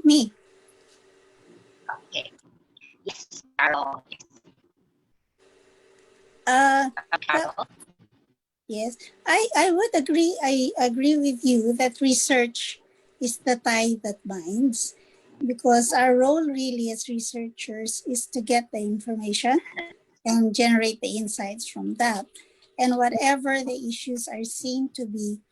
Me. Okay. Yes, Carol. Well, yes, I would agree. I agree with you that research is the tie that binds, because our role really as researchers is to get the information and generate the insights from that. And whatever the issues are seen to be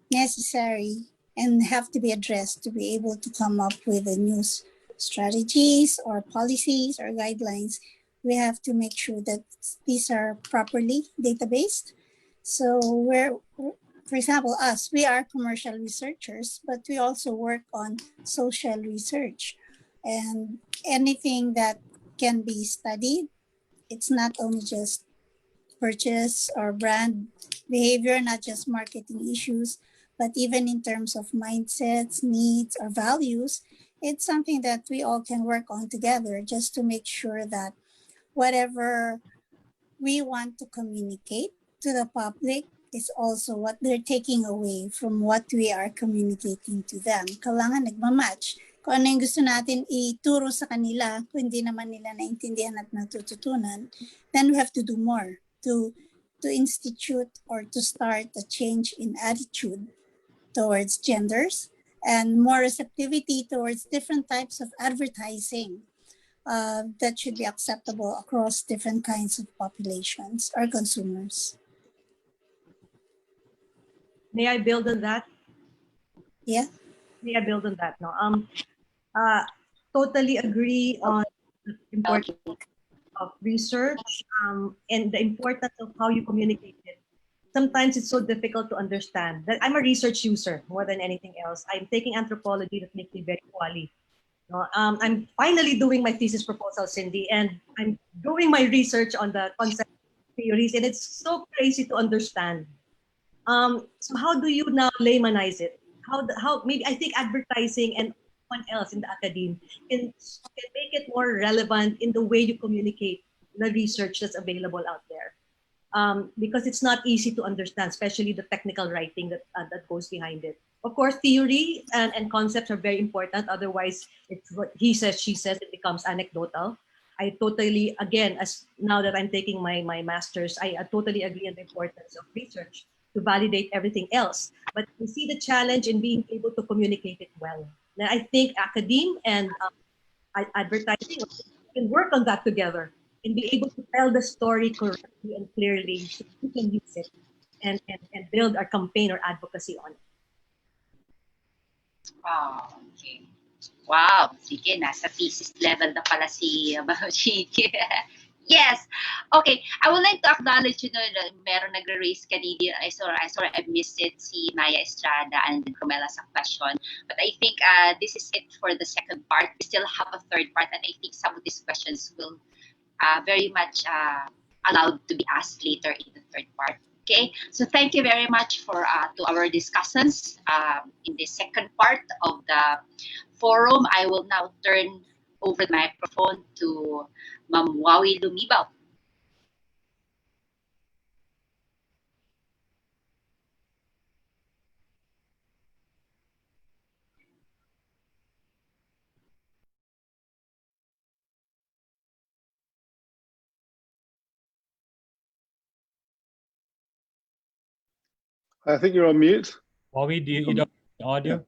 necessary and have to be addressed to be able to come up with the new strategies or policies or guidelines, we have to make sure that these are properly databased. So for example, we are commercial researchers, but we also work on social research. And anything that can be studied, it's not only just purchase or brand behavior, not just marketing issues, but even in terms of mindsets, needs, or values, it's something that we all can work on together just to make sure that whatever we want to communicate to the public is also what they're taking away from what we are communicating to them. Kailangan nagmamatch. Kung ano yung gusto natin ituro sa kanila, kung hindi naman nila naintindihan at natututunan, then we have to do more to institute or to start a change in attitude towards genders and more receptivity towards different types of advertising that should be acceptable across different kinds of populations or consumers. May I build on that? Yeah. May I build on that? No. Totally agree on the importance of research and the importance of how you communicate it. Sometimes it's so difficult to understand. That I'm a research user more than anything else. I'm taking anthropology that makes me very quali. I'm finally doing my thesis proposal, Cindy, and I'm doing my research on the concept theories, and it's so crazy to understand. So how do you now laymanize it? How maybe I think advertising and everyone else in the academe can make it more relevant in the way you communicate the research that's available out there. Because it's not easy to understand, especially the technical writing that goes behind it. Of course, theory and concepts are very important. Otherwise, it's what he says, she says, it becomes anecdotal. I totally, again, as now that I'm taking my master's, I totally agree on the importance of research to validate everything else. But we see the challenge in being able to communicate it well. Now, I think academe and advertising can work on that together. and be able to tell the story correctly and clearly so we can use it and build our campaign or advocacy on it. Wow, okay. Wow, sige, nasa thesis level na pala si Chiki. Yes. Okay, I would like to acknowledge, meron nagre-raise kanina. I missed it, si Maya Estrada and then Romela sa question. But I think this is it for the second part. We still have a third part, and I think some of these questions will very much allowed to be asked later in the third part. Okay, so thank you very much for to our discussants in the second part of the forum. I will now turn over the microphone to Ma'am Wawi Lumibaw. I think you're on mute. Wawi, do you don't have audio?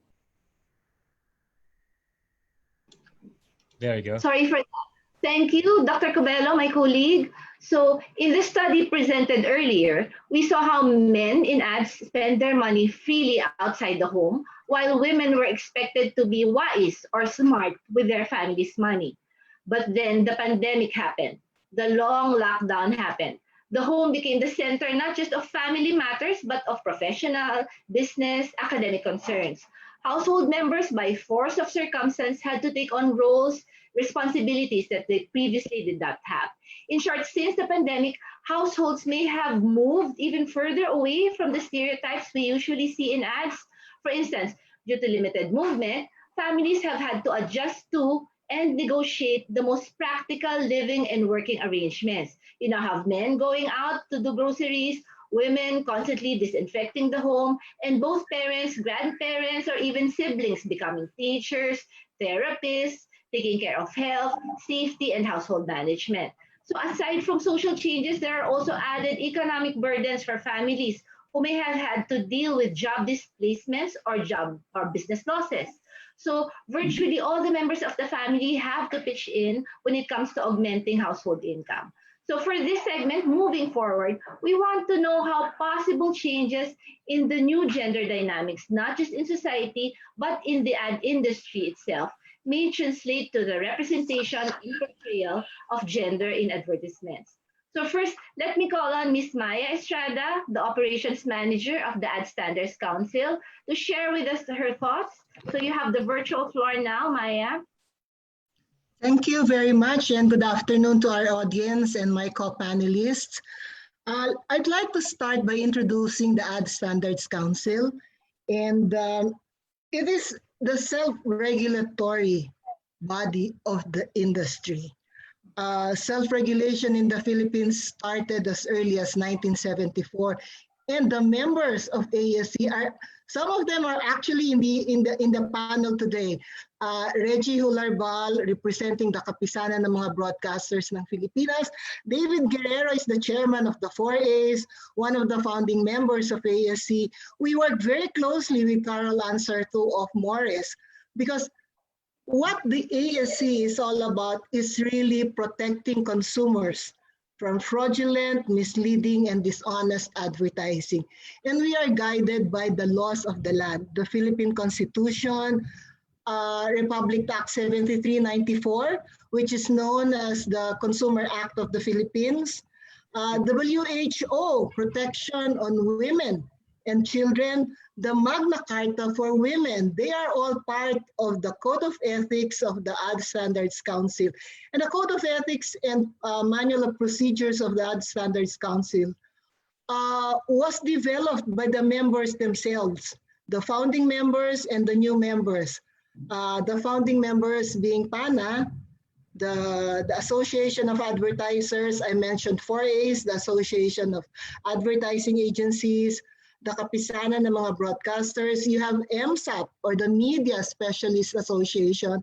There you go. Sorry for that. Thank you, Dr. Cobello, my colleague. So in the study presented earlier, we saw how men in ads spend their money freely outside the home, while women were expected to be wise or smart with their family's money. But then the pandemic happened. The long lockdown happened. The home became the center not just of family matters, but of professional, business, academic concerns. Household members, by force of circumstance, had to take on roles, responsibilities that they previously did not have. In short, since the pandemic, households may have moved even further away from the stereotypes we usually see in ads. For instance, due to limited movement, families have had to adjust to and negotiate the most practical living and working arrangements. You now have men going out to do groceries, women constantly disinfecting the home, and both parents, grandparents, or even siblings becoming teachers, therapists, taking care of health, safety, and household management. So aside from social changes, there are also added economic burdens for families who may have had to deal with job displacements or business losses. So virtually all the members of the family have to pitch in when it comes to augmenting household income. So for this segment, moving forward, we want to know how possible changes in the new gender dynamics, not just in society, but in the ad industry itself, may translate to the representation and portrayal of gender in advertisements. So first, let me call on Ms. Maya Estrada, the Operations Manager of the Ad Standards Council, to share with us her thoughts. So you have the virtual floor now, Maya. Thank you very much, and good afternoon to our audience and my co-panelists. I'd like to start by introducing the Ad Standards Council, and it is the self-regulatory body of the industry. Self-regulation in the Philippines started as early as 1974, and the members of ASC are, some of them are actually in the panel today. Reggie Hularbal, representing the kapisanan ng mga broadcasters ng Filipinas. David Guerrero is the chairman of the 4As, one of the founding members of ASC. We work very closely with Carol Ansarto of Morris, because what the ASC is all about is really protecting consumers from fraudulent, misleading, and dishonest advertising. And we are guided by the laws of the land, the Philippine Constitution, Republic Act 7394, which is known as the Consumer Act of the Philippines, WHO, Protection on Women and Children, the Magna Carta for Women. They are all part of the Code of Ethics of the Ad Standards Council. And the Code of Ethics and Manual of Procedures of the Ad Standards Council was developed by the members themselves, the founding members and the new members. The founding members being PANA, the Association of Advertisers, I mentioned 4As, the Association of Advertising Agencies, the Kapisanan ng mga broadcasters. You have MSAP, or the Media Specialist Association.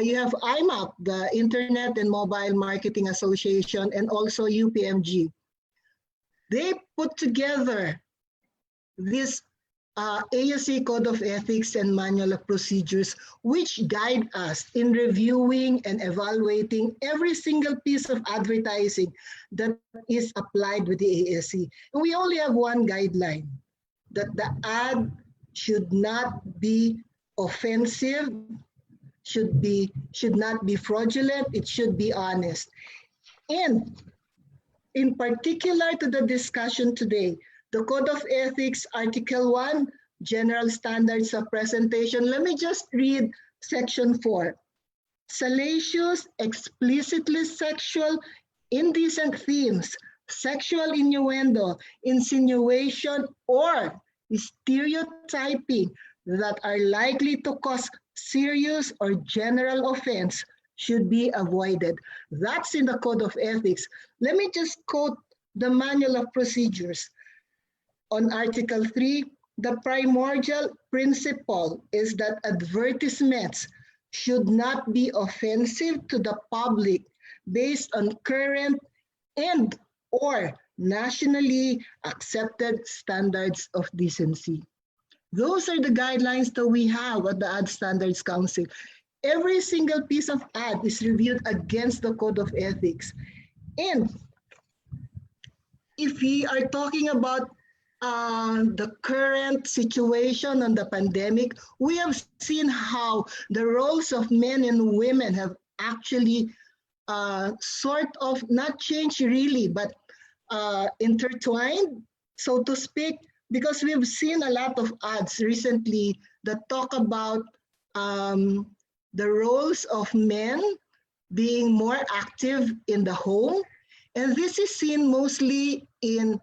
You have IMAP, the Internet and Mobile Marketing Association, and also UPMG. They put together this ASA Code of Ethics and Manual of Procedures, which guide us in reviewing and evaluating every single piece of advertising that is applied with the ASC. And we only have one guideline, that the ad should not be offensive, should not be fraudulent, it should be honest. And in particular to the discussion today, the Code of Ethics, Article 1, General Standards of Presentation. Let me just read Section 4. Salacious, explicitly sexual, indecent themes, sexual innuendo, insinuation, or stereotyping that are likely to cause serious or general offense should be avoided. That's in the Code of Ethics. Let me just quote the Manual of Procedures. On Article 3, the primordial principle is that advertisements should not be offensive to the public based on current and or nationally accepted standards of decency. Those are the guidelines that we have at the Ad Standards Council. Every single piece of ad is reviewed against the Code of Ethics. And if we are talking about the current situation on the pandemic, we have seen how the roles of men and women have actually sort of not changed really, but intertwined, so to speak, because we've seen a lot of ads recently that talk about the roles of men being more active in the home. And this is seen mostly in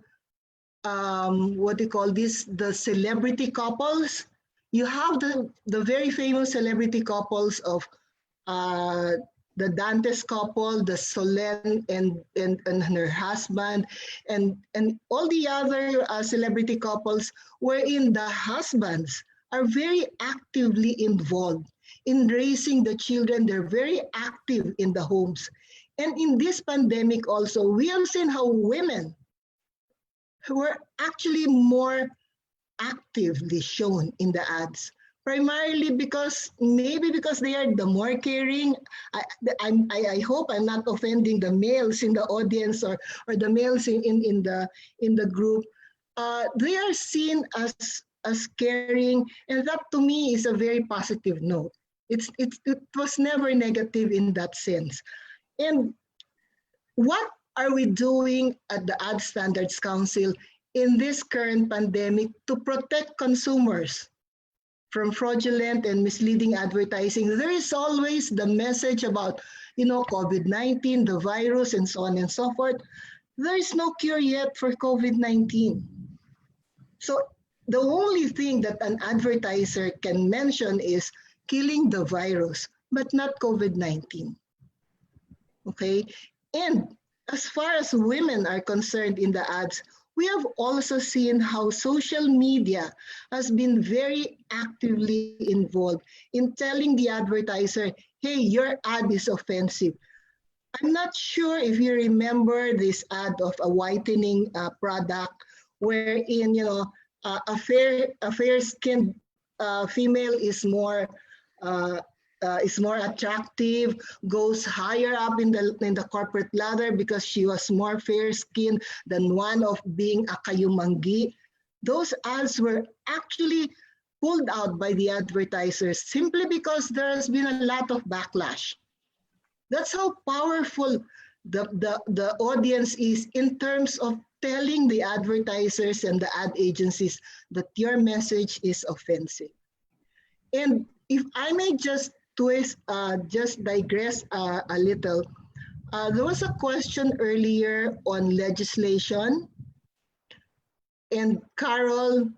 what they call this, the celebrity couples. You have the very famous celebrity couples of the Dantes couple, the Solen and her husband, and all the other celebrity couples wherein the husbands are very actively involved in raising the children. They're very active in the homes. And in this pandemic also, we have seen how women were actually more actively shown in the ads, primarily because they are the more caring. I hope I'm not offending the males in the audience or the males in the group. They are seen as caring, and that to me is a very positive note. It was never negative in that sense. And what are we doing at the Ad Standards Council in this current pandemic to protect consumers from fraudulent and misleading advertising? There is always the message about, COVID-19, the virus, and so on and so forth. There is no cure yet for COVID-19. So the only thing that an advertiser can mention is killing the virus, but not COVID-19. Okay? And as far as women are concerned in the ads, we have also seen how social media has been very actively involved in telling the advertiser, hey, your ad is offensive. I'm not sure if you remember this ad of a whitening product wherein, a fair-skinned female is more attractive, goes higher up in the corporate ladder because she was more fair-skinned than one of being a kayumanggi. Those ads were actually pulled out by the advertisers simply because there has been a lot of backlash. That's how powerful the audience is in terms of telling the advertisers and the ad agencies that your message is offensive. And if I may just digress a little. There was a question earlier on legislation, and Carol,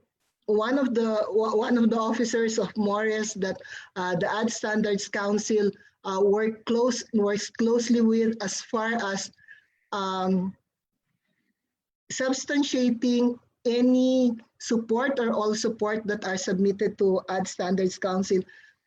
one of the officers of Morris that the Ad Standards Council works closely with as far as substantiating any support or all support that are submitted to Ad Standards Council.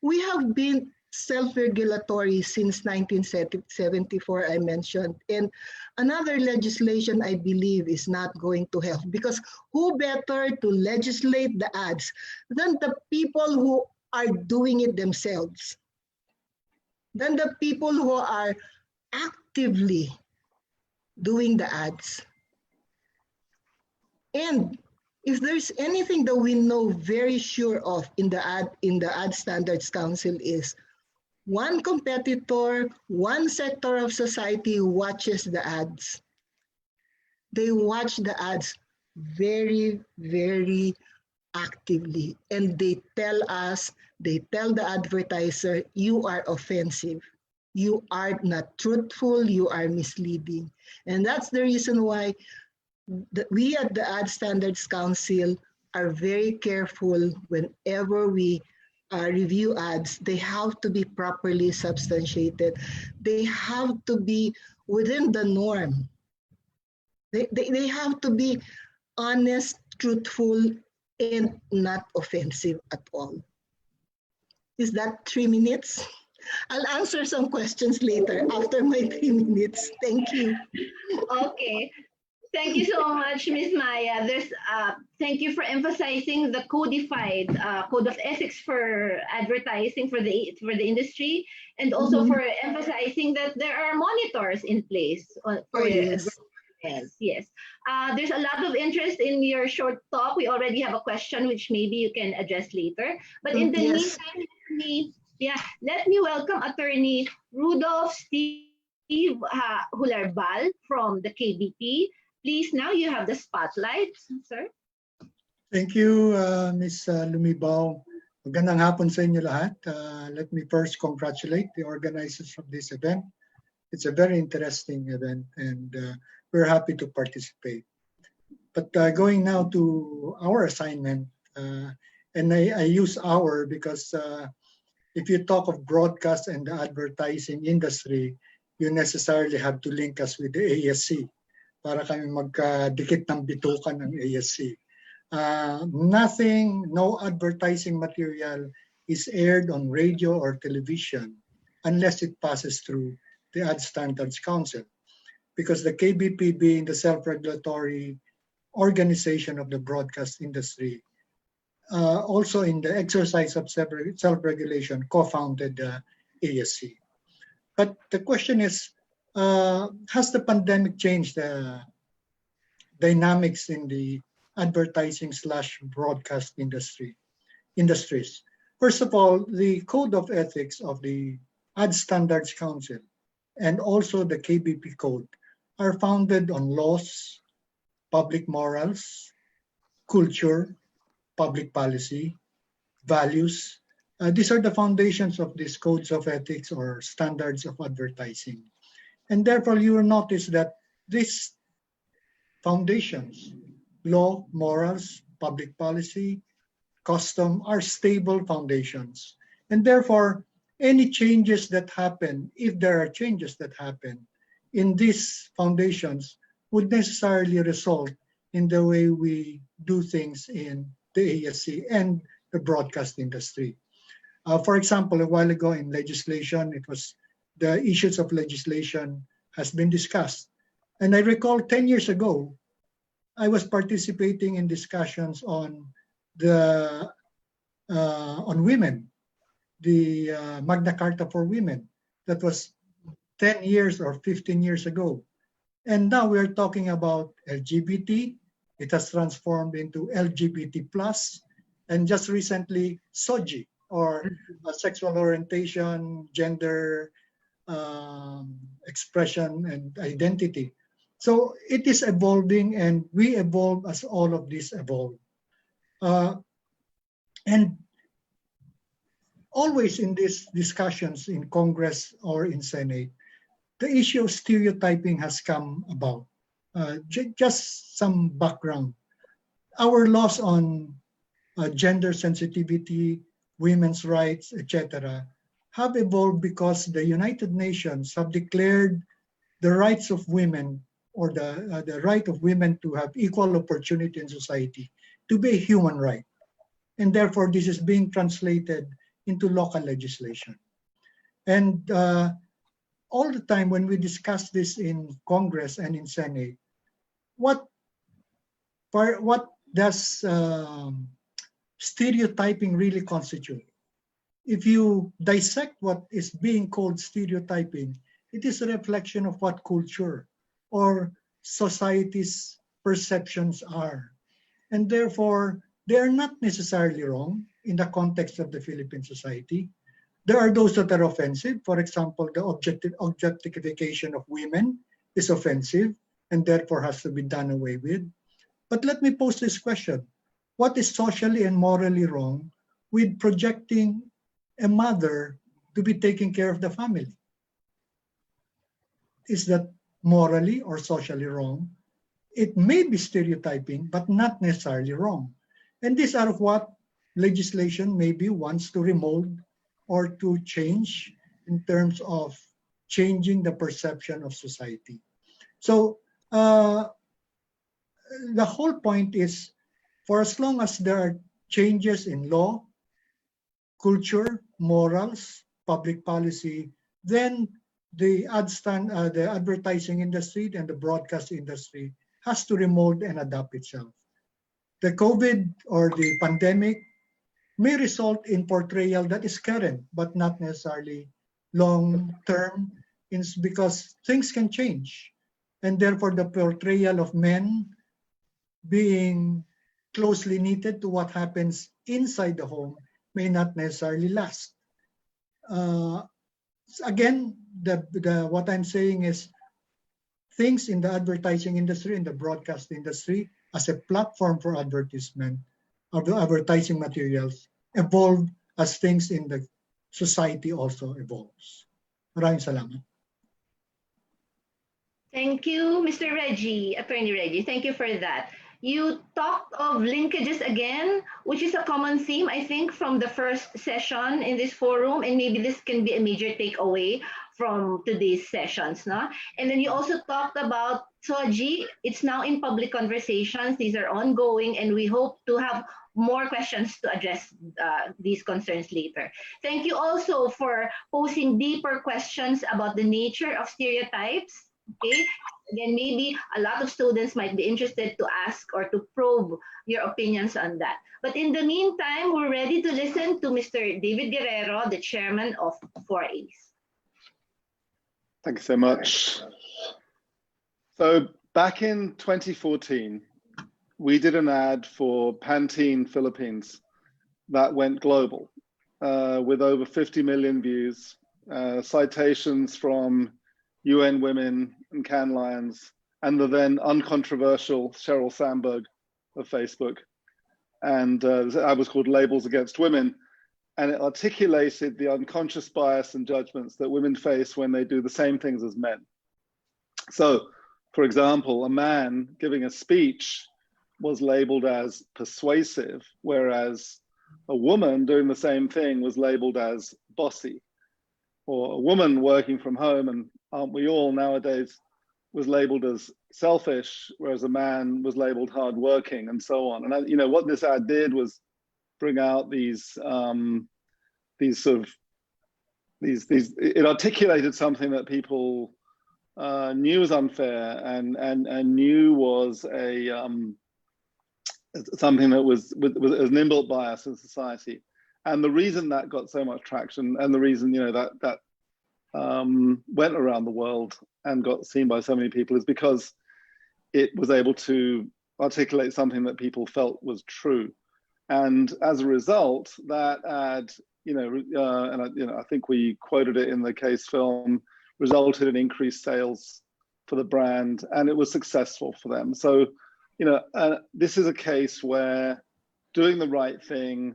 We have been self-regulatory since 1974, I mentioned. And another legislation, I believe, is not going to help, because who better to legislate the ads than the people who are doing it themselves, than the people who are actively doing the ads. And if there's anything that we know very sure of in the Ad Standards Council is one competitor, one sector of society watches the ads. They watch the ads very, very actively, and they tell us, they tell the advertiser, you are offensive. You are not truthful, you are misleading. And that's the reason why we at the Ad Standards Council are very careful whenever we review ads. They have to be properly substantiated. They have to be within the norm. They have to be honest, truthful, and not offensive at all. Is that 3 minutes? I'll answer some questions later after my 3 minutes. Thank you. Okay. Thank you so much, Ms. Maya. Thank you for emphasizing the codified code of ethics for advertising for the industry, and also for emphasizing that there are monitors in place for yes. Yes. There's a lot of interest in your short talk. We already have a question which maybe you can address later. But in the meantime, let me welcome Attorney Rudolph Steve Hularbal from the KBP. Please, now you have the spotlight, sir. Thank you, Ms. Lumibao. Magandang hapon sa inyo lahat. Let me first congratulate the organizers of this event. It's a very interesting event, and we're happy to participate. But going now to our assignment, and I use our because if you talk of broadcast and the advertising industry, you necessarily have to link us with the ASC. Para kami magkadikit ng bitukan ng ASC. No advertising material is aired on radio or television unless it passes through the Ad Standards Council, because the KBP, being the self-regulatory organization of the broadcast industry, also in the exercise of self-regulation, co-founded the ASC. But the question is, has the pandemic changed the dynamics in the advertising/broadcast industries? First of all, the Code of Ethics of the Ad Standards Council and also the KBP Code are founded on laws, public morals, culture, public policy, values. These are the foundations of these codes of ethics or standards of advertising. And therefore, you will notice that these foundations, law, morals, public policy, custom, are stable foundations. And therefore, any changes that happen, if there are changes that happen in these foundations, would necessarily result in the way we do things in the ASC and the broadcast industry. For example, a while ago in legislation, it was the issues of legislation has been discussed. And I recall 10 years ago, I was participating in discussions on women, the Magna Carta for women. That was 10 years or 15 years ago. And now we're talking about LGBT. It has transformed into LGBT+, and just recently, SOGI, or sexual orientation, gender, expression, and identity. So it is evolving, and we evolve as all of this evolve. And always in these discussions in Congress or in Senate, the issue of stereotyping has come about. Just some background. Our laws on gender sensitivity, women's rights, etc., have evolved because the United Nations have declared the rights of women, or the right of women to have equal opportunity in society, to be a human right. And therefore, this is being translated into local legislation. And all the time when we discuss this in Congress and in Senate, what does stereotyping really constitute? If you dissect what is being called stereotyping, it is a reflection of what culture or society's perceptions are. And therefore, they are not necessarily wrong in the context of the Philippine society. There are those that are offensive. For example, the objectification of women is offensive and therefore has to be done away with. But let me pose this question. What is socially and morally wrong with projecting a mother to be taking care of the family? Is that morally or socially wrong? It may be stereotyping, but not necessarily wrong. And these are what legislation maybe wants to remold or to change in terms of changing the perception of society. So the whole point is, for as long as there are changes in law, culture, morals, public policy, then the advertising industry and the broadcast industry has to remold and adapt itself. The COVID or the pandemic may result in portrayal that is current, but not necessarily long-term, because things can change. And therefore, the portrayal of men being closely knitted to what happens inside the home may not necessarily last. Again, what I'm saying is things in the advertising industry, in the broadcast industry, as a platform for advertisement of the advertising materials, evolve as things in the society also evolves. Maraming salamat. Thank you, Mr. Reggie, Attorney Reggie. Thank you for that. You talked of linkages again, which is a common theme, I think, from the first session in this forum, and maybe this can be a major takeaway from today's sessions. No? And then you also talked about SOGI. It's now in public conversations. These are ongoing, and we hope to have more questions to address these concerns later. Thank you also for posing deeper questions about the nature of stereotypes. Okay, again, maybe a lot of students might be interested to ask or to probe your opinions on that. But in the meantime, we're ready to listen to Mr. David Guerrero, the chairman of Wais. Thank you so much. So back in 2014, we did an ad for Pantene Philippines that went global with over 50 million views, citations from UN Women and Cannes Lions, and the then uncontroversial Sheryl Sandberg of Facebook. And the ad was called Labels Against Women, and it articulated the unconscious bias and judgments that women face when they do the same things as men. So, for example, a man giving a speech was labeled as persuasive, whereas a woman doing the same thing was labeled as bossy. Or a woman working from home, and aren't we all nowadays, was labeled as selfish, whereas a man was labeled hardworking, and so on. And you know what this ad did was bring out these it articulated something that people knew was unfair and knew was a something that was an inbuilt bias in society. And the reason that got so much traction, and the reason that went around the world and got seen by so many people, is because it was able to articulate something that people felt was true. And as a result, that ad, I think we quoted it in the case film, resulted in increased sales for the brand, and it was successful for them. So, this is a case where doing the right thing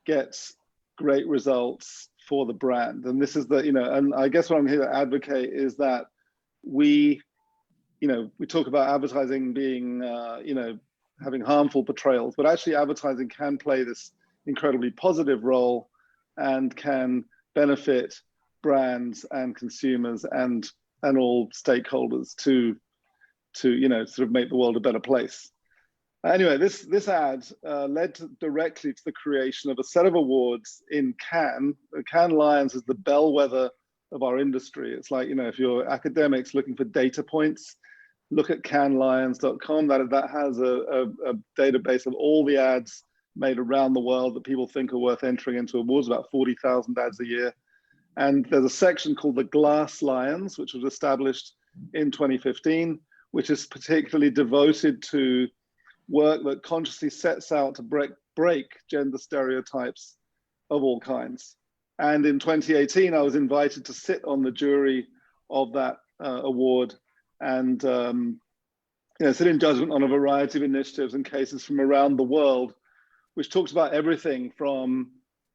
gets great results for the brand. And this is and I guess what I'm here to advocate is that we talk about advertising being, having harmful portrayals, but actually advertising can play this incredibly positive role and can benefit brands and consumers and all stakeholders to sort of make the world a better place. Anyway, this ad led directly to the creation of a set of awards in Cannes. Cannes Lions is the bellwether of our industry. It's like, if you're academics looking for data points, look at canlions.com. That has a database of all the ads made around the world that people think are worth entering into awards, about 40,000 ads a year. And there's a section called the Glass Lions, which was established in 2015, which is particularly devoted to work that consciously sets out to break gender stereotypes of all kinds. And in 2018, I was invited to sit on the jury of that award and sit in judgment on a variety of initiatives and cases from around the world, which talks about everything from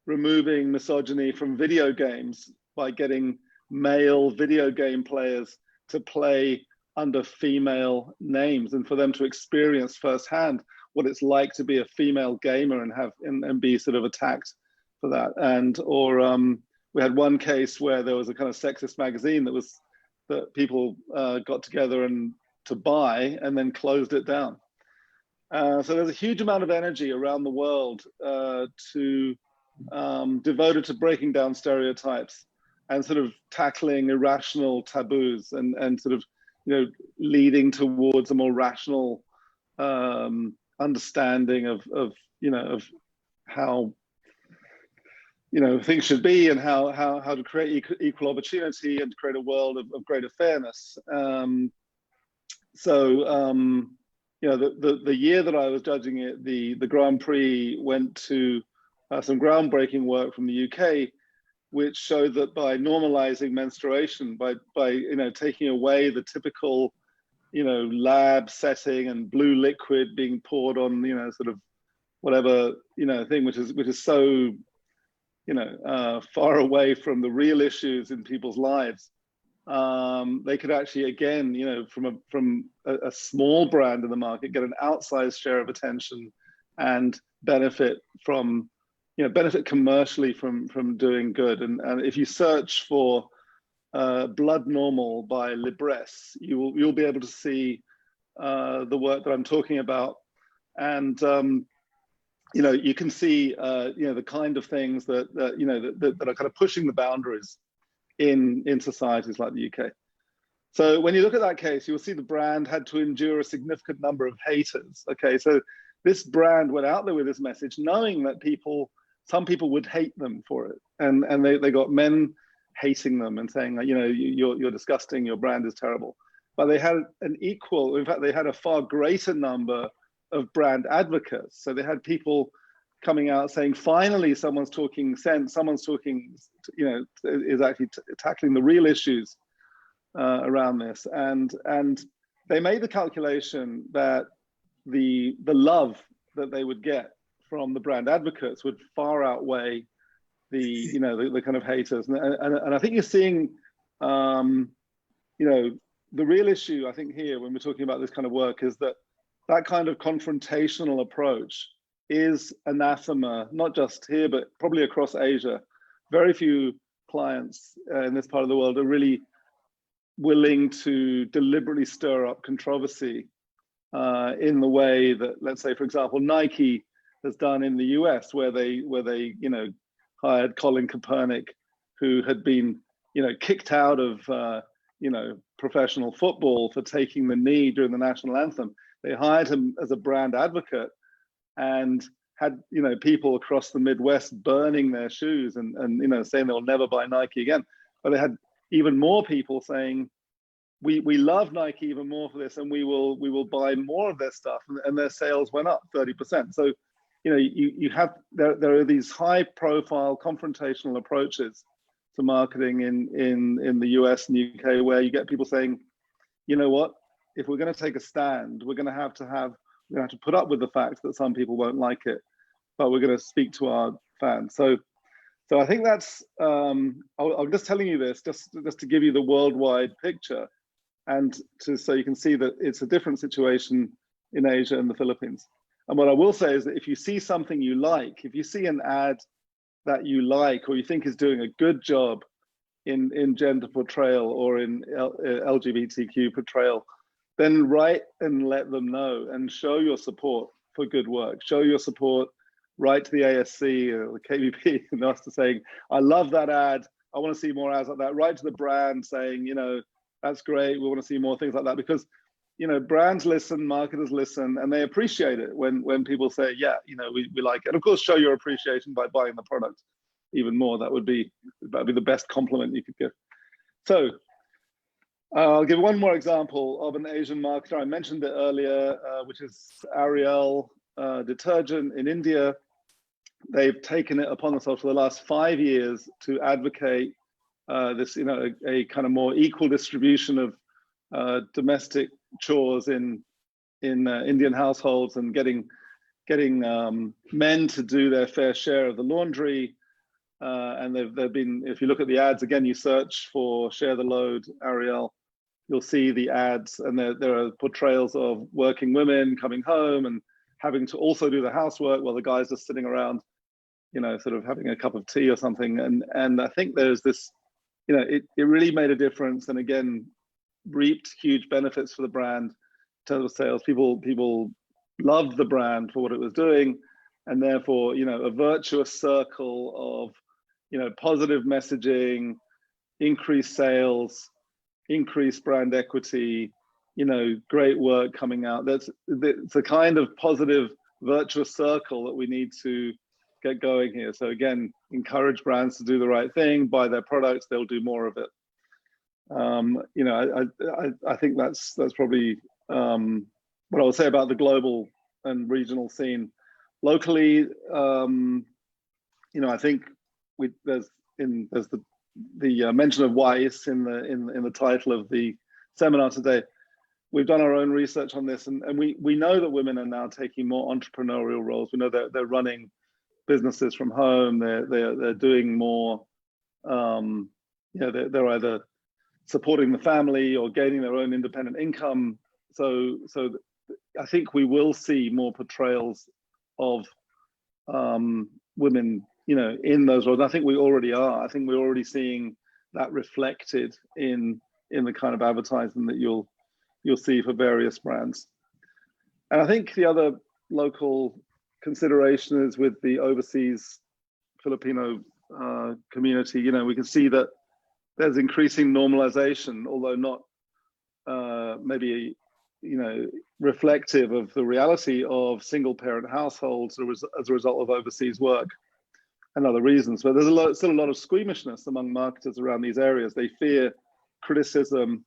removing misogyny from video games by getting male video game players to play under female names and for them to experience firsthand what it's like to be a female gamer and be sort of attacked for that. We had one case where there was a kind of sexist magazine that people got together and to buy and then closed it down. So there's a huge amount of energy around the world devoted to breaking down stereotypes and sort of tackling irrational taboos and sort of leading towards a more rational understanding of how things should be and how to create equal opportunity and to create a world of greater fairness. The year that I was judging it, the Grand Prix went to some groundbreaking work from the UK, which showed that by normalizing menstruation, by taking away the typical lab setting and blue liquid being poured on sort of whatever thing, which is so far away from the real issues in people's lives, they could actually again from a small brand in the market get an outsized share of attention and benefit commercially from doing good. And if you search for Blood Normal by Libresse, you'll be able to see the work that I'm talking about, and you can see the kind of things that are kind of pushing the boundaries in societies like the UK. So when you look at that case, you'll see the brand had to endure a significant number of haters. Okay, so this brand went out there with this message, knowing that some people would hate them for it, and they got men hating them and saying, you're disgusting, your brand is terrible. But they had in fact, they had a far greater number of brand advocates. So they had people coming out saying, finally, someone's talking sense, someone's talking, is actually tackling the real issues around this. And they made the calculation that the love that they would get from the brand advocates would far outweigh the kind of haters. And I think you're seeing, the real issue, I think, here when we're talking about this kind of work is that kind of confrontational approach is anathema, not just here, but probably across Asia. Very few clients in this part of the world are really willing to deliberately stir up controversy in the way that, let's say, for example, Nike has done in the US, where they hired Colin Kaepernick, who had been kicked out of professional football for taking the knee during the national anthem. They hired him as a brand advocate and had people across the Midwest burning their shoes and saying they'll never buy Nike again. But they had even more people saying, we love Nike even more for this, and we will buy more of their stuff, and their sales went up 30%. So you have there are these high profile confrontational approaches to marketing in the US and UK, where you get people saying, you know what, if we're going to take a stand, we're going to have to put up with the fact that some people won't like it, but we're going to speak to our fans. So I think that's I'm just telling you this just to give you the worldwide picture, and so you can see that it's a different situation in Asia and the Philippines. And what I will say is that if you see something you like, if you see an ad that you like or you think is doing a good job in gender portrayal or in LGBTQ portrayal, then write and let them know and show your support for good work. Show your support, write to the ASC or the KBP and ask to saying, I love that ad, I want to see more ads like that, right to the brand saying, you know, that's great, we want to see more things like that, because, you know, brands listen, marketers listen, and they appreciate it when people say, yeah, you know, we like it. And of course, show your appreciation by buying the product even more. That'd be the best compliment you could give. So I'll give one more example of an Asian marketer. I mentioned it earlier, which is Ariel detergent in India. They've taken it upon themselves for the last 5 years to advocate this, you know, a kind of more equal distribution of domestic chores in Indian households, and getting men to do their fair share of the laundry. And they've been, if you look at the ads again, you search for share the load Ariel, you'll see the ads, and there are portrayals of working women coming home and having to also do the housework while the guys are sitting around, you know, sort of having a cup of tea or something. And I think there's this, you know, it really made a difference, and again, reaped huge benefits for the brand in terms of sales. People loved the brand for what it was doing, and therefore, you know, a virtuous circle of, you know, positive messaging, increased sales, increased brand equity, you know, great work coming out. It's a kind of positive virtuous circle that we need to get going here. So again, encourage brands to do the right thing, buy their products, they'll do more of it. You know, I think that's probably what I would say about the global and regional scene. Locally, you know, I think there's the mention of Wais in the title of the seminar today. We've done our own research on this, and we know that women are now taking more entrepreneurial roles. We know that they're running businesses from home. They're doing more. You know, they're either supporting the family or gaining their own independent income. So I think we will see more portrayals of women, you know, in those roles. I think we already are. I think we're already seeing that reflected in the kind of advertising that you'll see for various brands. And I think the other local consideration is with the overseas Filipino community. You know, we can see that there's increasing normalization, although not maybe, you know, reflective of the reality of single parent households as a result of overseas work and other reasons. But there's still a lot of squeamishness among marketers around these areas. They fear criticism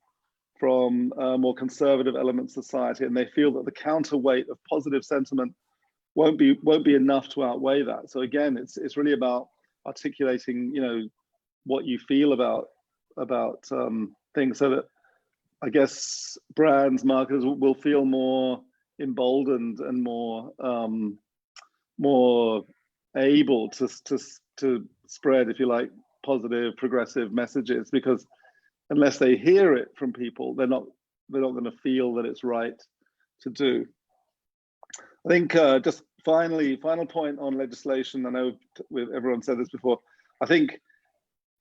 from more conservative elements of society, and they feel that the counterweight of positive sentiment won't be enough to outweigh that. So again, it's really about articulating, you know, what you feel about things, so that I guess brands, marketers will feel more emboldened and more able to spread, if you like, positive, progressive messages, because unless they hear it from people, they're not going to feel that it's right to do. I think just final point on legislation. I know everyone said this before. I think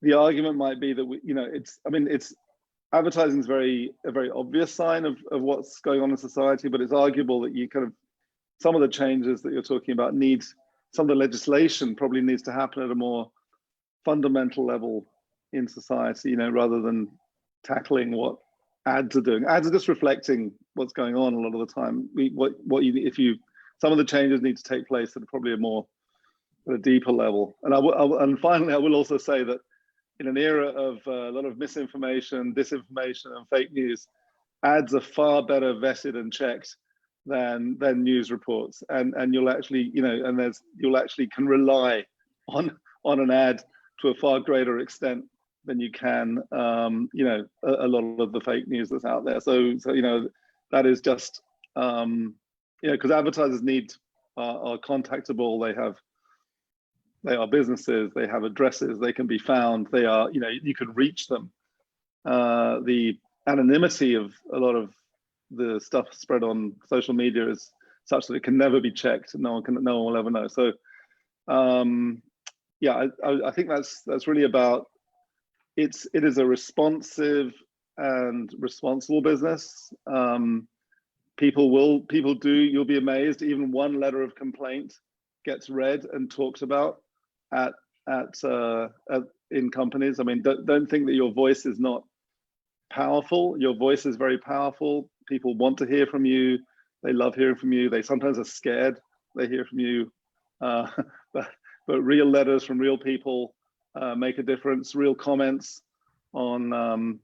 the argument might be that it's advertising is a very obvious sign of what's going on in society, but it's arguable that some of the changes that you're talking about some of the legislation probably needs to happen at a more fundamental level in society, you know, rather than tackling what ads are doing. Ads are just reflecting what's going on a lot of the time. Some of the changes need to take place at probably at a deeper level. And finally, I will also say that in an era of a lot of misinformation, disinformation, and fake news, ads are far better vetted and checked than news reports. And you'll actually, you know, you'll actually can rely on an ad to a far greater extent than you can, you know, a lot of the fake news that's out there. So you know, that is just, you know, because advertisers are contactable. They are businesses, they have addresses, they can be found, they are, you know, you can reach them. The anonymity of a lot of the stuff spread on social media is such that it can never be checked. No one will ever know. So yeah, I think that's really about, it is a responsive and responsible business. You'll be amazed, even one letter of complaint gets read and talked about at in companies. I mean, don't think that your voice is not powerful. Your voice is very powerful. People want to hear from you. They love hearing from you. They sometimes are scared they hear from you. But real letters from real people make a difference. Real comments on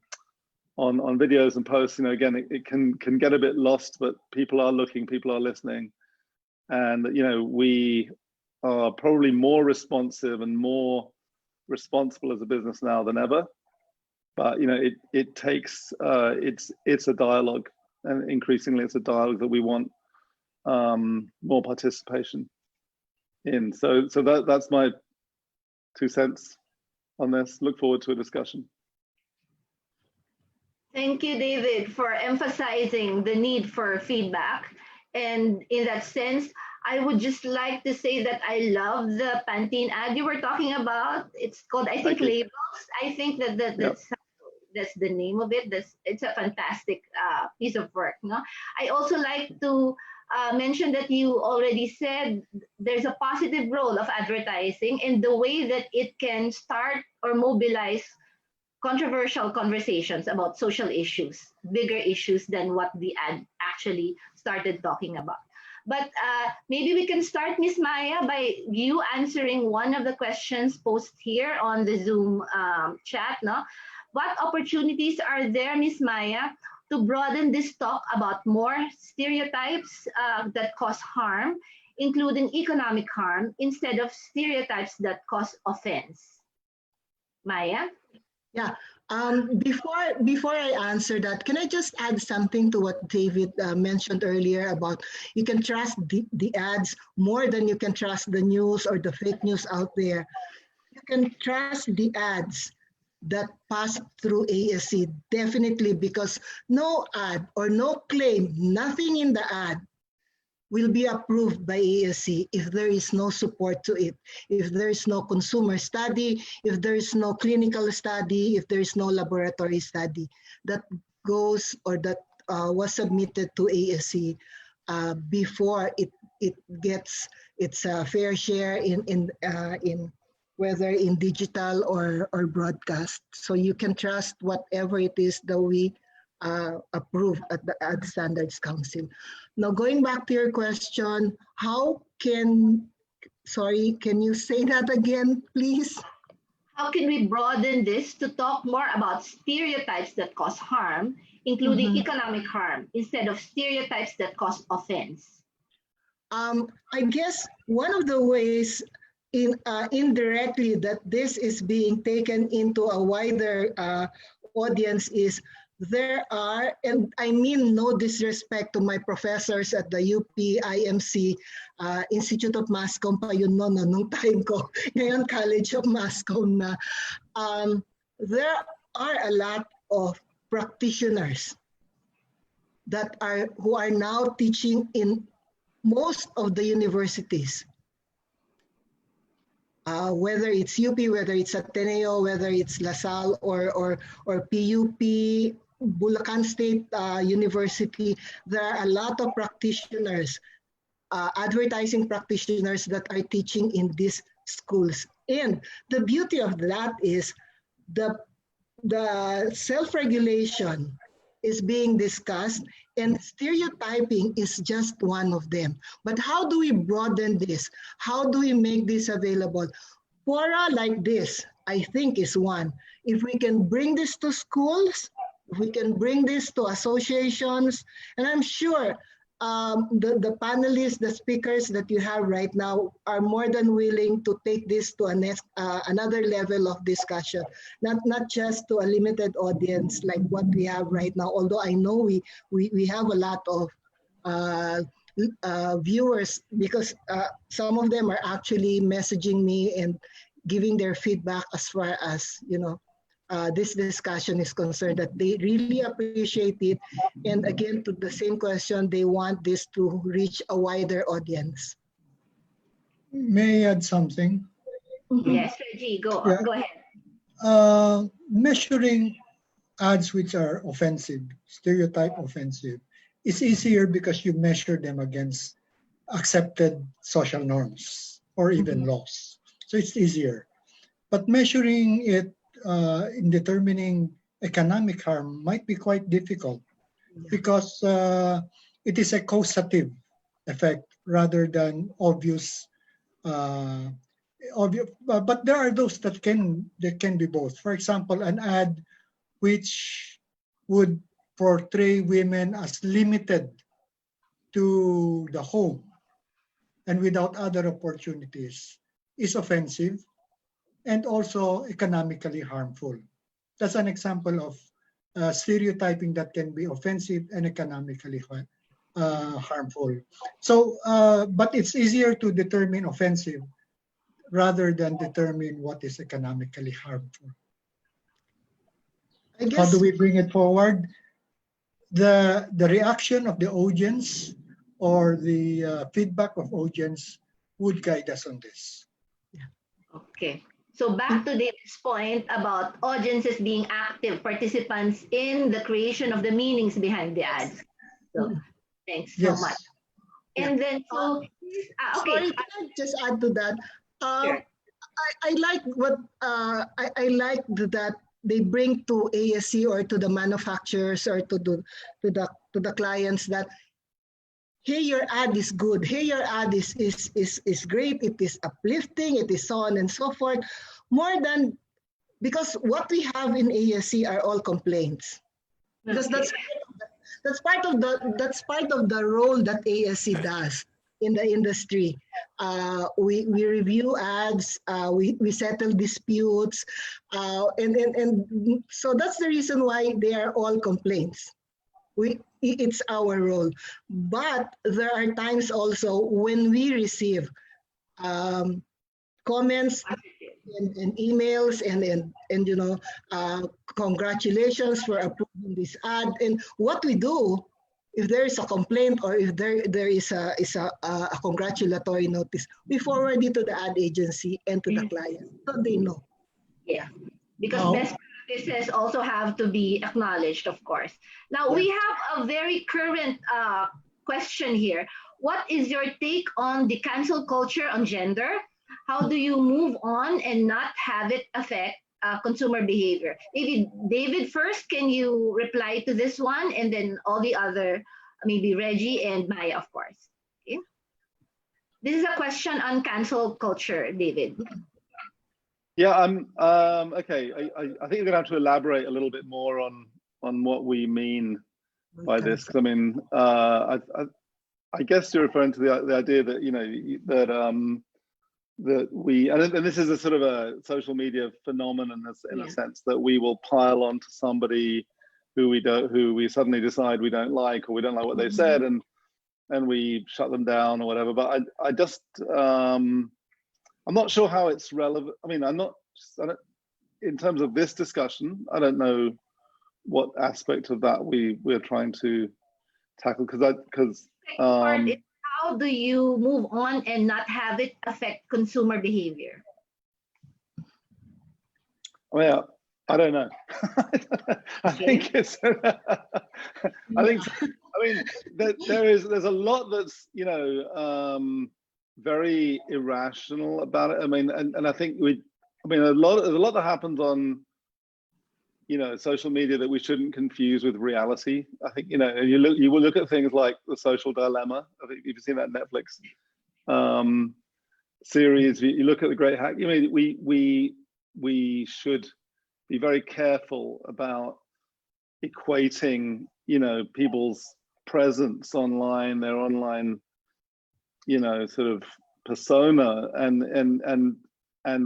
videos and posts. You know, again, it can get a bit lost, but people are looking, people are listening, and you know, we are probably more responsive and more responsible as a business now than ever. But you know, it takes it's a dialogue, and increasingly it's a dialogue that we want more participation in. So that's my 2 cents on this. Look forward to a discussion. Thank you, David, for emphasizing the need for feedback. And in that sense, I would just like to say that I love the Pantene ad you were talking about. It's called, I think, Labels. I think that's the name of it. It's a fantastic piece of work. No? I also like to mention that you already said there's a positive role of advertising in the way that it can start or mobilize controversial conversations about social issues, bigger issues than what the ad actually started talking about. But maybe we can start, Ms. Maya, by you answering one of the questions posted here on the Zoom chat. No? What opportunities are there, Ms. Maya, to broaden this talk about more stereotypes that cause harm, including economic harm, instead of stereotypes that cause offense? Maya? Yeah. Before I answer that, can I just add something to what David mentioned earlier about you can trust the ads more than you can trust the news or the fake news out there. You can trust the ads that pass through ASC, definitely, because no ad or no claim, nothing in the ad will be approved by ASC if there is no support to it, if there is no consumer study, if there is no clinical study, if there is no laboratory study that goes or that was submitted to ASC before it gets its fair share in whether in digital or broadcast. So you can trust whatever it is that we approve at the Ad Standards Council. Now, going back to your question, can you say that again, please? How can we broaden this to talk more about stereotypes that cause harm, including economic harm, instead of stereotypes that cause offense? I guess one of the ways indirectly that this is being taken into a wider audience is there are, and I mean no disrespect to my professors at the UP IMC Institute of Mass Comm pa yun no, nung time ko, ngayon College of Mass Comm na. There are a lot of practitioners who are now teaching in most of the universities. Whether it's UP, whether it's Ateneo, whether it's LaSalle or PUP, Bulacan State University, there are a lot of practitioners, advertising practitioners that are teaching in these schools. And the beauty of that is the self-regulation is being discussed, and stereotyping is just one of them. But how do we broaden this? How do we make this available? Fora like this, I think, is one. If we can bring this to schools, if we can bring this to associations, and I'm sure the panelists, the speakers that you have right now are more than willing to take this to another level of discussion, not just to a limited audience like what we have right now, although I know we have a lot of viewers, because some of them are actually messaging me and giving their feedback as far as, you know, this discussion is concerned, that they really appreciate it. And again, to the same question, they want this to reach a wider audience. May I add something? Yes, Reggie, go ahead. Measuring ads which are offensive, stereotype offensive, is easier because you measure them against accepted social norms or even laws. So it's easier. but measuring it in determining economic harm might be quite difficult because it is a causative effect rather than obvious. But there are those that can be both. For example, an ad which would portray women as limited to the home and without other opportunities is offensive and also economically harmful. That's an example of stereotyping that can be offensive and economically harmful. So, but it's easier to determine offensive rather than determine what is economically harmful. How do we bring it forward? The reaction of the audience or the feedback of audience would guide us on this. Okay. So back to David's point about audiences being active participants in the creation of the meanings behind the ads. So thanks so much. And then, so, Sorry, can I just add to that? Sure. I like what I like that they bring to ASC or to the manufacturers or to the clients that, hey, your ad is good. Hey, your ad is great. It is uplifting. It is so on and so forth. More than, because what we have in ASC are all complaints. Because that's part of the role that ASC does in the industry. We review ads. We settle disputes, and so that's the reason why they are all complaints. It's our role, but there are times also when we receive comments and emails and congratulations for approving this ad. And what we do, if there is a complaint or if there is a congratulatory notice, we forward it to the ad agency and to the client so they know. Yeah, because best practices also have to be acknowledged, of course. Now, we have a very current question here. What is your take on the cancel culture on gender? How do you move on and not have it affect consumer behavior? Maybe David first, can you reply to this one? And then all the other, maybe Reggie and Maya, of course. Okay. This is a question on cancel culture, David. Yeah, okay. I think you're gonna have to elaborate a little bit more on what we mean by this. Because I mean, I guess you're referring to the idea that that we, and this is a sort of a social media phenomenon in a sense, that we will pile on to somebody who we suddenly decide we don't like, or we don't like what they've said, and we shut them down or whatever. But I just I'm not sure how it's relevant. I mean, in terms of this discussion, I don't know what aspect of that we're trying to tackle, because how do you move on and not have it affect consumer behavior? Well, I don't know. I think it's. I mean, there's a lot that's very irrational about it. I mean, and I think there's a lot that happens on social media that we shouldn't confuse with reality. I think you will look at things like The Social Dilemma. I think you've seen that Netflix series. You look at The Great Hack. I mean, we should be very careful about equating people's presence online, their online sort of persona, and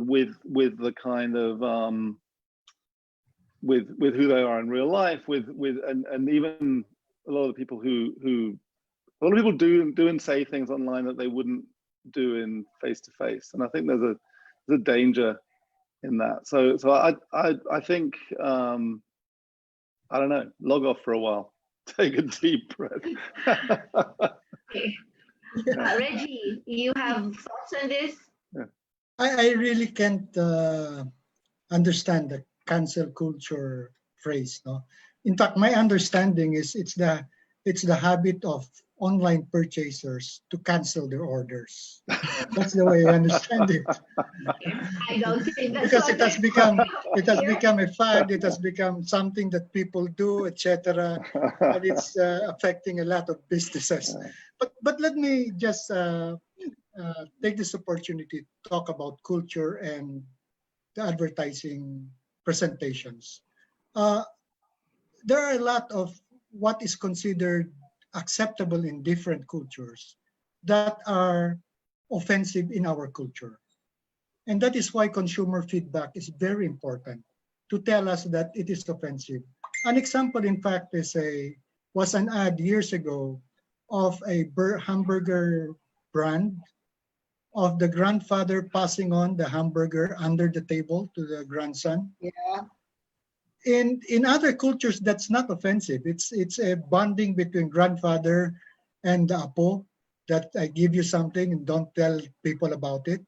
with the kind of with who they are in real life, and even a lot of people who do and say things online that they wouldn't do in face to face. And I think there's a danger in that. So I think I don't know, log off for a while, take a deep breath. Okay. Reggie, you have thoughts on this? Yeah. I really can't understand the cancel culture phrase. No, in fact, my understanding is it's the it's the habit of online purchasers to cancel their orders. That's the way I understand it. I don't think that's Because what it has become a fad. It has become something that people do, etc., and it's affecting a lot of businesses. But let me just take this opportunity to talk about culture and the advertising presentations. There are a lot of what is considered acceptable in different cultures that are offensive in our culture. And that is why consumer feedback is very important to tell us that it is offensive. An example, in fact, was an ad years ago of a hamburger brand of the grandfather passing on the hamburger under the table to the grandson. Yeah. In other cultures, that's not offensive. It's a bonding between grandfather and the apo, that I give you something and don't tell people about it.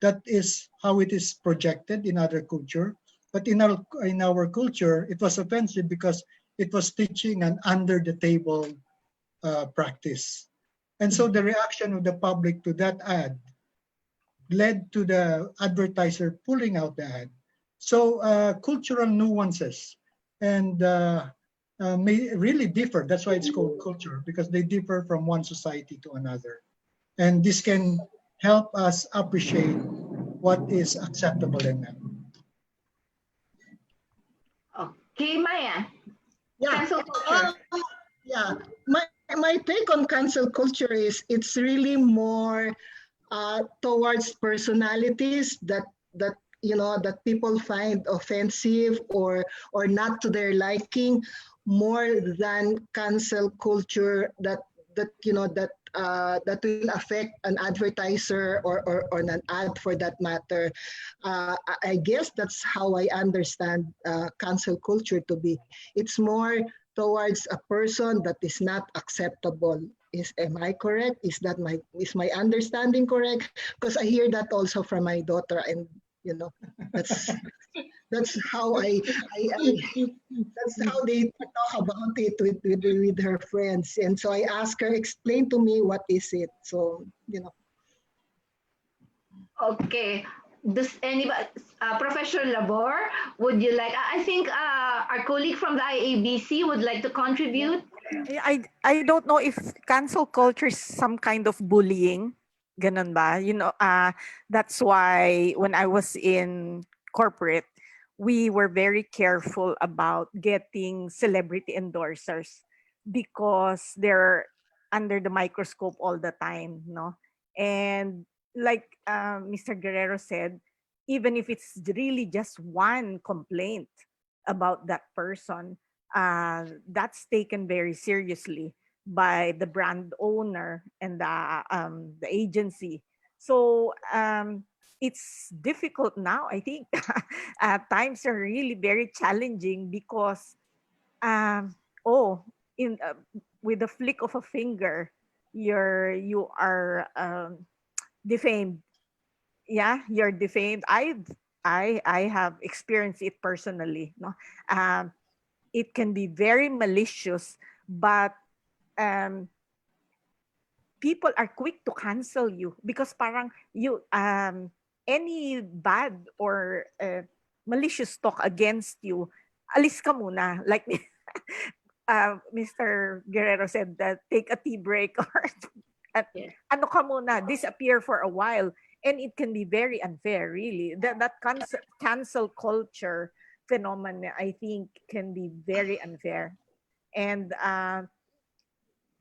That is how it is projected in other culture. But in our culture, it was offensive because it was teaching an under the table practice. And so the reaction of the public to that ad led to the advertiser pulling out the ad. So cultural nuances and may really differ. That's why it's called culture, because they differ from one society to another. And this can help us appreciate what is acceptable in them. Okay, Maya. Yeah. Cancel culture. Yeah. My take on cancel culture is it's really more towards personalities that that people find offensive or not to their liking, more than cancel culture that will affect an advertiser or an ad for that matter. I guess that's how I understand cancel culture to be. It's more towards a person that is not acceptable. Am I correct? Is my understanding correct? Because I hear that also from my daughter, and that's how that's how they talk about it with her friends. And so I ask her, explain to me what is it. So Okay. Does anybody, Professor Labor, would you like? I think our colleague from the IABC would like to contribute. I don't know if cancel culture is some kind of bullying. Ganun ba? That's why when I was in corporate, we were very careful about getting celebrity endorsers because they're under the microscope all the time, no? And like Mr. Guerrero said, even if it's really just one complaint about that person, that's taken very seriously by the brand owner and the agency. So it's difficult now, I think. Times are really very challenging because, with the flick of a finger, you are defamed. Yeah, you're defamed. I have experienced it personally. No, it can be very malicious, but people are quick to cancel you because parang you any bad or malicious talk against you, alis ka muna. Like Mr. Guerrero said, that take a tea break or ano ka muna, disappear for a while. And it can be very unfair, really. That cancel culture phenomenon, I think, can be very unfair. And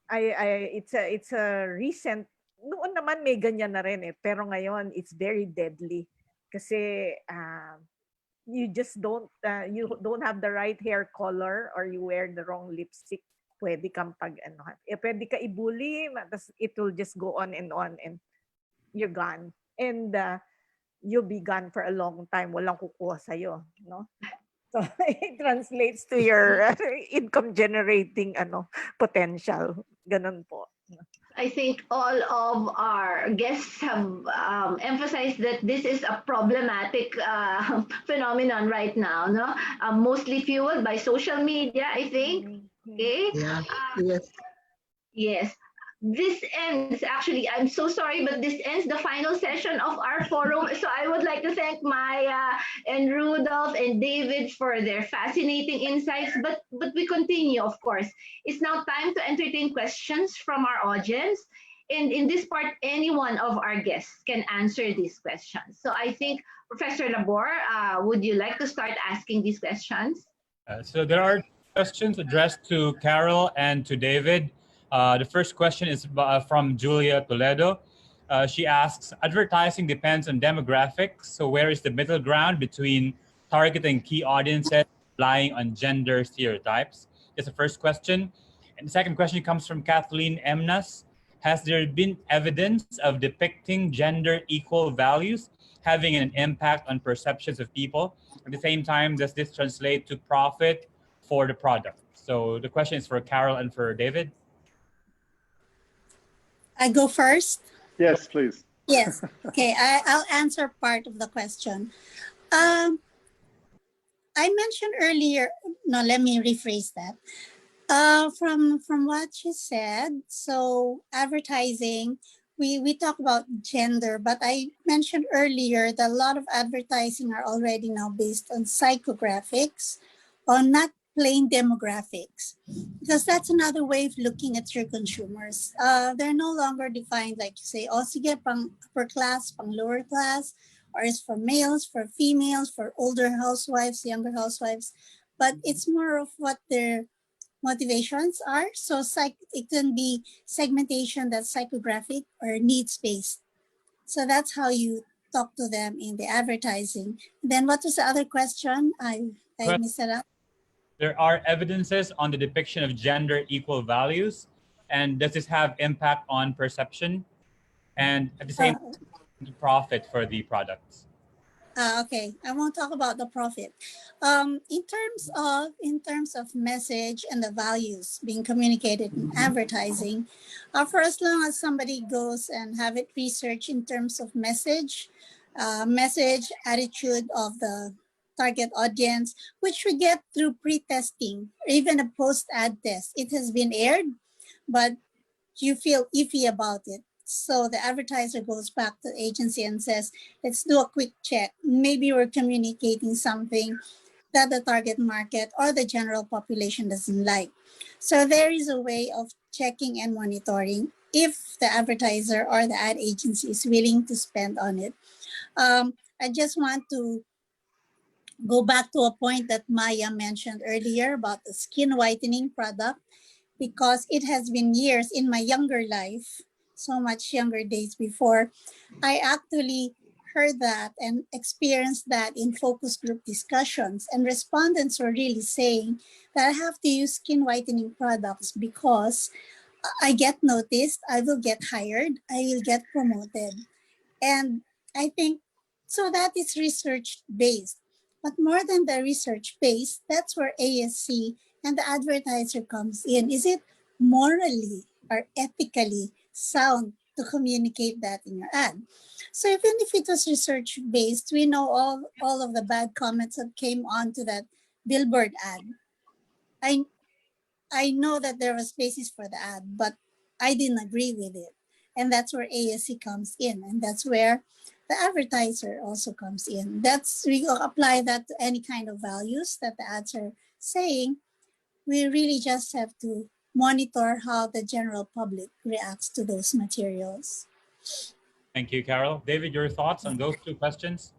it's a recent, noon naman may ganyan na rin pero ngayon it's very deadly kasi you just don't have the right hair color or you wear the wrong lipstick, pwede kang pwede ka i-bully, it will just go on and you're gone. And you'll be gone for a long time. Walang kukuha sa'yo, no? So it translates to your income generating potential. Ganun po. I think all of our guests have emphasized that this is a problematic phenomenon right now, no? Mostly fueled by social media, I think. Okay. Yeah. Yes. Yes. This ends, actually, I'm so sorry, but this ends the final session of our forum. So I would like to thank Maya and Rudolph and David for their fascinating insights. But we continue, of course. It's now time to entertain questions from our audience. And in this part, any one of our guests can answer these questions. So I think, Professor Labor, would you like to start asking these questions? So there are questions addressed to Carol and to David. The first question is from Julia Toledo. She asks, advertising depends on demographics, so where is the middle ground between targeting key audiences, relying on gender stereotypes? That's the first question. And the second question comes from Kathleen Emnas. Has there been evidence of depicting gender equal values having an impact on perceptions of people? At the same time, does this translate to profit for the product? So the question is for Carol and for David. I go first? Yes, please. Yes. Okay, I'll answer part of the question. I mentioned earlier, no, let me rephrase that. From what you said, so advertising, we talk about gender, but I mentioned earlier that a lot of advertising are already now based on psychographics or not plain demographics, because that's another way of looking at your consumers. They're no longer defined like you say, oh, sige, pang upper class, pang lower class, or it's for males, for females, for older housewives, younger housewives, but it's more of what their motivations are. So it can be segmentation that's psychographic or needs-based. So that's how you talk to them in the advertising. Then what was the other question? I missed it up. There are evidences on the depiction of gender equal values, and does this have impact on perception and at the same time, the profit for the products? Okay, I won't talk about the profit. In terms of message and the values being communicated in advertising, for as long as somebody goes and have it researched in terms of message, attitude of the target audience, which we get through pre-testing, even a post-ad test. It has been aired, but you feel iffy about it. So the advertiser goes back to the agency and says, let's do a quick check. Maybe we're communicating something that the target market or the general population doesn't like. So there is a way of checking and monitoring if the advertiser or the ad agency is willing to spend on it. I just want to go back to a point that Maya mentioned earlier about the skin whitening product, because it has been years in my younger life, so much younger days before, I actually heard that and experienced that in focus group discussions. And respondents were really saying that I have to use skin whitening products because I get noticed, I will get hired, I will get promoted. And I think, so that is research-based. But more than the research-based, that's where ASC and the advertiser comes in. Is it morally or ethically sound to communicate that in your ad? So even if it was research-based, we know all of the bad comments that came onto that billboard ad. I know that there was basis for the ad, but I didn't agree with it. And that's where ASC comes in. And that's where the advertiser also comes in. We apply that to any kind of values that the ads are saying. We really just have to monitor how the general public reacts to those materials. Thank you, Carol. David, your thoughts on those two questions?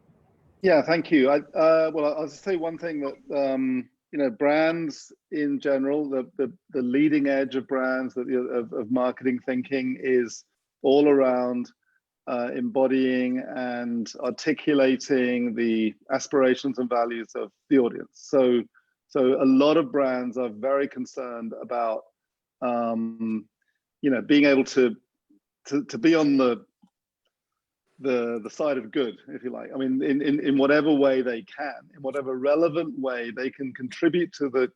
Yeah, thank you. Well, I'll just say one thing that brands in general, the leading edge of brands of marketing thinking is all around embodying and articulating the aspirations and values of the audience. So a lot of brands are very concerned about being able to be on the side of good, if you like. I mean, in whatever way they can, in whatever relevant way they can contribute to the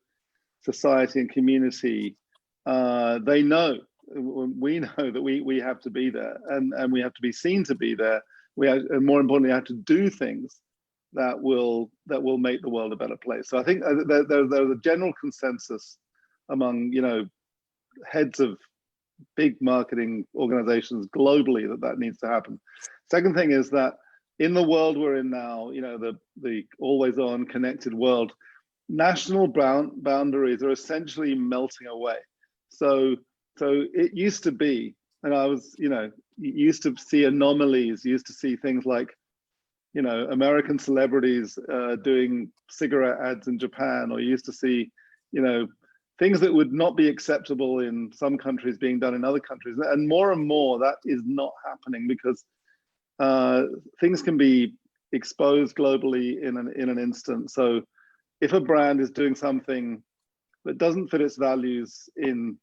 society and community. We know that we have to be there, and we have to be seen to be there. And more importantly, have to do things that will make the world a better place. So I think there's a general consensus among heads of big marketing organizations globally that needs to happen. Second thing is that in the world we're in now, you know, the always on connected world, national boundaries are essentially melting away. So it used to be, and I was, you know, you used to see anomalies, you used to see things like, you know, American celebrities doing cigarette ads in Japan, or you used to see, you know, things that would not be acceptable in some countries being done in other countries. And more that is not happening because things can be exposed globally in an instant. So if a brand is doing something that doesn't fit its values in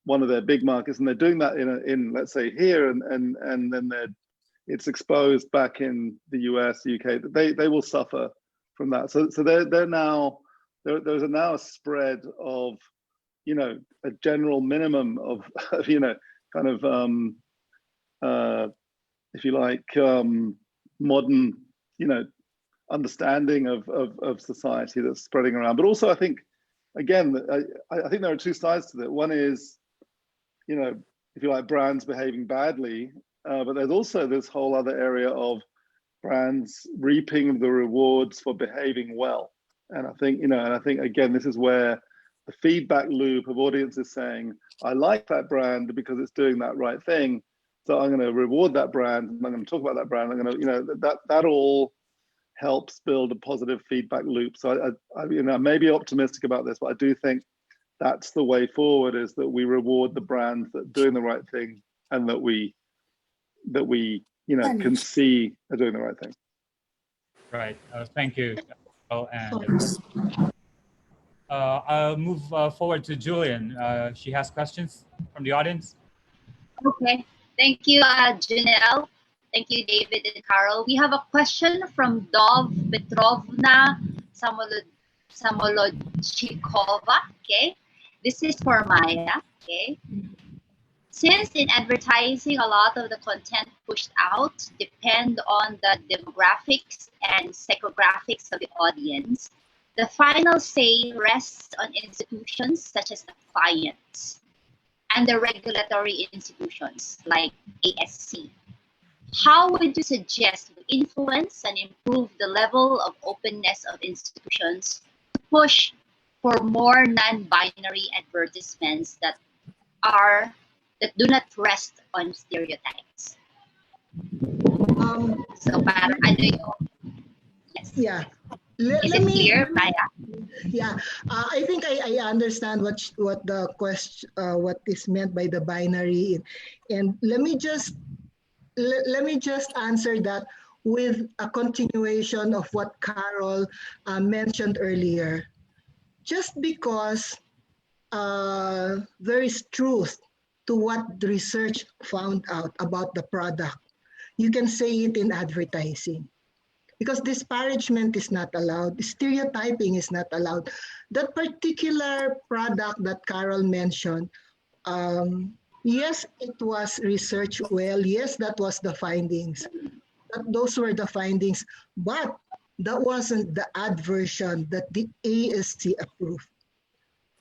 one of their big markets, and they're doing that in let's say here, and then it's exposed back in the US, UK, they will suffer from that. So they're now there's now a spread of, you know, a general minimum of you know, kind of if you like, modern, you know, understanding of society that's spreading around. But also, I think, again, I think there are two sides to that. One is, you know, if you like, brands behaving badly, but there's also this whole other area of brands reaping the rewards for behaving well. And I think, you know, and I think, again, this is where the feedback loop of audiences saying, I like that brand because it's doing that right thing, so I'm going to reward that brand, I'm going to talk about that brand, I'm going to, you know, that all helps build a positive feedback loop. So I you know, may be optimistic about this, but I do think that's the way forward, is that we reward the brands that are doing the right thing, and that we you know, can see are doing the right thing. Right. Thank you. And I'll move forward to Julian. She has questions from the audience. Okay. Thank you, Janelle. Thank you, David and Carol. We have a question from Dov Petrovna Samolodchikova. Okay. This is for Maya. Okay. Since in advertising, a lot of the content pushed out depend on the demographics and psychographics of the audience, the final say rests on institutions such as the clients and the regulatory institutions like ASC. How would you suggest we influence and improve the level of openness of institutions to push for more non-binary advertisements that do not rest on stereotypes? So, para ano yung, yes. Yeah. Is it clear, Maya? Yeah, I think I understand what the question, what is meant by the binary, and let me just answer that with a continuation of what Carol mentioned earlier. Just because there is truth to what the research found out about the product, you can say it in advertising. Because disparagement is not allowed, stereotyping is not allowed. That particular product that Carol mentioned, yes, it was researched well. Yes, that was the findings. Those were the findings, but that wasn't the ad version that the ASC approved.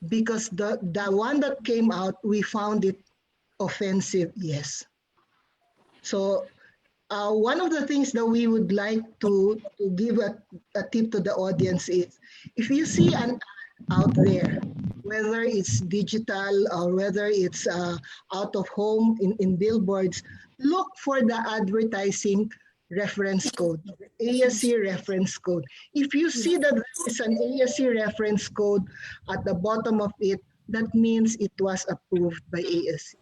Because the one that came out, we found it offensive, yes. So one of the things that we would like to give a tip to the audience is, if you see an ad out there, whether it's digital or whether it's out of home in billboards, look for the advertising reference code, ASC reference code. If you see that there is an ASC reference code at the bottom of it, that means it was approved by ASC.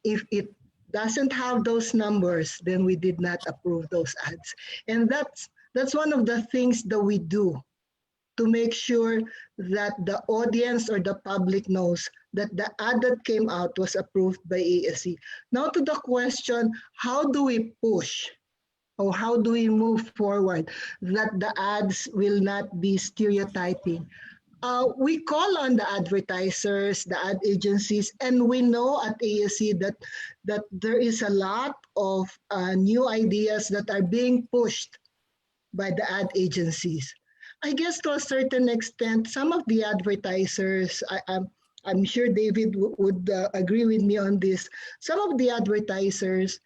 If it doesn't have those numbers, then we did not approve those ads. And that's one of the things that we do to make sure that the audience or the public knows that the ad that came out was approved by ASC. Now to the question, how do we push or how do we move forward that the ads will not be stereotyping? We call on the advertisers, the ad agencies, and we know at ASC that there is a lot of new ideas that are being pushed by the ad agencies. I guess to a certain extent, some of the advertisers, I'm sure David would agree with me on this. Some of the advertisers,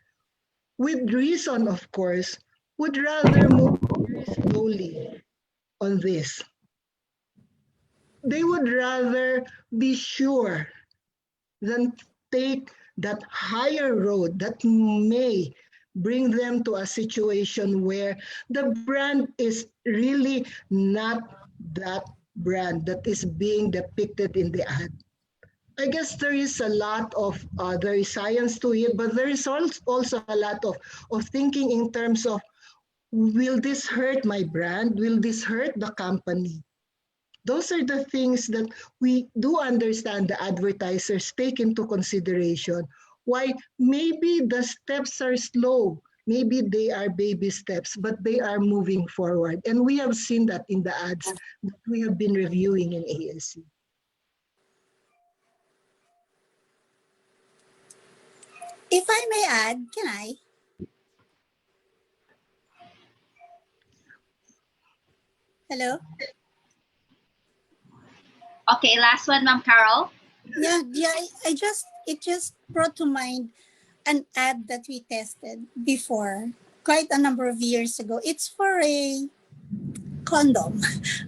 with reason, of course, would rather move very slowly on this. They would rather be sure than take that higher road that may bring them to a situation where the brand is really not that brand that is being depicted in the ad. I guess there is a lot of there is science to it, but there is also a lot of thinking in terms of, will this hurt my brand? Will this hurt the company? Those are the things that we do understand the advertisers take into consideration. Why maybe the steps are slow, maybe they are baby steps, but they are moving forward. And we have seen that in the ads that we have been reviewing in ASC. If I may add, can I? Hello? Okay, last one, Ma'am Carol. Yeah, it just brought to mind an ad that we tested before, quite a number of years ago. It's for a condom,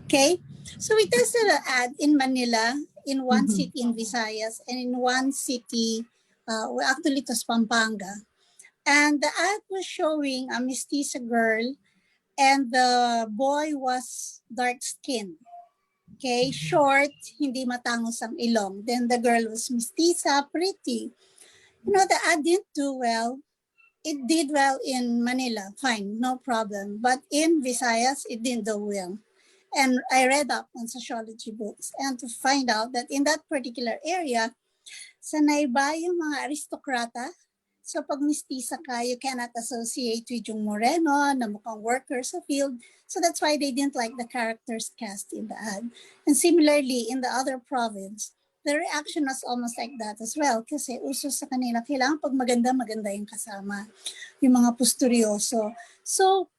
okay? So we tested an ad in Manila, in one city in Visayas, and in one city, well, actually it was Pampanga. And the ad was showing a mestiza girl, and the boy was dark skinned. Okay, short, hindi matangos ang ilong. Then the girl was mestiza, pretty. You know, the ad didn't do well. It did well in Manila, fine, no problem. But in Visayas, it didn't do well. And I read up on sociology books and to find out that in that particular area, sanay ba yung mga aristokrata? So pag mestiza ka, you cannot associate with yung moreno na mukhang worker sa field. So that's why they didn't like the characters cast in the ad. And similarly, in the other province, the reaction was almost like that as well. Kasi uso sa kanila, kailangan pag maganda yung kasama. Yung mga posturyoso. So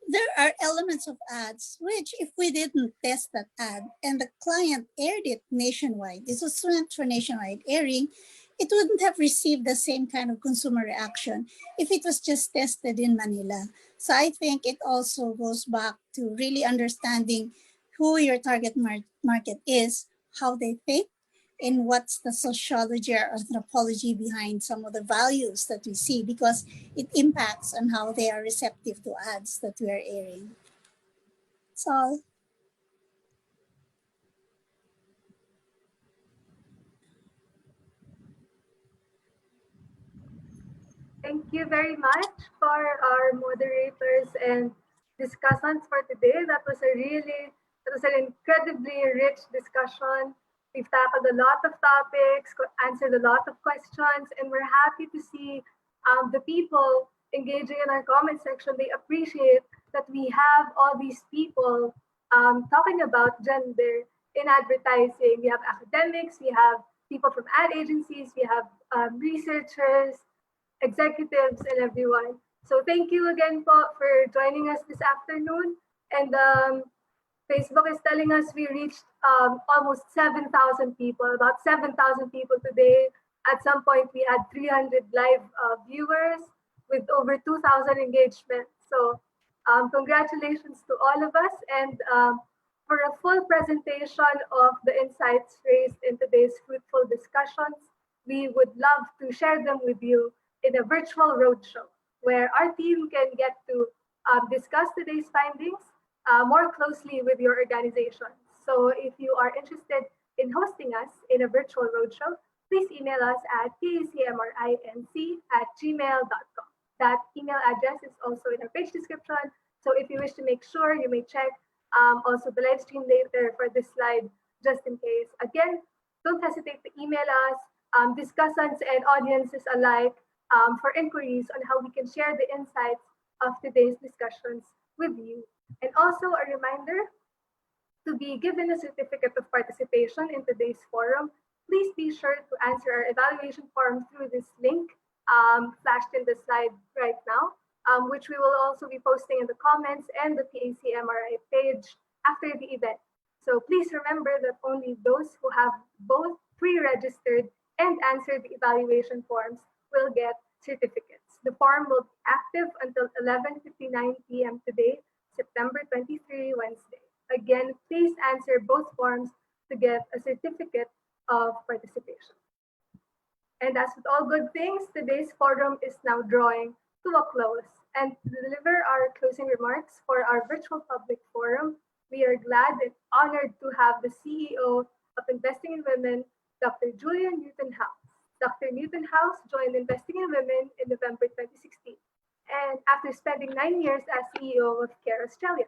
there are elements of ads which, if we didn't test that ad and the client aired it nationwide, this was meant for nationwide airing, it wouldn't have received the same kind of consumer reaction if it was just tested in Manila. So I think it also goes back to really understanding who your target market is, how they think, and what's the sociology or anthropology behind some of the values that we see, because it impacts on how they are receptive to ads that we are airing. That's all. Thank you very much for our moderators and discussants for today. That was an incredibly rich discussion. We've tackled a lot of topics, answered a lot of questions, and we're happy to see the people engaging in our comment section. They appreciate that we have all these people talking about gender in advertising. We have academics, we have people from ad agencies, we have researchers, executives, and everyone. So thank you again po for joining us this afternoon. And Facebook is telling us we reached almost 7,000 people, about 7,000 people today. At some point, we had 300 live viewers with over 2,000 engagements. So congratulations to all of us. And for a full presentation of the insights raised in today's fruitful discussions, we would love to share them with you in a virtual roadshow where our team can get to discuss today's findings more closely with your organization. So if you are interested in hosting us in a virtual roadshow, please email us at pacmrinc@gmail.com. That email address is also in our page description. So if you wish to make sure, you may check also the live stream later for this slide, just in case. Again, don't hesitate to email us, discussants and audiences alike, for inquiries on how we can share the insights of today's discussions with you. And also a reminder, to be given a certificate of participation in today's forum, please be sure to answer our evaluation form through this link flashed in the slide right now, which we will also be posting in the comments and the PACMRI page after the event. So please remember that only those who have both pre-registered and answered the evaluation forms will get certificates. The form will be active until 11:59 p.m. today, September 23, Wednesday. Again, please answer both forms to get a certificate of participation. And as with all good things, today's forum is now drawing to a close. And to deliver our closing remarks for our virtual public forum, we are glad and honored to have the CEO of Investing in Women, Dr. Julia Newton-House. Dr. Newton-House joined Investing in Women in November 2016, and after spending 9 years as CEO of CARE Australia,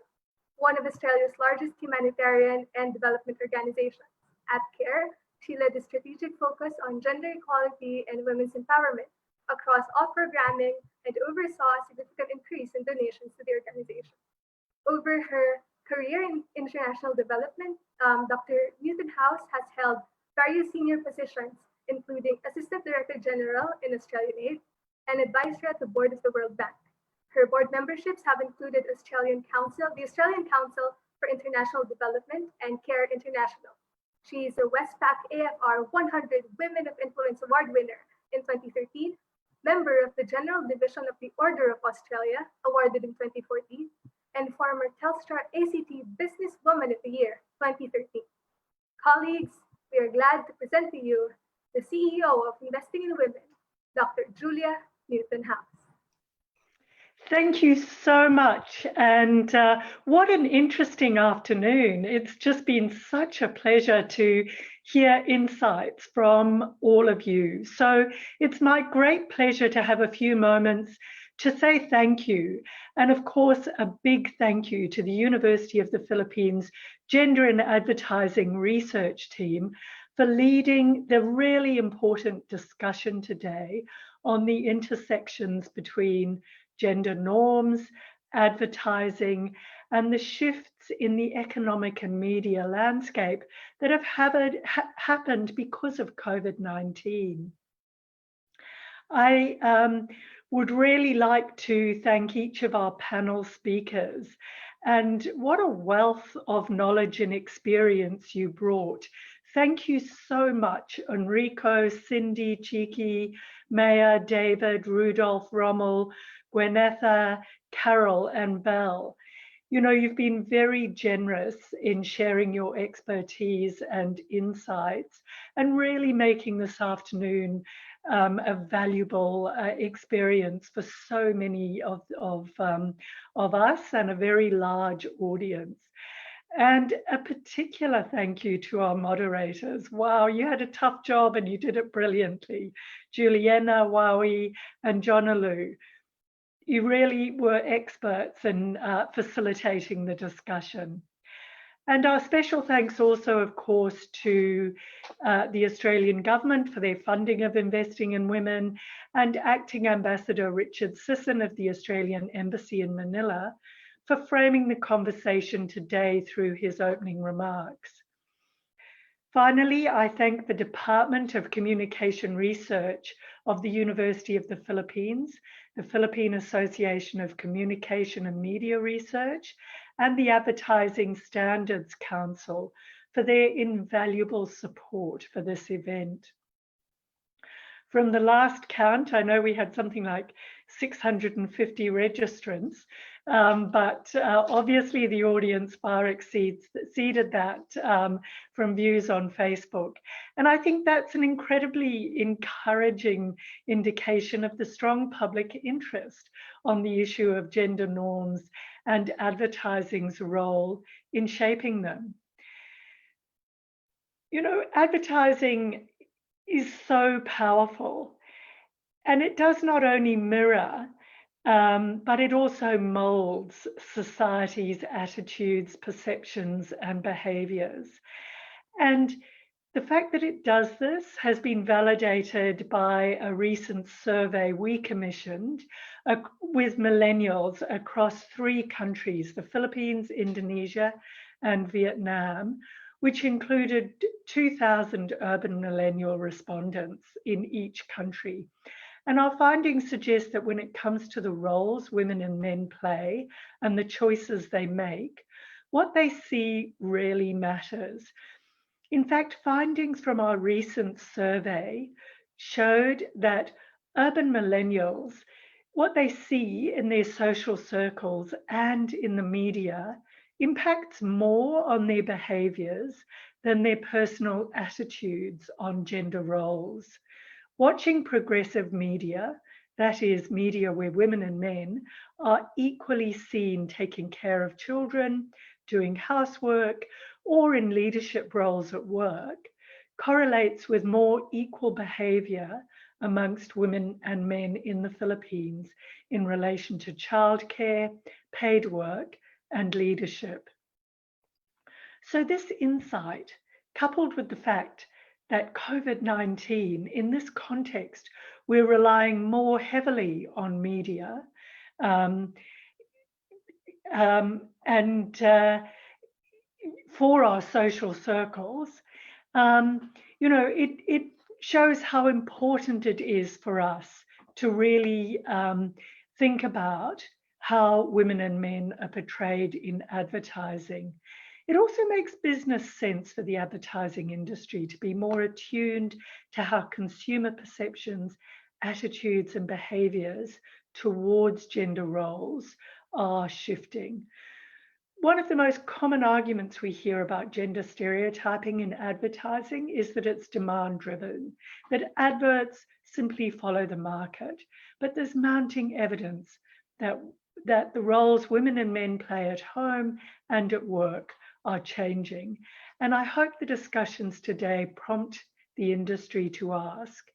one of Australia's largest humanitarian and development organizations. At CARE, she led the strategic focus on gender equality and women's empowerment across all programming and oversaw a significant increase in donations to the organization. Over her career in international development, Dr. Newton-House has held various senior positions, including Assistant Director General in Australian Aid and Advisor at the Board of the World Bank. Her board memberships have included the Australian Council for International Development and CARE International. She is a Westpac AFR 100 Women of Influence Award winner in 2013, member of the General Division of the Order of Australia, awarded in 2014, and former Telstra ACT Businesswoman of the Year 2013. Colleagues, we are glad to present to you the CEO of Investing in Women, Dr. Julia Newton-House. Thank you so much. And what an interesting afternoon. It's just been such a pleasure to hear insights from all of you. So it's my great pleasure to have a few moments to say thank you. And of course, a big thank you to the University of the Philippines Gender and Advertising Research Team for leading the really important discussion today on the intersections between gender norms, advertising, and the shifts in the economic and media landscape that have happened because of COVID-19. I would really like to thank each of our panel speakers, and what a wealth of knowledge and experience you brought. Thank you so much, Enrico, Cindy, Chiki, Maya, David, Rudolph, Rommel, Gwynetha, Carol, and Belle. You know, you've been very generous in sharing your expertise and insights and really making this afternoon a valuable experience for so many of us and a very large audience. And a particular thank you to our moderators. Wow, you had a tough job and you did it brilliantly. Juliana, Wowie, and Jonalu. You really were experts in facilitating the discussion. And our special thanks also, of course, to the Australian government for their funding of Investing in Women, and Acting Ambassador Richard Sisson of the Australian Embassy in Manila for framing the conversation today through his opening remarks. Finally, I thank the Department of Communication Research of the University of the Philippines, the Philippine Association of Communication and Media Research, and the Advertising Standards Council for their invaluable support for this event. From the last count, I know we had something like 650 registrants, but obviously the audience far exceeded that from views on Facebook. And I think that's an incredibly encouraging indication of the strong public interest on the issue of gender norms and advertising's role in shaping them. You know, advertising is so powerful, and it does not only mirror, but it also molds society's attitudes, perceptions, and behaviors. And the fact that it does this has been validated by a recent survey we commissioned with millennials across 3 countries, the Philippines, Indonesia, and Vietnam, which included 2,000 urban millennial respondents in each country. And our findings suggest that when it comes to the roles women and men play and the choices they make, what they see really matters. In fact, findings from our recent survey showed that urban millennials, what they see in their social circles and in the media impacts more on their behaviours than their personal attitudes on gender roles. Watching progressive media, that is, media where women and men are equally seen taking care of children, doing housework, or in leadership roles at work, correlates with more equal behaviour amongst women and men in the Philippines in relation to childcare, paid work, and leadership. So this insight, coupled with the fact that COVID-19, in this context, we're relying more heavily on media for our social circles, it shows how important it is for us to really think about how women and men are portrayed in advertising. It also makes business sense for the advertising industry to be more attuned to how consumer perceptions, attitudes, and behaviours towards gender roles are shifting. One of the most common arguments we hear about gender stereotyping in advertising is that it's demand-driven, that adverts simply follow the market. But there's mounting evidence that the roles women and men play at home and at work are changing. And I hope the discussions today prompt the industry to ask,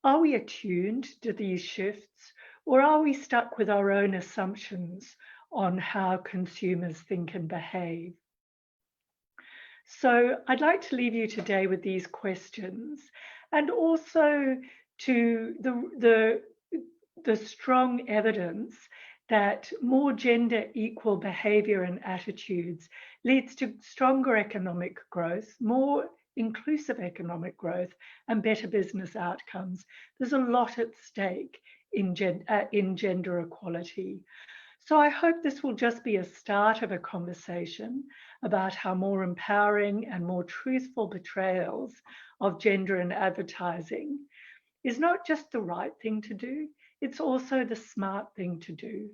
are we attuned to these shifts, or are we stuck with our own assumptions on how consumers think and behave? So I'd like to leave you today with these questions, and also to the strong evidence that more gender equal behaviour and attitudes leads to stronger economic growth, more inclusive economic growth, and better business outcomes. There's a lot at stake in gender equality. So I hope this will just be a start of a conversation about how more empowering and more truthful portrayals of gender in advertising is not just the right thing to do, it's also the smart thing to do.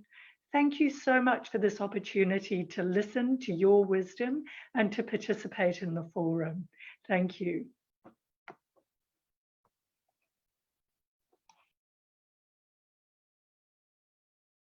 Thank you so much for this opportunity to listen to your wisdom and to participate in the forum. Thank you.